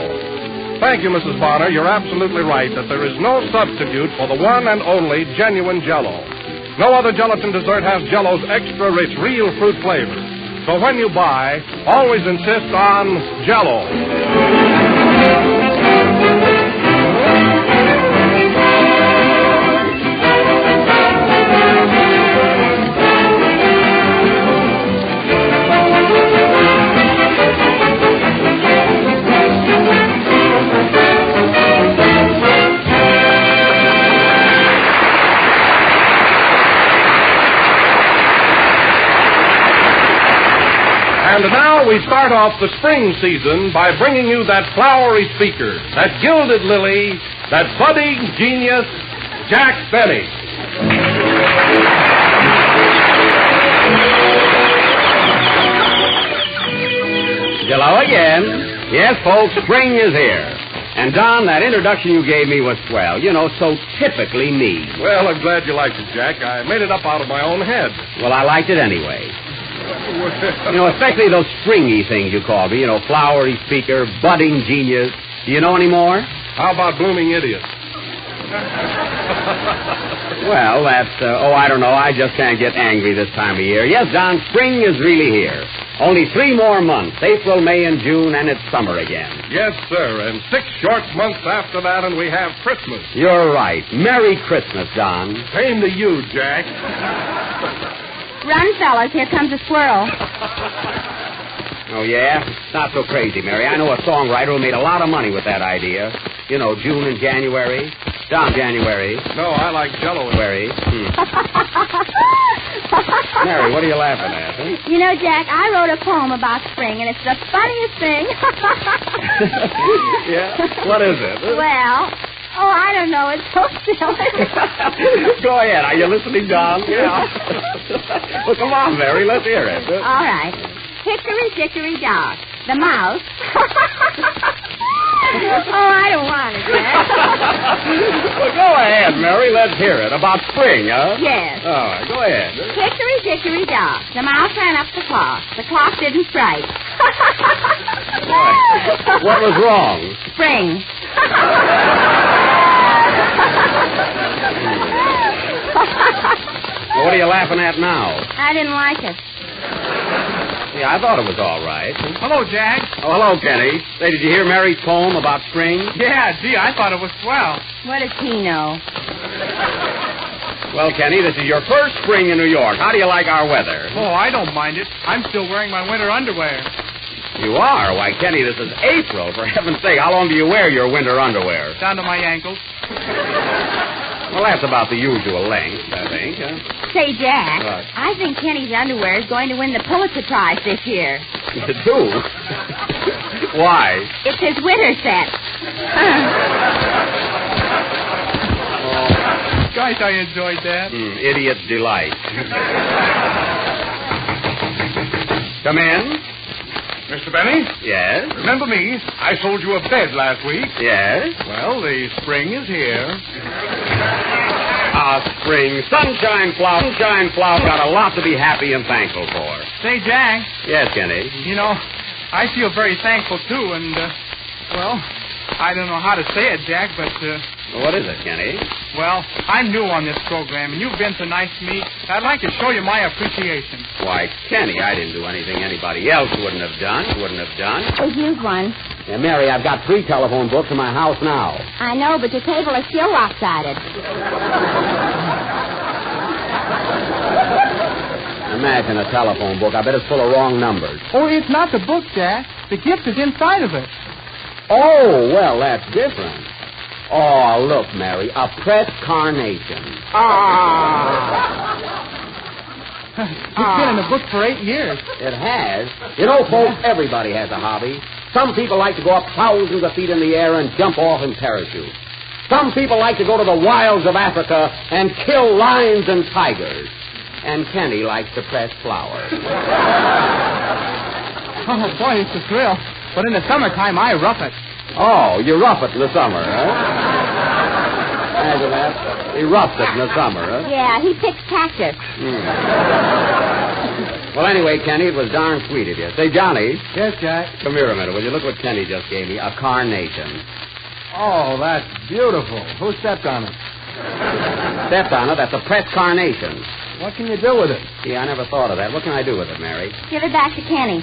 Thank you, Mrs. Bonner. You're absolutely right that there is no substitute for the one and only genuine Jello. No other gelatin dessert has Jello's extra rich, real fruit flavor. So when you buy, always insist on Jello. And now we start off the spring season by bringing you that flowery speaker, that gilded lily, that budding genius, Jack Benny. Hello again. Yes, folks, spring is here. And, Don, that introduction you gave me was swell. You know, so typically me. Well, I'm glad you liked it, Jack. I made it up out of my own head. Well, I liked it anyway. You know, especially those stringy things you call me. You know, flowery speaker, budding genius. Do you know any more? How about blooming idiot? Well, that's, I don't know. I just can't get angry this time of year. Yes, Don, spring is really here. Only 3 more months, April, May, and June, and it's summer again. Yes, sir, and 6 short months after that, and we have Christmas. You're right. Merry Christmas, Don. Same to you, Jack. Run, fellas. Here comes a squirrel. Oh, yeah? It's not so crazy, Mary. I know a songwriter who made a lot of money with that idea. You know, June and January. Don, January. No, I like Jello. Mary. Mary, what are you laughing at? Huh? You know, Jack, I wrote a poem about spring, and it's the funniest thing. Yeah? What is it? Well... Oh, I don't know. It's so silly. Go ahead. Are you listening, Don? Yeah. Well, come on, Mary. Let's hear it. All right. Hickory dickory dock. The mouse. Oh, I don't want it, Jack. Well, go ahead, Mary. Let's hear it. About spring, huh? Yes. All right. Go ahead. Hickory dickory dock. The mouse ran up the clock. The clock didn't strike. What was wrong? Spring. What are you laughing at now? I didn't like it. Yeah, I thought it was all right. Hello, Jack. Oh, hello, Kenny. Say, did you hear Mary's poem about spring? Yeah, gee, I thought it was swell. What does he know? Well, Kenny, this is your first spring in New York. How do you like our weather? Oh, I don't mind it. I'm still wearing my winter underwear. You are? Why, Kenny, this is April. For heaven's sake, how long do you wear your winter underwear? Down to my ankles. Well, that's about the usual length, I think. Say, Jack, What? I think Kenny's underwear is going to win the Pulitzer Prize this year. You do? Why? It's his winter set. Gosh, I enjoyed that. Idiot's delight. Come in. Mr. Benny? Yes? Remember me? I sold you a bed last week. Yes? Well, the spring is here. Spring. Sunshine flower. Got a lot to be happy and thankful for. Say, Jack, Yes, Kenny. you know, I feel very thankful, too, and, well, I don't know how to say it, Jack, but, What is it, Kenny? well, I'm new on this program, and you've been so nice to me. I'd like to show you my appreciation. Why, Kenny, I didn't do anything anybody else wouldn't have done. Please use one. Yeah, Mary, I've got 3 telephone books in my house now. I know, but your table is still lopsided. Imagine a telephone book. I bet it's full of wrong numbers. Oh, it's not the book, Jack. The gift is inside of it. Oh, well, that's different. Oh, look, Mary, a pressed carnation. It's been in the book for 8 years. It has. You know, folks, everybody has a hobby. Some people like to go up thousands of feet in the air and jump off in parachutes. Some people like to go to the wilds of Africa and kill lions and tigers. And Kenny likes to press flowers. Oh, boy, it's a thrill. But in the summertime, I rough it. Oh, you rough it in the summer, huh? Imagine that. He roughs it in the summer, huh? Yeah, he picks cactus. Well, anyway, Kenny, it was darn sweet of you. Say, Johnny. Yes, Jack? Come here a minute, will you? Look what Kenny just gave me. A carnation. Oh, that's beautiful. Who stepped on it? Stepped on it. That's a pressed carnation. What can you do with it? Gee, I never thought of that. What can I do with it, Mary? Give it back to Kenny.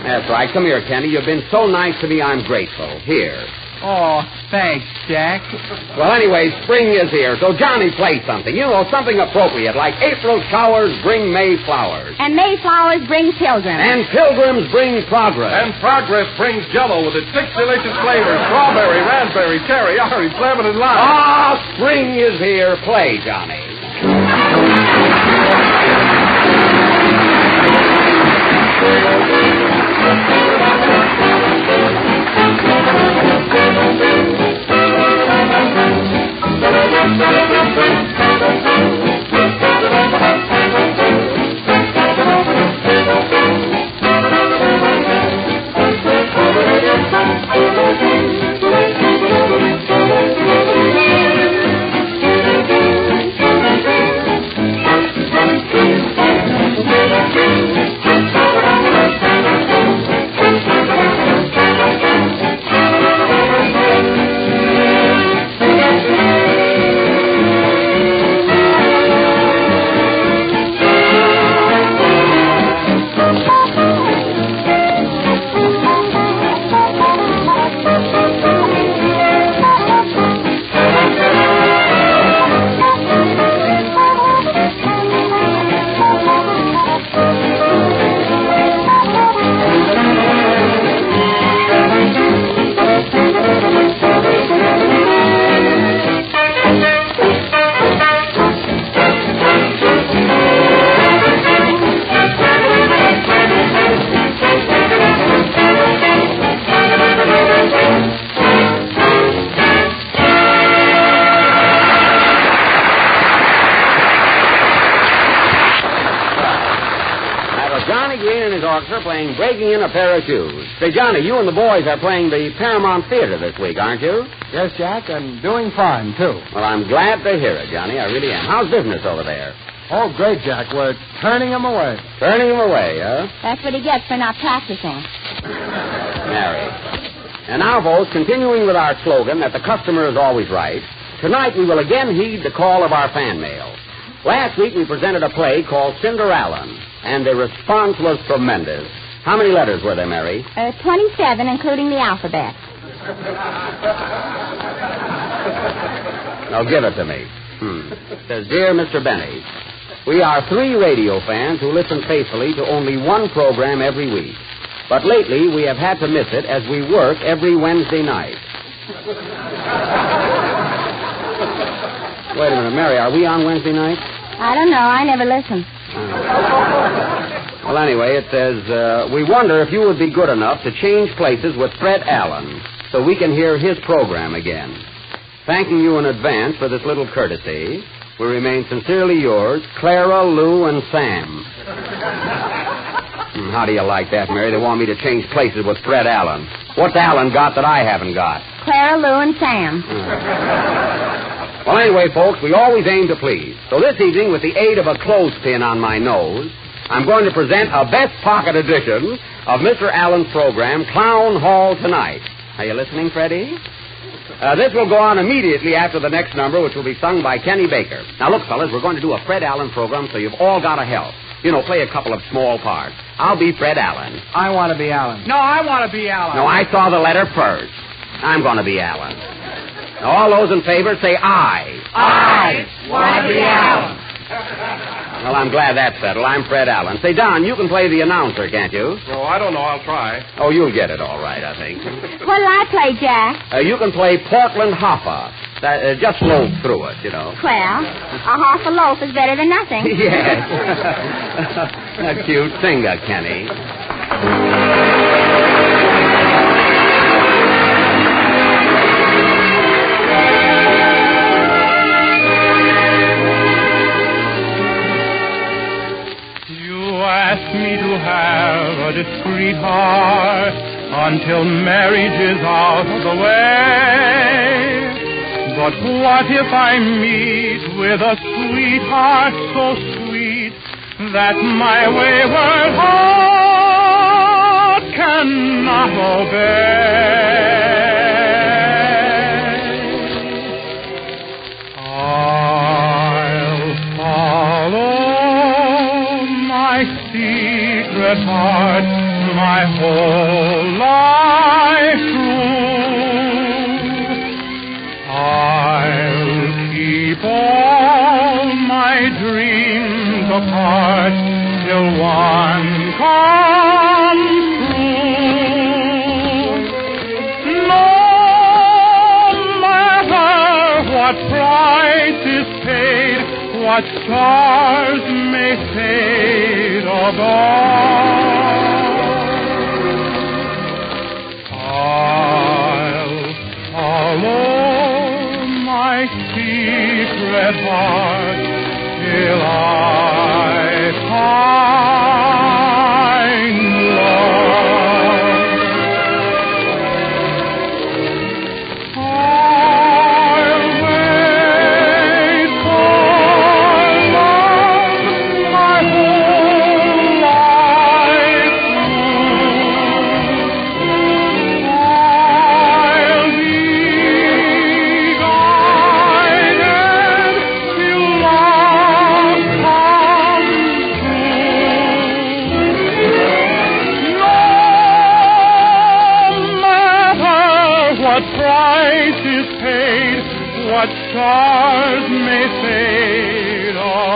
That's right. Come here, Kenny. You've been so nice to me, I'm grateful. Here. Oh, thanks, Jack. Well, anyway, spring is here, so Johnny, play something. You know, something appropriate, like April showers bring May flowers. And May flowers bring pilgrims. And pilgrims bring progress. And progress brings Jell-O with its 6 delicious flavors: strawberry, raspberry, cherry, orange, lemon, and lime. Ah, spring is here. Play, Johnny. Playing Breaking in a Pair of Shoes. Say, Johnny, you and the boys are playing the Paramount Theater this week, aren't you? Yes, Jack, and doing fine, too. Well, I'm glad to hear it, Johnny. I really am. How's business over there? Oh, great, Jack. We're turning them away. Turning them away, huh? That's what he gets for not practicing. Mary. And now, folks, continuing with our slogan that the customer is always right, tonight we will again heed the call of our fan mail. Last week we presented a play called Cinderallen, and the response was tremendous. How many letters were there, Mary? 27, including the alphabet. Now, give it to me. It says, Dear Mr. Benny, we are 3 radio fans who listen faithfully to only one program every week. But lately, we have had to miss it as we work every Wednesday night. Wait a minute, Mary, are we on Wednesday night? I don't know. I never listen. Well, anyway, it says, we wonder if you would be good enough to change places with Fred Allen so we can hear his program again. Thanking you in advance for this little courtesy, we remain sincerely yours, Clara, Lou, and Sam. How do you like that, Mary? They want me to change places with Fred Allen. What's Allen got that I haven't got? Clara, Lou, and Sam. Well, anyway, folks, we always aim to please. So this evening, with the aid of a clothespin on my nose, I'm going to present a best pocket edition of Mr. Allen's program, Clown Hall Tonight. Are you listening, Freddie? This will go on immediately after the next number, which will be sung by Kenny Baker. Now, look, fellas, we're going to do a Fred Allen program, so you've all got to help. You know, play a couple of small parts. I'll be Fred Allen. I want to be Allen. No, I want to be Allen. No, I saw the letter first. I'm going to be Allen. Now, all those in favor say aye. I want to be Allen. Well, I'm glad that's settled. I'm Fred Allen. Say, Don, you can play the announcer, can't you? Oh, I don't know. I'll try. Oh, you'll get it all right, I think. What'll I play, Jack? You can play Portland Hopper. Just loaf through it, you know. Well, a half a loaf is better than nothing. Yes. A cute singer, Kenny. Ask me to have a discreet heart until marriage is out of the way. But what if I meet with a sweetheart so sweet that my wayward heart cannot obey? I'll follow secret heart my whole life through. I'll keep all my dreams apart till one comes true. No matter what price is paid, what stars may fade or I'll follow my secret heart till I find love. I'll wait for love my whole life through. I'll be guided till love comes true. No matter what price is paid, what stars may fade or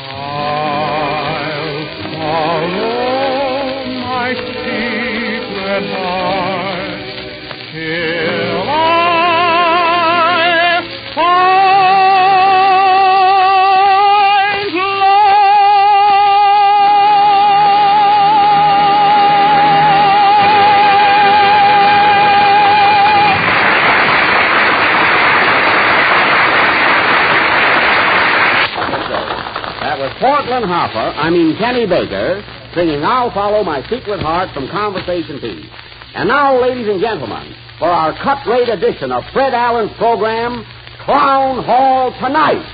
I'll follow my secret heart till I find That was Portland Hopper, Kenny Baker, singing I'll Follow My Secret Heart from Conversation Piece. And now, ladies and gentlemen, for our cut-rate edition of Fred Allen's program, Clown Hall Tonight.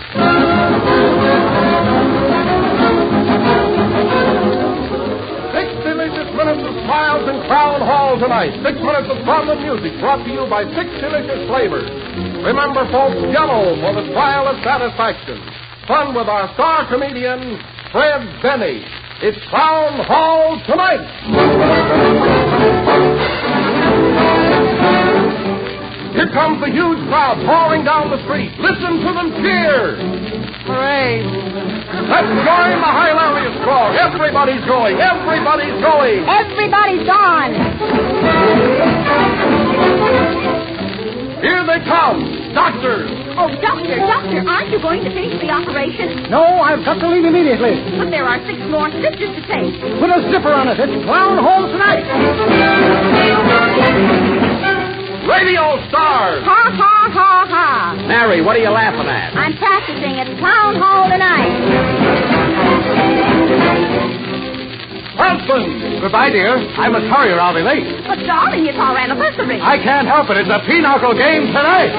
6 delicious minutes of smiles in Clown Hall tonight. 6 minutes of fun and music brought to you by 6 delicious flavors. Remember, folks, Jello for the trial of satisfaction. Fun with our star comedian, Fred Benny. It's Clown Hall tonight. Here comes the huge crowd pouring down the street. Listen to them cheer. Hooray. Let's join the hilarious crowd. Everybody's going. Everybody's going. Everybody's gone. Here they come! Doctor! Oh, Doctor, aren't you going to finish the operation? No, I've got to leave immediately. But there are 6 more stitches to take. Put a zipper on it. It's Clown Hall tonight. Radio stars! Ha, ha, ha, ha. Mary, what are you laughing at? I'm practicing at Clown Hall tonight. Husband! Goodbye, dear. I must hurry or I'll be late. But, darling, it's our anniversary. I can't help it. It's a pinochle game tonight.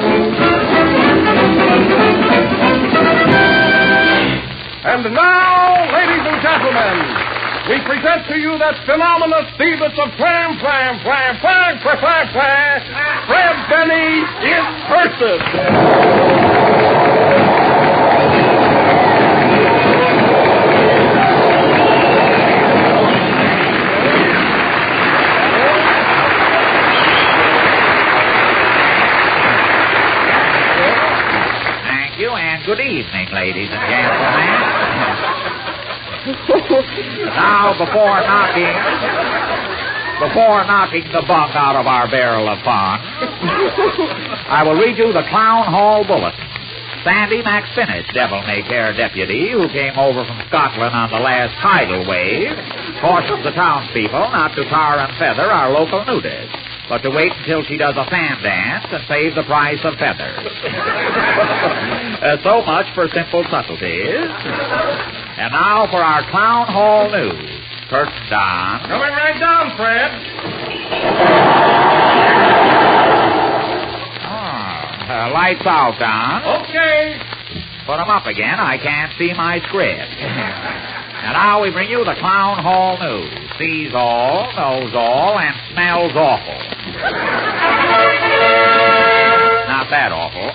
And now, ladies and gentlemen, we present to you that phenomenous Phoebus of Fram, Fred Benny in person. And good evening, ladies and gentlemen. Now, before knocking the bung out of our barrel of fun, I will read you the Clown Hall Bulletin. Sandy McSpinach, devil-may-care deputy, who came over from Scotland on the last tidal wave, cautions the townspeople not to tar and feather our local nudist, but to wait until she does a fan dance and save the price of feathers. So much for simple subtleties. And now for our Clown Hall news. Curtain down. Coming right down, Fred. Lights out, Don. Okay. Put them up again. I can't see my script. And now we bring you the Clown Hall news. Sees all, knows all, and smells awful. Not that awful.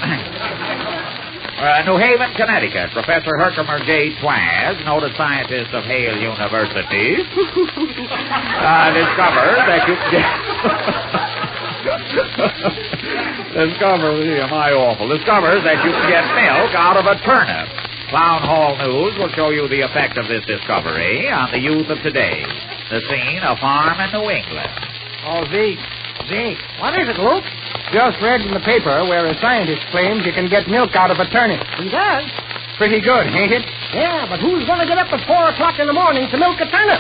New Haven, Connecticut. Professor Herkimer J. Twaz, noted scientist of Hale University, discovered that you can get... Discovers that you can get milk out of a turnip. Clown Hall News will show you the effect of this discovery on the youth of today. The scene, a farm in New England. Oh, Zeke. What is it, Luke? Just read in the paper where a scientist claims you can get milk out of a turnip. He does? Pretty good, ain't it? Yeah, but who's going to get up at 4 o'clock in the morning to milk a turnip?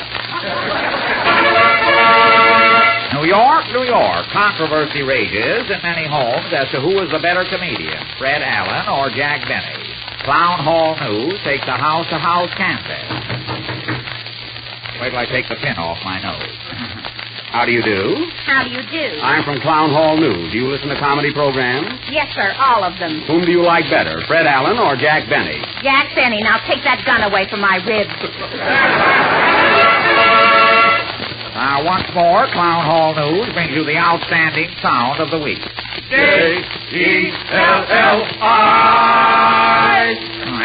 New York. Controversy rages in many homes as to who is the better comedian, Fred Allen or Jack Benny. Clown Hall News takes a house-to-house canvass. Wait till I take the pin off my nose. How do you do? How do you do? I'm from Clown Hall News. Do you listen to comedy programs? Yes, sir, all of them. Whom do you like better, Fred Allen or Jack Benny? Jack Benny. Now take that gun away from my ribs. Now, once more, Clown Hall News brings you the outstanding sound of the week. J-E-L-L-I.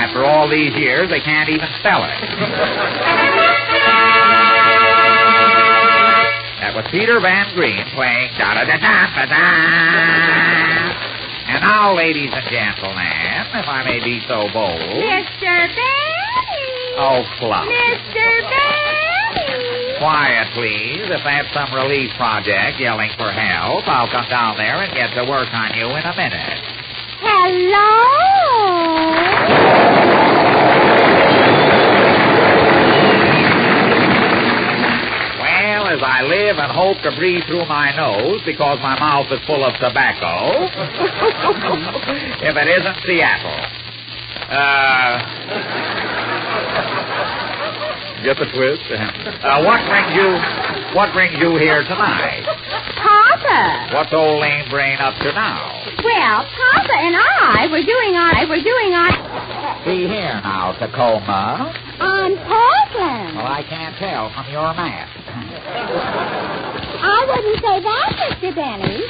After all these years, they can't even spell it. That was Peter Van Green playing da-da-da-da-da-da. And now, ladies and gentlemen, if I may be so bold... Mr. Benny! Oh, flop. Mr. Benny! Quiet, please. If that's some relief project yelling for help, I'll come down there and get to work on you in a minute. Hello? Well, as I live and hope to breathe through my nose because my mouth is full of tobacco, if it isn't Seattle. Get the twist? What brings you here tonight? Papa. What's old lame brain up to now? Well, Papa and I were doing our... See here now, Tacoma. On Portland. Well, I can't tell from your map. I wouldn't say that, Mr. Benny.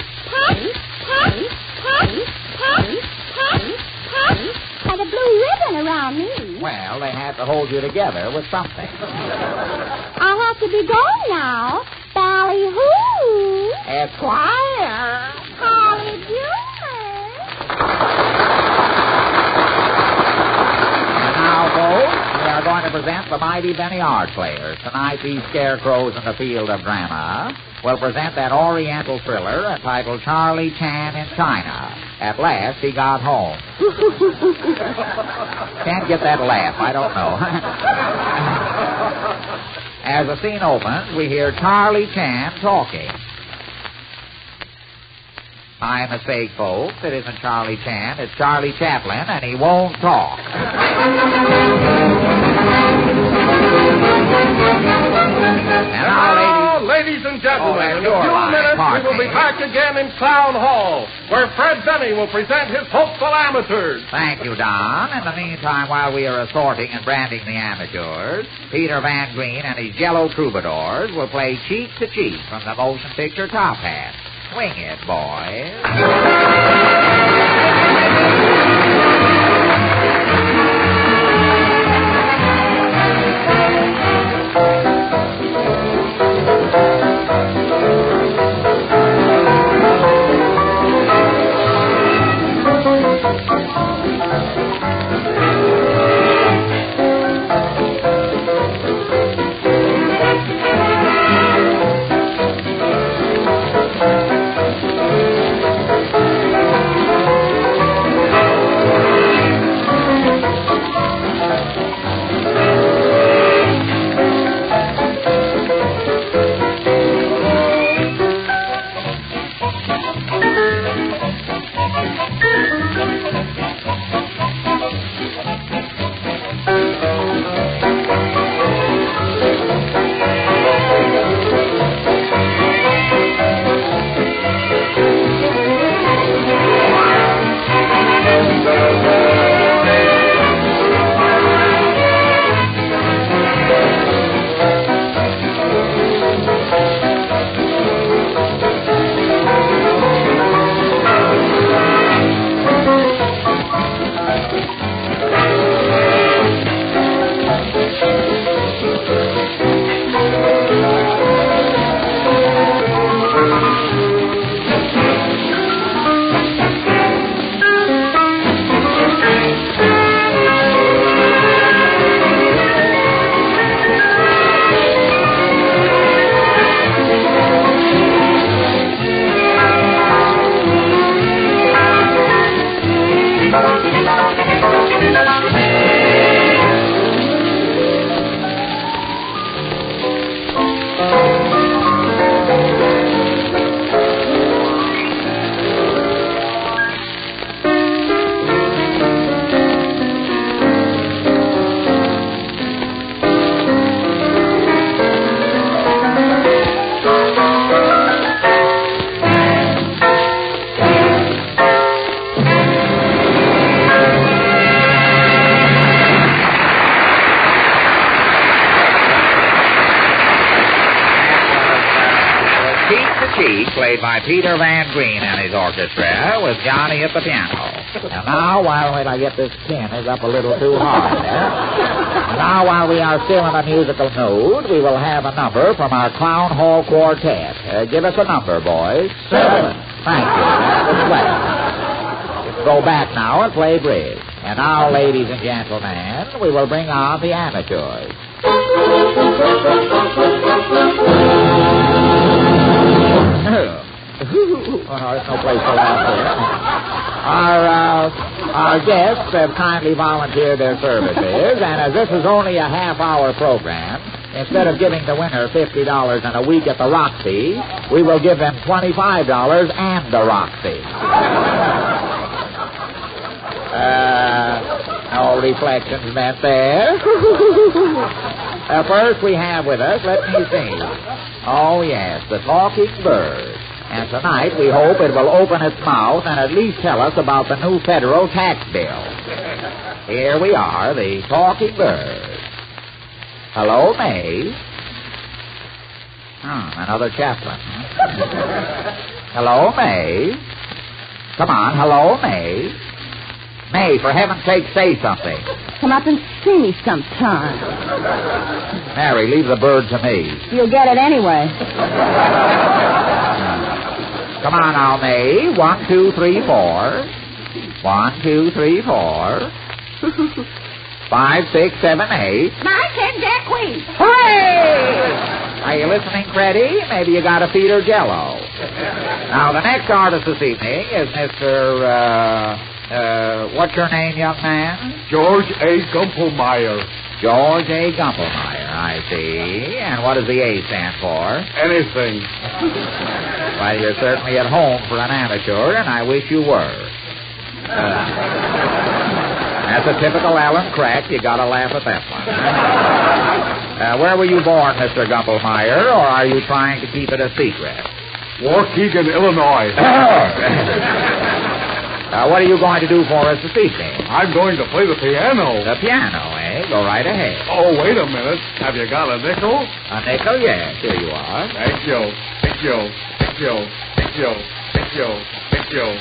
Poppy had a blue ribbon around me. Well, they had to hold you together with something. I'll have to be going now. Ballyhoo. Esquire. Holly Junior. And now, folks, we are going to present the mighty Benny Art Players. Tonight, these scarecrows in the field of drama will present that Oriental thriller entitled Charlie Chan in China. At last, he got home. Can't get that laugh. I don't know. As the scene opens, we hear Charlie Chan talking. My mistake, folks. It isn't Charlie Chan. It's Charlie Chaplin, and he won't talk. And now, ladies and gentlemen, in a few line. minutes Pardon we will be me. back again in Clown Hall, where Fred Denny will present his hopeful amateurs. Thank you, Don. In the meantime, while we are assorting and branding the amateurs, Peter Van Green and his yellow troubadours will play Cheek to Cheek from the motion picture Top Hat. Swing it, boys. Played by Peter Van Green and his orchestra with Johnny at the piano. And now, while I get this pin is up a little too hard there. And now, while we are still in a musical mood, we will have a number from our Clown Hall Quartet. Give us a number, boys. 7. Thank you. That was well. Go back now and play bridge. And now, ladies and gentlemen, we will bring on the amateurs. Oh, no, there's no place to laugh there. Our guests have kindly volunteered their services, and as this is only a half-hour program, instead of giving the winner $50 and a week at the Roxy, we will give them $25 and the Roxy. No reflections meant there. First we have with us, let me see. Oh, yes, the talking bird. And tonight we hope it will open its mouth and at least tell us about the new federal tax bill. Here we are, the talking bird. Hello, May. Another chaplain. Hello, May. Come on, hello, May. May, for heaven's sake, say something. Come up and see me sometime. Mary, leave the bird to me. You'll get it anyway. Come on now, May. 1, 2, 3, 4. 1, 2, 3, 4. 5, 6, 7, 8. My 10 Jack Queen. Hooray! Are you listening, Freddie? Maybe you got to feed her Jell-O. Now, the next artist this evening is Mr. What's your name, young man? George A. Gumpelmeyer. George A. Gumpelmeyer, I see. And what does the A stand for? Anything. Well, you're certainly at home for an amateur, and I wish you were. That's a typical Allen crack. You got to laugh at that one. Where were you born, Mr. Gumpelmeyer, or are you trying to keep it a secret? Waukegan, Illinois. What are you going to do for us this evening? I'm going to play the piano. The piano, eh? Go right ahead. Oh, wait a minute. Have you got a nickel? A nickel? Yes, here you are. Thank you. Thank you. Thank you. Thank you. Thank you. Thank you.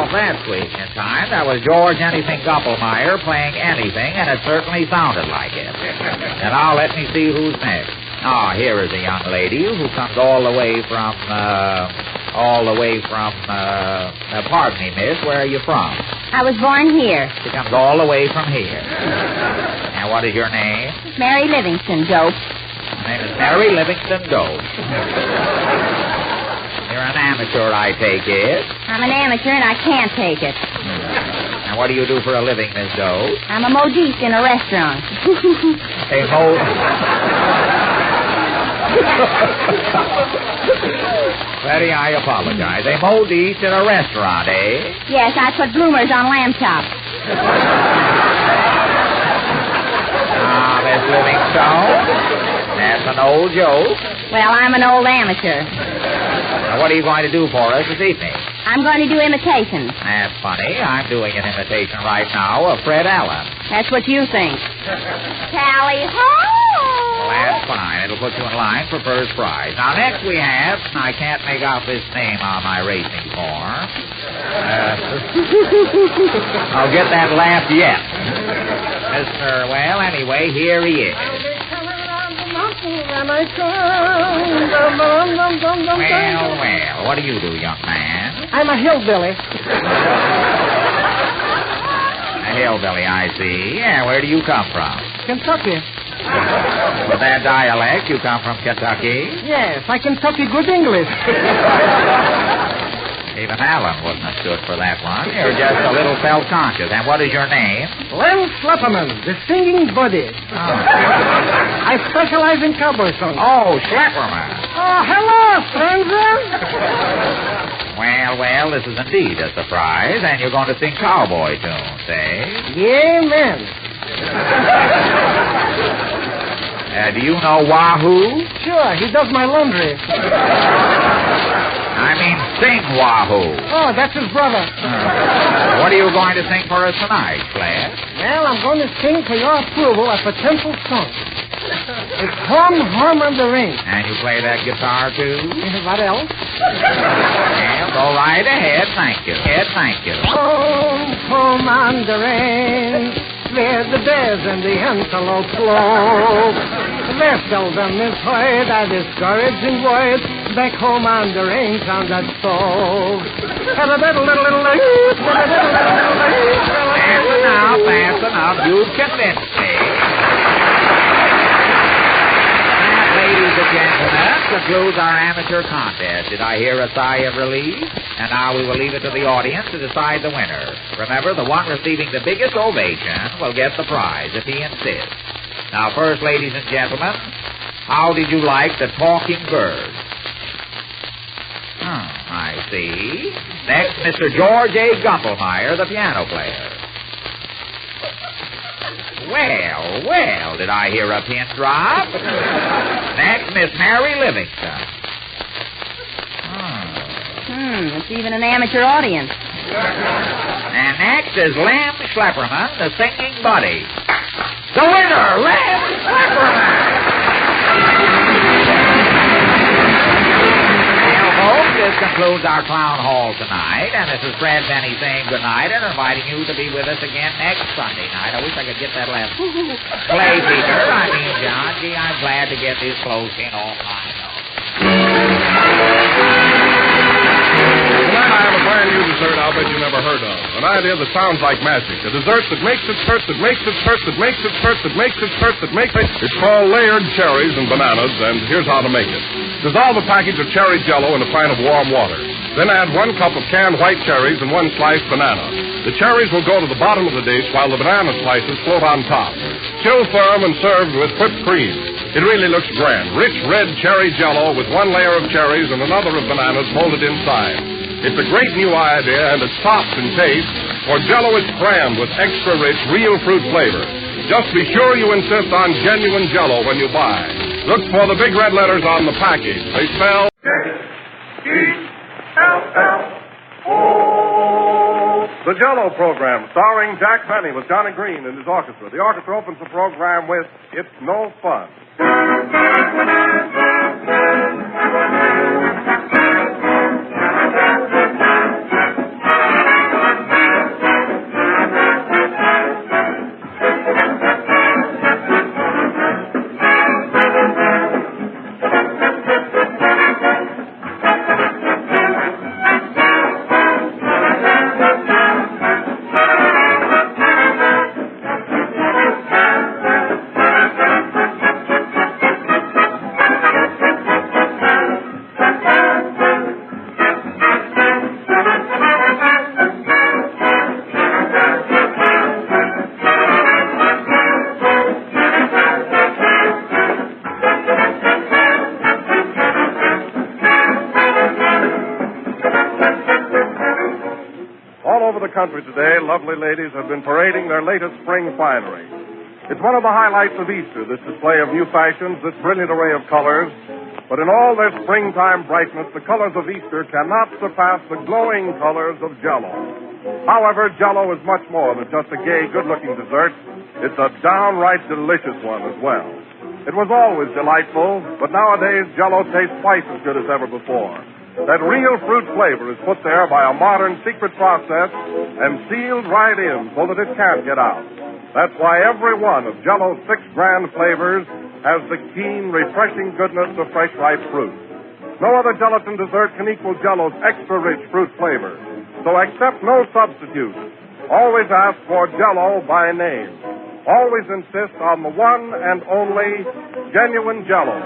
That sweet in time. That was George Anything Gumpelmeyer playing anything, and it certainly sounded like it. And now let me see who's next. Oh, here is a young lady who comes all the way from, pardon me, miss, where are you from? I was born here. She comes all the way from here. And what is your name? Mary Livingston Dope. My name is Mary Livingston Dope. You're an amateur, I take it. I'm an amateur, and I can't take it. And what do you do for a living, Miss Doe? I'm a modiste in a restaurant. Betty, I apologize. A modiste in a restaurant, eh? Yes, I put bloomers on lamb chops. Ah, Miss Livingstone. That's an old joke. Well, I'm an old amateur. Now, what are you going to do for us this evening? I'm going to do imitations. That's funny. I'm doing an imitation right now of Fred Allen. That's what you think. Tally ho! Well, that's fine. It'll put you in line for first prize. Now, next we have, I can't make out this name on my racing form. I'll get that laugh yet. Anyway, here he is. Well, what do you do, young man? I'm a hillbilly. A hillbilly, I see. Yeah, where do you come from? Kentucky. With that dialect, you come from Kentucky? Yes, I can talk you good English. Even Allen wouldn't have stood for that one. You're just a little self-conscious. And what is your name? Len Schlepperman, the singing buddy. Oh. I specialize in cowboy songs. Oh, Schlepperman. Oh, hello, stranger. Well, this is indeed a surprise. And you're going to sing cowboy tunes, eh? Yeah, man. Do you know Wahoo? Sure, he does my laundry. I mean, sing Wahoo. Oh, that's his brother. What are you going to sing for us tonight, Flash? Well, I'm going to sing for your approval a potential song. It's Home, Home on the Range. And you play that guitar, too? What else? Well, go right ahead. Thank you. Thank you. Home, home on the range, where the bears and the antelope flow. Where seldom is heard a discouraging word back home on the range on that stove. Fast enough. You've convinced me. That, ladies and gentlemen, concludes our amateur contest. Did I hear a sigh of relief? And now we will leave it to the audience to decide the winner. Remember, the one receiving the biggest ovation will get the prize if he insists. Now, first, ladies and gentlemen, how did you like the talking bird? I see. Next, Mr. George A. Gumpelmeyer, the piano player. Well, did I hear a pin drop? Next, Miss Mary Livingston. It's even an amateur audience. And next is Lem Schlepperman, the singing buddy. The winner, Lem Schlepperman! Well, folks, this concludes our Clown Hall tonight, and this is Fred Benny saying good night and inviting you to be with us again next Sunday night. I wish I could get that last play, Peter. John. Gee, I'm glad to get this close in all night. Tonight I have a brand new dessert I'll bet you never heard of. An idea that sounds like magic. A dessert that makes it hurt, that makes it hurt, that makes it hurt, that makes it hurt, that makes it... It's called layered cherries and bananas, and here's how to make it. Dissolve a package of cherry jello in a pint of warm water. Then add 1 cup of canned white cherries and 1 sliced banana. The cherries will go to the bottom of the dish while the banana slices float on top. Chill firm and served with whipped cream. It really looks grand. Rich red cherry jello with 1 layer of cherries and another of bananas molded inside. It's a great new idea, and it's tops in taste, for jello is crammed with extra rich, real fruit flavor. Just be sure you insist on genuine jello when you buy. Look for the big red letters on the package. They spell J-E-L-L-O. The Jello Program, starring Jack Benny with Johnny Green and his orchestra. The orchestra opens the program with It's No Fun. Country today, lovely ladies have been parading their latest spring finery. It's one of the highlights of Easter, this display of new fashions, this brilliant array of colors. But in all their springtime brightness, the colors of Easter cannot surpass the glowing colors of Jell-O. However, Jell-O is much more than just a gay, good-looking dessert. It's a downright delicious one as well. It was always delightful, but nowadays Jell-O tastes twice as good as ever before. That real fruit flavor is put there by a modern secret process and sealed right in so that it can't get out. That's why every one of Jell-O's 6 grand flavors has the keen, refreshing goodness of fresh, ripe fruit. No other gelatin dessert can equal Jell-O's extra-rich fruit flavor. So accept no substitute. Always ask for Jell-O by name. Always insist on the one and only genuine Jell-O.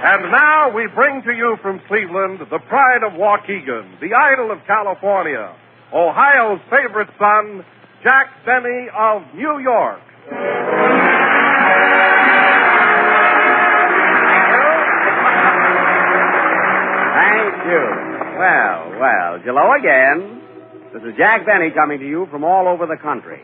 And now we bring to you from Cleveland the pride of Waukegan, the idol of California, Ohio's favorite son, Jack Benny of New York. Thank you. Well, hello again. This is Jack Benny coming to you from all over the country.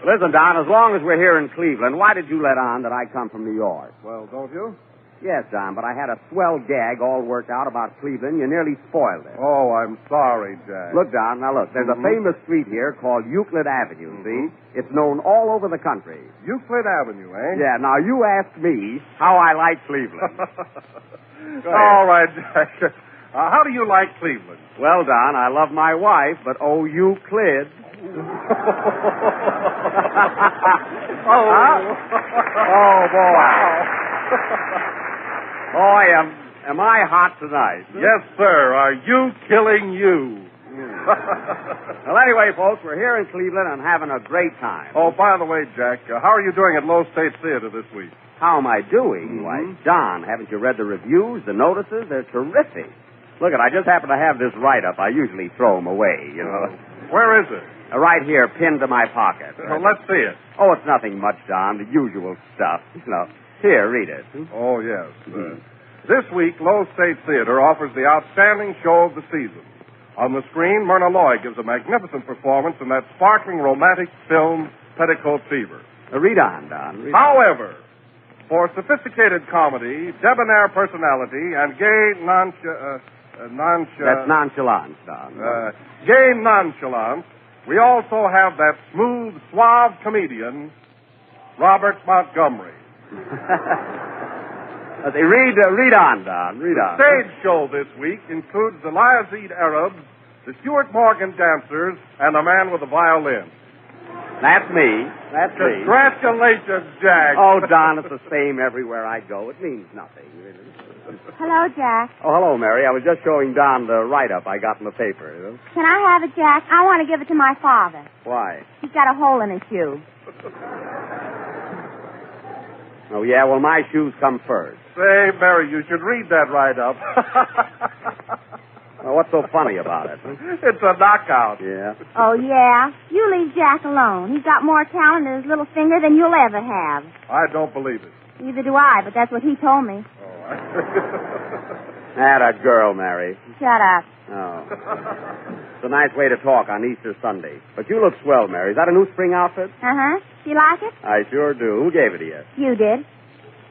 Listen, Don, as long as we're here in Cleveland, why did you let on that I come from New York? Well, don't you? Yes, Don, but I had a swell gag all worked out about Cleveland. You nearly spoiled it. Oh, I'm sorry, Jack. Look, Don, now look. There's a famous street here called Euclid Avenue, see? It's known all over the country. Euclid Avenue, eh? Yeah, now you asked me how I like Cleveland. All right, Jack. How do you like Cleveland? Well, Don, I love my wife, but oh, Euclid. Oh, boy. Boy, am I hot tonight? Yes, sir. Are you killing you? Well, anyway, folks, we're here in Cleveland and having a great time. Oh, by the way, Jack, how are you doing at Low State Theater this week? How am I doing? Why, Don, haven't you read the reviews, the notices? They're terrific. Look, I just happen to have this write-up. I usually throw them away, you know. Where is it? Right here, pinned to my pocket. Well, let's see it. Oh, it's nothing much, Don. The usual stuff. You know. Here, read it. Oh, yes. This week, Lowe's State Theater offers the outstanding show of the season. On the screen, Myrna Loy gives a magnificent performance in that sparkling romantic film, Petticoat Fever. Read on, Don. However, for sophisticated comedy, debonair personality, and gay That's nonchalance, Don. Gay nonchalance, we also have that smooth, suave comedian, Robert Montgomery. Read on, Don. Read on. The stage show this week includes the Yazid Arabs, the Stuart Morgan dancers, and the man with the violin. That's me. That's me. Congratulations, Jack. Oh, Don, it's the same everywhere I go. It means nothing, really. Hello, Jack. Oh, hello, Mary. I was just showing Don the write-up I got in the paper. You know? Can I have it, Jack? I want to give it to my father. Why? He's got a hole in his shoe. Oh, yeah? Well, my shoes come first. Say, Mary, you should read that write-up. Well, what's so funny about it? It's a knockout. Yeah? Oh, yeah? You leave Jack alone. He's got more talent in his little finger than you'll ever have. I don't believe it. Neither do I, but that's what he told me. That girl, Mary. Shut up. Oh. It's a nice way to talk on Easter Sunday. But you look swell, Mary. Is that a new spring outfit? Uh-huh. Do you like it? I sure do. Who gave it to you? You did.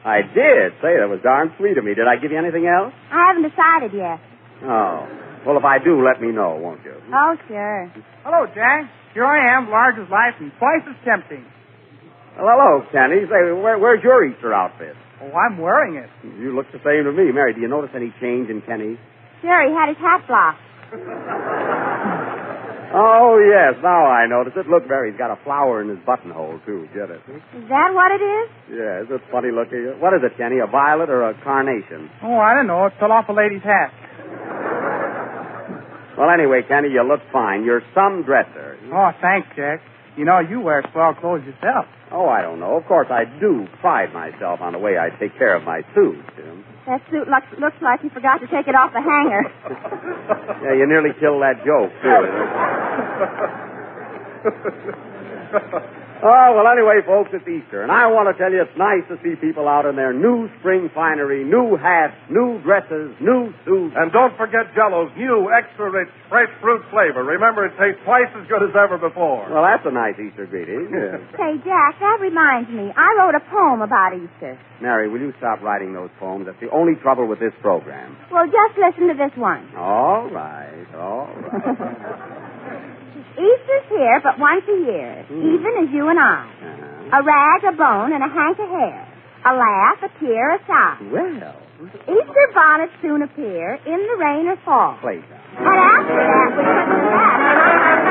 I did. Say, that was darn sweet of me. Did I give you anything else? I haven't decided yet. Oh. Well, if I do, let me know, won't you? Oh, sure. Hello, Jack. Here I am, large as life and twice as tempting. Well, hello, Kenny. Say, where's your Easter outfit? Oh, I'm wearing it. You look the same to me. Mary, do you notice any change in Kenny? Sure, he had his hat blocked. Oh, yes. Now I notice it. Look, Mary, he's got a flower in his buttonhole, too. Get it? Is that what it is? Yeah, is it funny looking? What is it, Kenny, a violet or a carnation? Oh, I don't know. It fell off a lady's hat. Well, anyway, Kenny, you look fine. You're some dresser. Oh, thanks, Jack. You know, you wear swell clothes yourself. Oh, I don't know. Of course, I do pride myself on the way I take care of my suit, Jim. That suit looks like you forgot to take it off the hanger. Yeah, you nearly killed that joke, too. Oh, well, anyway, folks, it's Easter, and I want to tell you it's nice to see people out in their new spring finery, new hats, new dresses, new suits. And don't forget Jell-O's new extra-rich fresh fruit flavor. Remember, it tastes twice as good as ever before. Well, that's a nice Easter greeting. Yeah. Hey, Jack, that reminds me. I wrote a poem about Easter. Mary, will you stop writing those poems? That's the only trouble with this program. Well, just listen to this one. All right, all right. Easter's here but once a year, even as you and I. A rag, a bone, and a hank of hair. A laugh, a tear, a sigh. Well. Easter bonnets soon appear in the rain or fall. Play that. And after that, we put them back.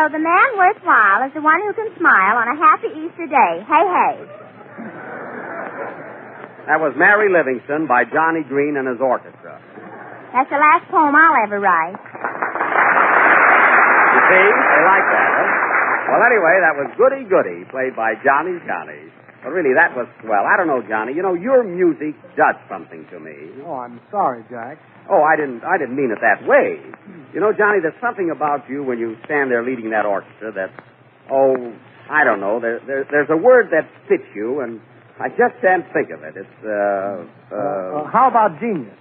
So the man worthwhile is the one who can smile on a happy Easter day. Hey, hey. That was Mary Livingston by Johnny Green and his orchestra. That's the last poem I'll ever write. You see? They like that, huh? Well, anyway, that was Goody Goody, played by Johnny. But really, that was swell. I don't know, Johnny. You know, your music does something to me. Oh, I'm sorry, Jack. Oh, I didn't mean it that way. You know, Johnny, there's something about you when you stand there leading that orchestra that, I don't know. There's a word that fits you, and I just can't think of it. It's, how about genius?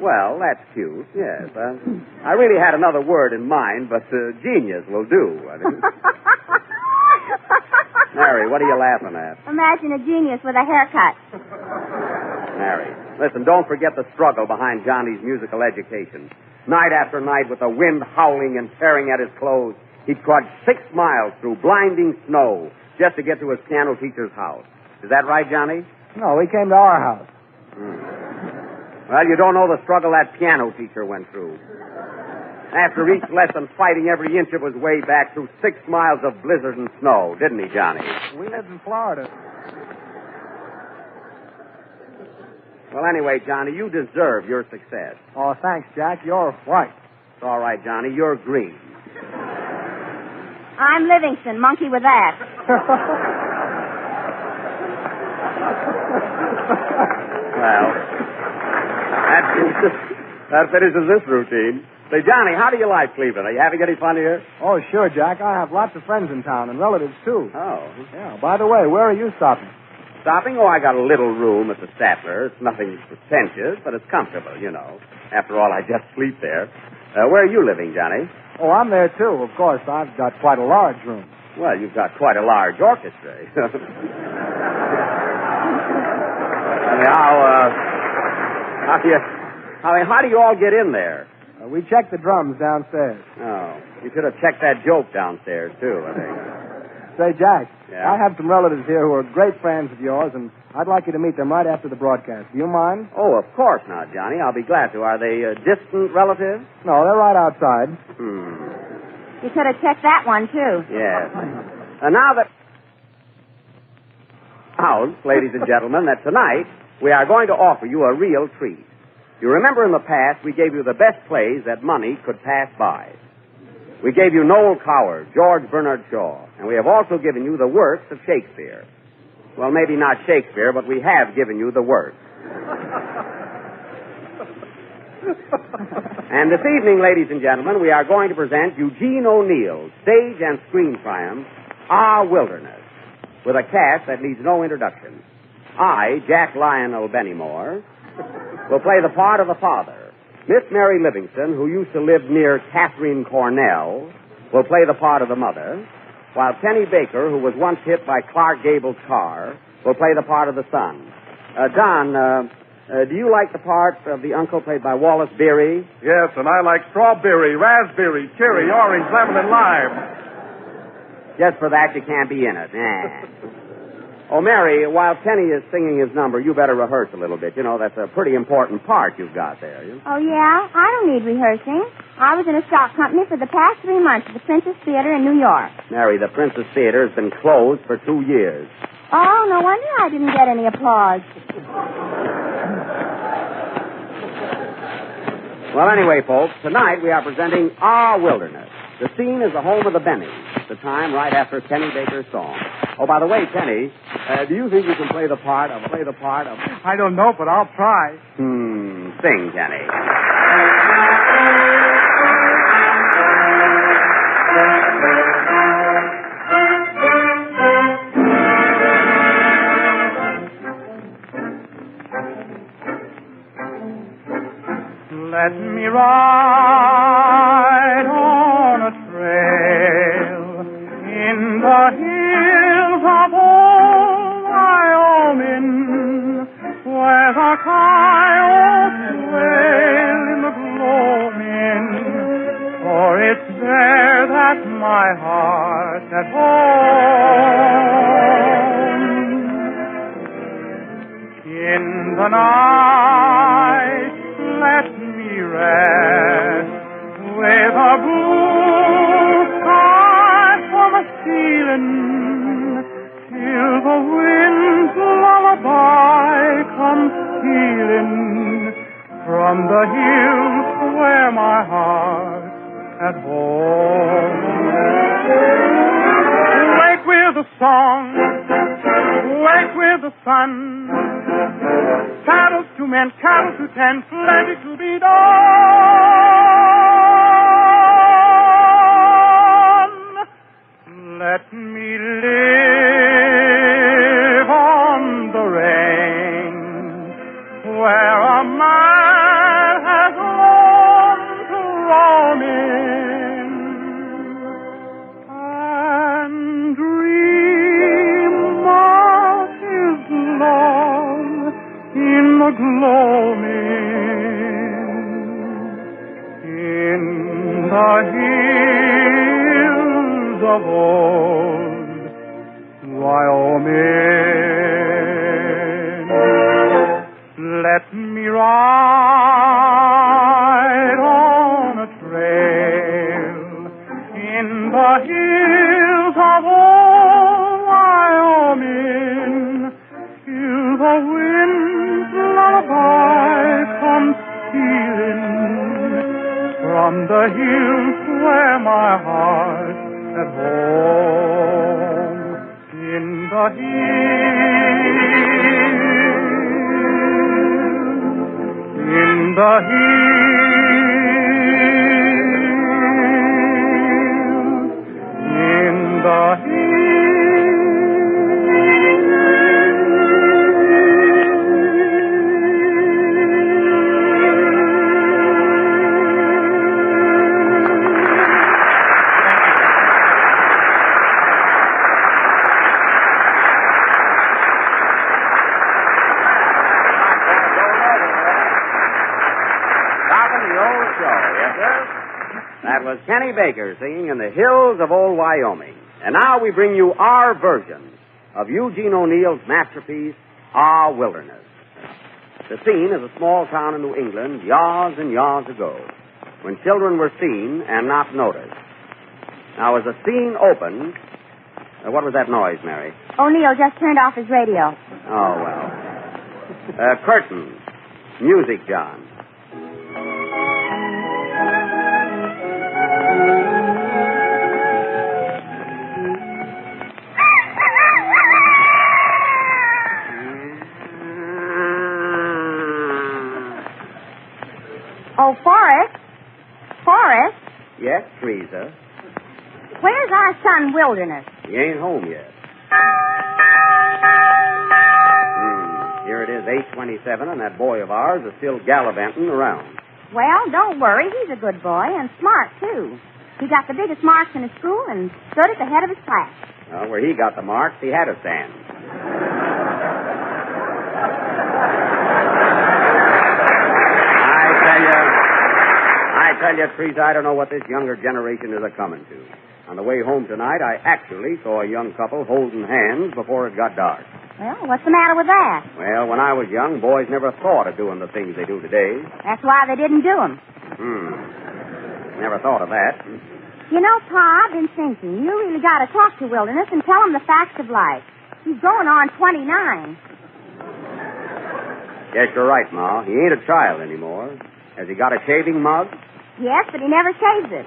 Well, that's cute, yes. I really had another word in mind, but genius will do. I mean. Mary, what are you laughing at? Imagine a genius with a haircut. Mary, listen, don't forget the struggle behind Johnny's musical education. Night after night, with the wind howling and tearing at his clothes, he'd trudge 6 miles through blinding snow just to get to his piano teacher's house. Is that right, Johnny? No, he came to our house. Well, you don't know the struggle that piano teacher went through. After each lesson, fighting every inch of his way back through 6 miles of blizzard and snow, didn't he, Johnny? We lived in Florida. Well, anyway, Johnny, you deserve your success. Oh, thanks, Jack. You're white. It's all right, Johnny. You're green. I'm Livingston, monkey with that. Well, that finishes this routine. Say, Johnny, how do you like Cleveland? Are you having any fun here? Oh, sure, Jack. I have lots of friends in town and relatives, too. Oh. Yeah. By the way, where are you stopping? Stopping? Oh, I got a little room at the Statler. It's nothing pretentious, but it's comfortable, you know. After all, I just sleep there. Where are you living, Johnny? Oh, I'm there, too. Of course, I've got quite a large room. Well, you've got quite a large orchestra. How do you all get in there? We checked the drums downstairs. Oh, you should have checked that joke downstairs, too, I think. Say, Jack, yeah? I have some relatives here who are great fans of yours, and I'd like you to meet them right after the broadcast. Do you mind? Oh, of course not, Johnny. I'll be glad to. Are they distant relatives? No, they're right outside. You could have checked that one, too. Yes. And now that... ladies and gentlemen, that tonight we are going to offer you a real treat. You remember in the past we gave you the best plays that money could pass by. We gave you Noel Coward, George Bernard Shaw, and we have also given you the works of Shakespeare. Well, maybe not Shakespeare, but we have given you the works. And this evening, ladies and gentlemen, we are going to present Eugene O'Neill's stage and screen triumph, Our Wilderness, with a cast that needs no introduction. I, Jack Lionel Bennymore, will play the part of the father. Miss Mary Livingston, who used to live near Catherine Cornell, will play the part of the mother, while Kenny Baker, who was once hit by Clark Gable's car, will play the part of the son. Don, do you like the part of the uncle played by Wallace Beery? Yes, and I like strawberry, raspberry, cherry, orange, lemon, and lime. Just for that, you can't be in it. Nah. Oh, Mary, while Kenny is singing his number, you better rehearse a little bit. You know, that's a pretty important part you've got there. Oh, yeah? I don't need rehearsing. I was in a stock company for the past 3 months at the Princess Theater in New York. Mary, the Princess Theater has been closed for 2 years. Oh, no wonder I didn't get any applause. Well, anyway, folks, tonight we are presenting Our Wilderness. The scene is the home of the Bennies. The time right after Kenny Baker's song. Oh, by the way, Kenny, do you think you can play the part of... I don't know, but I'll try. Sing, Kenny. Let me ride on a trail in the hills of old Wyoming, where the coyotes wail in the gloaming, for it's there that my heart's at home. In the night, let me rest with a blue sky where my heart at home. Wake with the song, wake with the sun. Saddles to men, cattle to tend, plenty to be done. Let me live on the range where a man has learned to roam in and dream of his love in the gloaming in the hills of old Wyoming. Let me ride on a trail in the hills of old Wyoming till the wind's lullaby comes stealing from the hills where my heart at home in the hills, in the hills, in the That was Kenny Baker singing in the hills of old Wyoming. And now we bring you our version of Eugene O'Neill's masterpiece, Our Wilderness. The scene is a small town in New England years and years ago, when children were seen and not noticed. Now, as the scene opened, what was that noise, Mary? O'Neill just turned off his radio. Oh, well. Curtain. Music, John. Oh, Forrest? Forrest? Yes, Teresa. Where's our son, Wilderness? He ain't home yet. Here it is, 8:27, and that boy of ours is still gallivanting around. Well, don't worry. He's a good boy and smart, too. He got the biggest marks in his school and stood at the head of his class. Well, where he got the marks, he had to stand. I tell you, Teresa, I don't know what this younger generation is a-coming to. On the way home tonight, I actually saw a young couple holding hands before it got dark. Well, what's the matter with that? Well, when I was young, boys never thought of doing the things they do today. That's why they didn't do them. Never thought of that. You know, Pa, I've been thinking, you really got to talk to Wilderness and tell him the facts of life. He's going on 29. Yes, you're right, Ma. He ain't a child anymore. Has he got a shaving mug? Yes, but he never shaves it.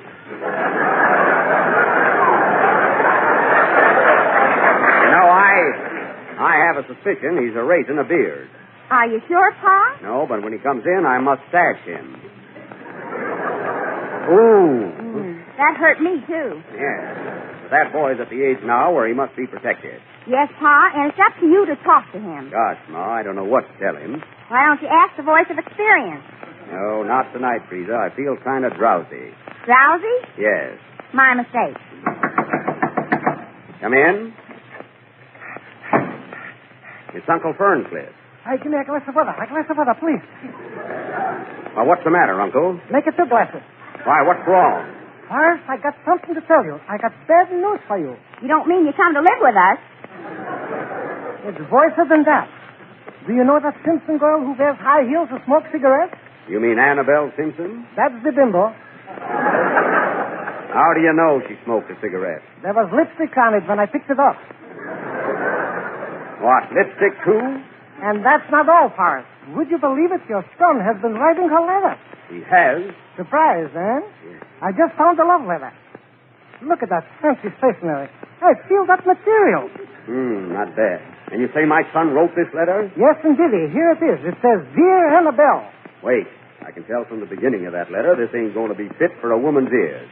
You know, I have a suspicion he's erasing a beard. Are you sure, Pa? No, but when he comes in, I must stash him. Ooh. That hurt me, too. Yes. But that boy's at the age now where he must be protected. Yes, Pa, and it's up to you to talk to him. Gosh, Ma, I don't know what to tell him. Why don't you ask the voice of experience? No, not tonight, Teresa. I feel kind of drowsy. Drowsy? Yes. My mistake. Come in. It's Uncle Ferncliff. Hey, give me a glass of water. A glass of water, please. Well, what's the matter, Uncle? Make it 2 glasses. Why, what's wrong? First, I got something to tell you. I got bad news for you. You don't mean you come to live with us? It's worse than that. Do you know that Simpson girl who wears high heels and smokes cigarettes? You mean Annabelle Simpson? That's the bimbo. How do you know she smoked a cigarette? There was lipstick on it when I picked it up. What, lipstick too? And that's not all, Forrest. Would you believe it? Your son has been writing her letters. He has? Surprised, eh? I just found the love letter. Look at that fancy stationery. I feel that material. Not bad. And you say my son wrote this letter? Yes, indeed. Here it is. It says, Dear Annabelle. Wait. I can tell from the beginning of that letter this ain't going to be fit for a woman's ears.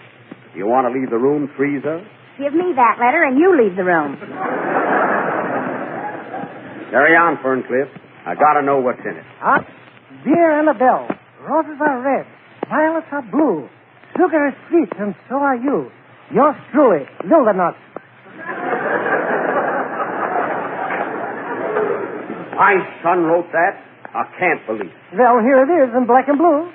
You want to leave the room, Teresa? Give me that letter and you leave the room. Carry on, Ferncliff. I got to know what's in it. Huh? Dear Annabelle, roses are red, violets are blue, sugar is sweet, and so are you. Yours truly, Wildernut. My son wrote that? I can't believe it. Well, here it is in black and blue.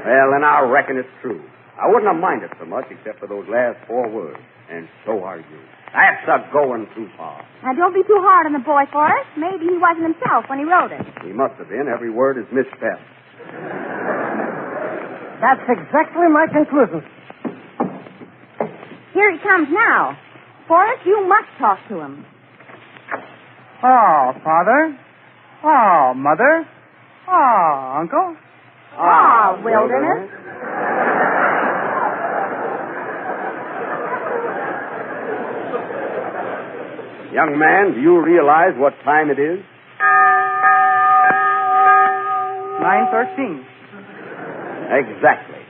Well, then I reckon it's true. I wouldn't have minded so much except for those last 4 words. And so are you. That's going too far. Now, don't be too hard on the boy, Forrest. Maybe he wasn't himself when he wrote it. He must have been. Every word is misspelled. That's exactly my conclusion. Here he comes now. Forrest, you must talk to him. Oh, Father. Oh, Mother. Oh, Uncle. Oh, Wilderness. Young man, do you realize what time it is? 9:13. Exactly.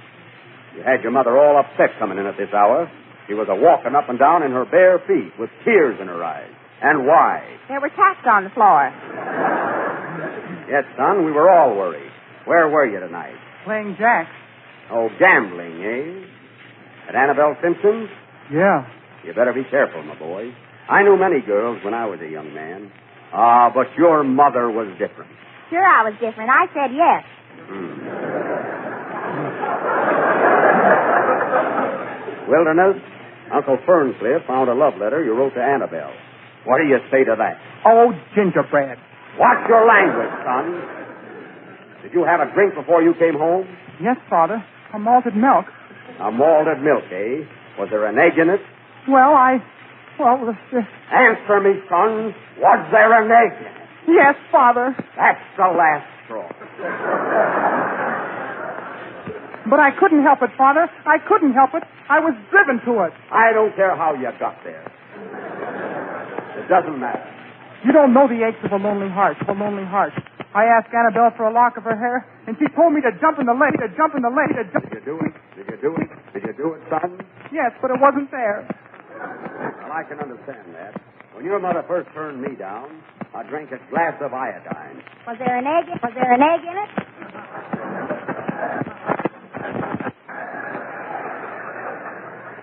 You had your mother all upset coming in at this hour. She was a-walking up and down in her bare feet with tears in her eyes. And why? There were tacks on the floor. Yes, son, we were all worried. Where were you tonight? Playing jacks. Oh, gambling, eh? At Annabelle Simpson's? Yeah. You better be careful, my boy. I knew many girls when I was a young man. Ah, but your mother was different. Sure, I was different. I said yes. Wilderness, Uncle Ferncliff found a love letter you wrote to Annabelle. What do you say to that? Oh, gingerbread. Watch your language, son. Did you have a drink before you came home? Yes, Father. A malted milk. A malted milk, eh? Was there an egg in it? Well, Answer me, son. Was there an egg in it? Yes, Father. That's the last straw. But I couldn't help it, Father. I couldn't help it. I was driven to it. I don't care how you got there. It doesn't matter. You don't know the aches of a lonely heart, I asked Annabelle for a lock of her hair, and she told me to jump in the lake, Did you do it? Did you do it, son? Yes, but it wasn't there. Well, I can understand that. When your mother first turned me down, I drank a glass of iodine. Was there an egg in it?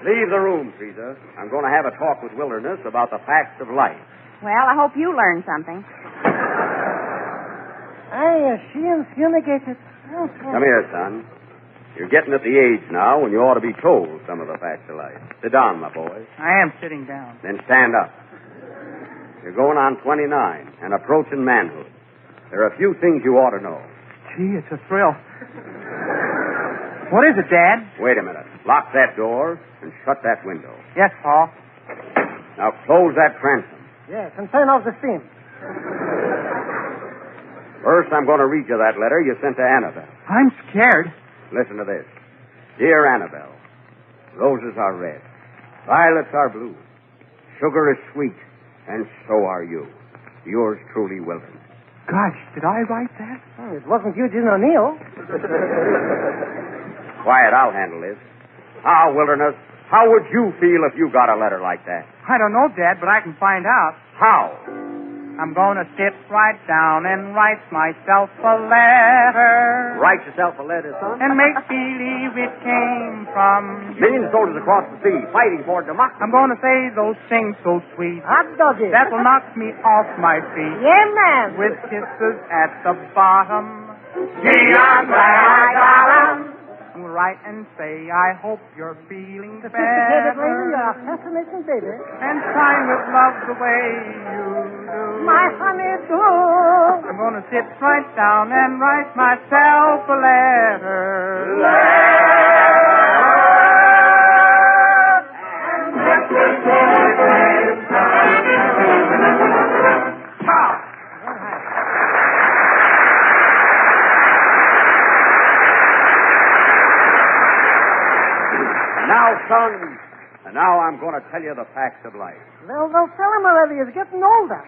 Leave the room, Teresa. I'm going to have a talk with Wilderness about the facts of life. Well, I hope you learned something. She infumigated. Come here, son. You're getting at the age now when you ought to be told some of the facts of life. Sit down, my boy. I am sitting down. Then stand up. You're going on 29 and approaching manhood. There are a few things you ought to know. Gee, it's a thrill. What is it, Dad? Wait a minute. Lock that door and shut that window. Yes, Paul. Now close that transom. Yes, and turn off the steam. First, I'm going to read you that letter you sent to Annabelle. I'm scared. Listen to this. Dear Annabelle, roses are red. Violets are blue. Sugar is sweet. And so are you. Yours truly, Wilton. Gosh, did I write that? Oh, it wasn't Eugene O'Neill. Quiet, I'll handle this. Now, Wilderness, how would you feel if you got a letter like that? I don't know, Dad, but I can find out. How? I'm going to sit right down and write myself a letter. Write yourself a letter, son? And make believe it came from you. Million soldiers across the sea fighting for democracy. I'm going to say those things so sweet. Hot doggy. That will knock me off my feet. Yeah, man. With kisses at the bottom. Gee, I'm glad I got 'em. Write and say, I hope you're feeling better. Sophisticated lady, you're a fascinating baby. And sign with love the way you do. My honey do. I'm going to sit right down and write myself a letter. Now, son, and now I'm going to tell you the facts of life. Well, don't tell him already. He's getting older.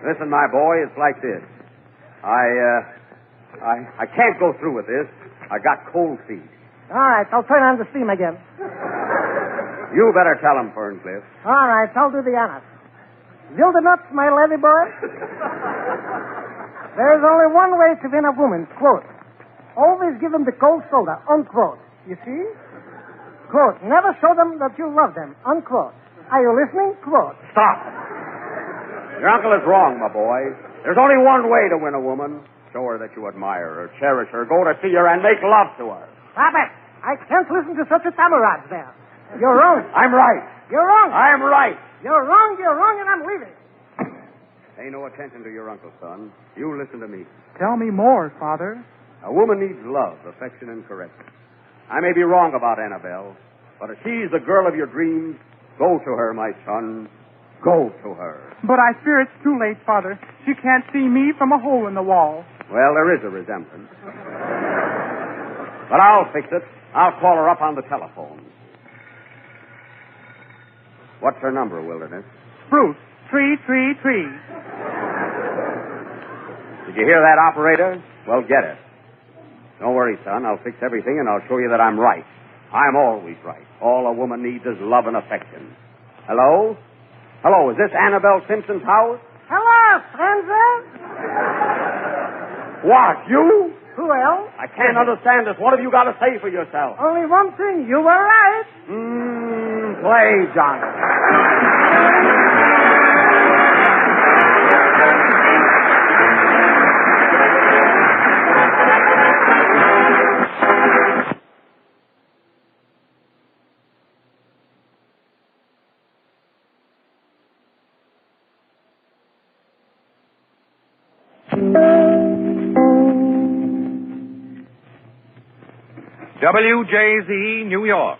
Listen, my boy, it's like this. I can't go through with this. I got cold feet. All right, I'll turn on the steam again. You better tell him, Ferncliff. All right, I'll do the honors. Will the nuts, my lady boy? There's only one way to win a woman, quote. Always give them the cold soda, unquote. You see? Quote, never show them that you love them, unquote. Are you listening? Quote. Stop. Your uncle is wrong, my boy. There's only one way to win a woman. Show her that you admire her, cherish her, go to see her, and make love to her. Stop it. I can't listen to such a tamaraj there. You're wrong. I'm right. You're wrong. I'm right. You're wrong, and I'm leaving. Pay no attention to your uncle, son. You listen to me. Tell me more, Father. A woman needs love, affection, and caressing. I may be wrong about Annabelle, but if she's the girl of your dreams, go to her, my son. Go to her. But I fear it's too late, Father. She can't see me from a hole in the wall. Well, there is a resemblance. But I'll fix it. I'll call her up on the telephone. What's her number, Wilderness? Bruce, 333. Did you hear that, operator? Well, get it. Don't worry, son. I'll fix everything, and I'll show you that I'm right. I'm always right. All a woman needs is love and affection. Hello? Hello, is this Annabelle Simpson's house? Hello, stranger. What, you? Who else? I can't understand this. What have you got to say for yourself? Only one thing. You were right. Play, Johnny. WJZ, New York.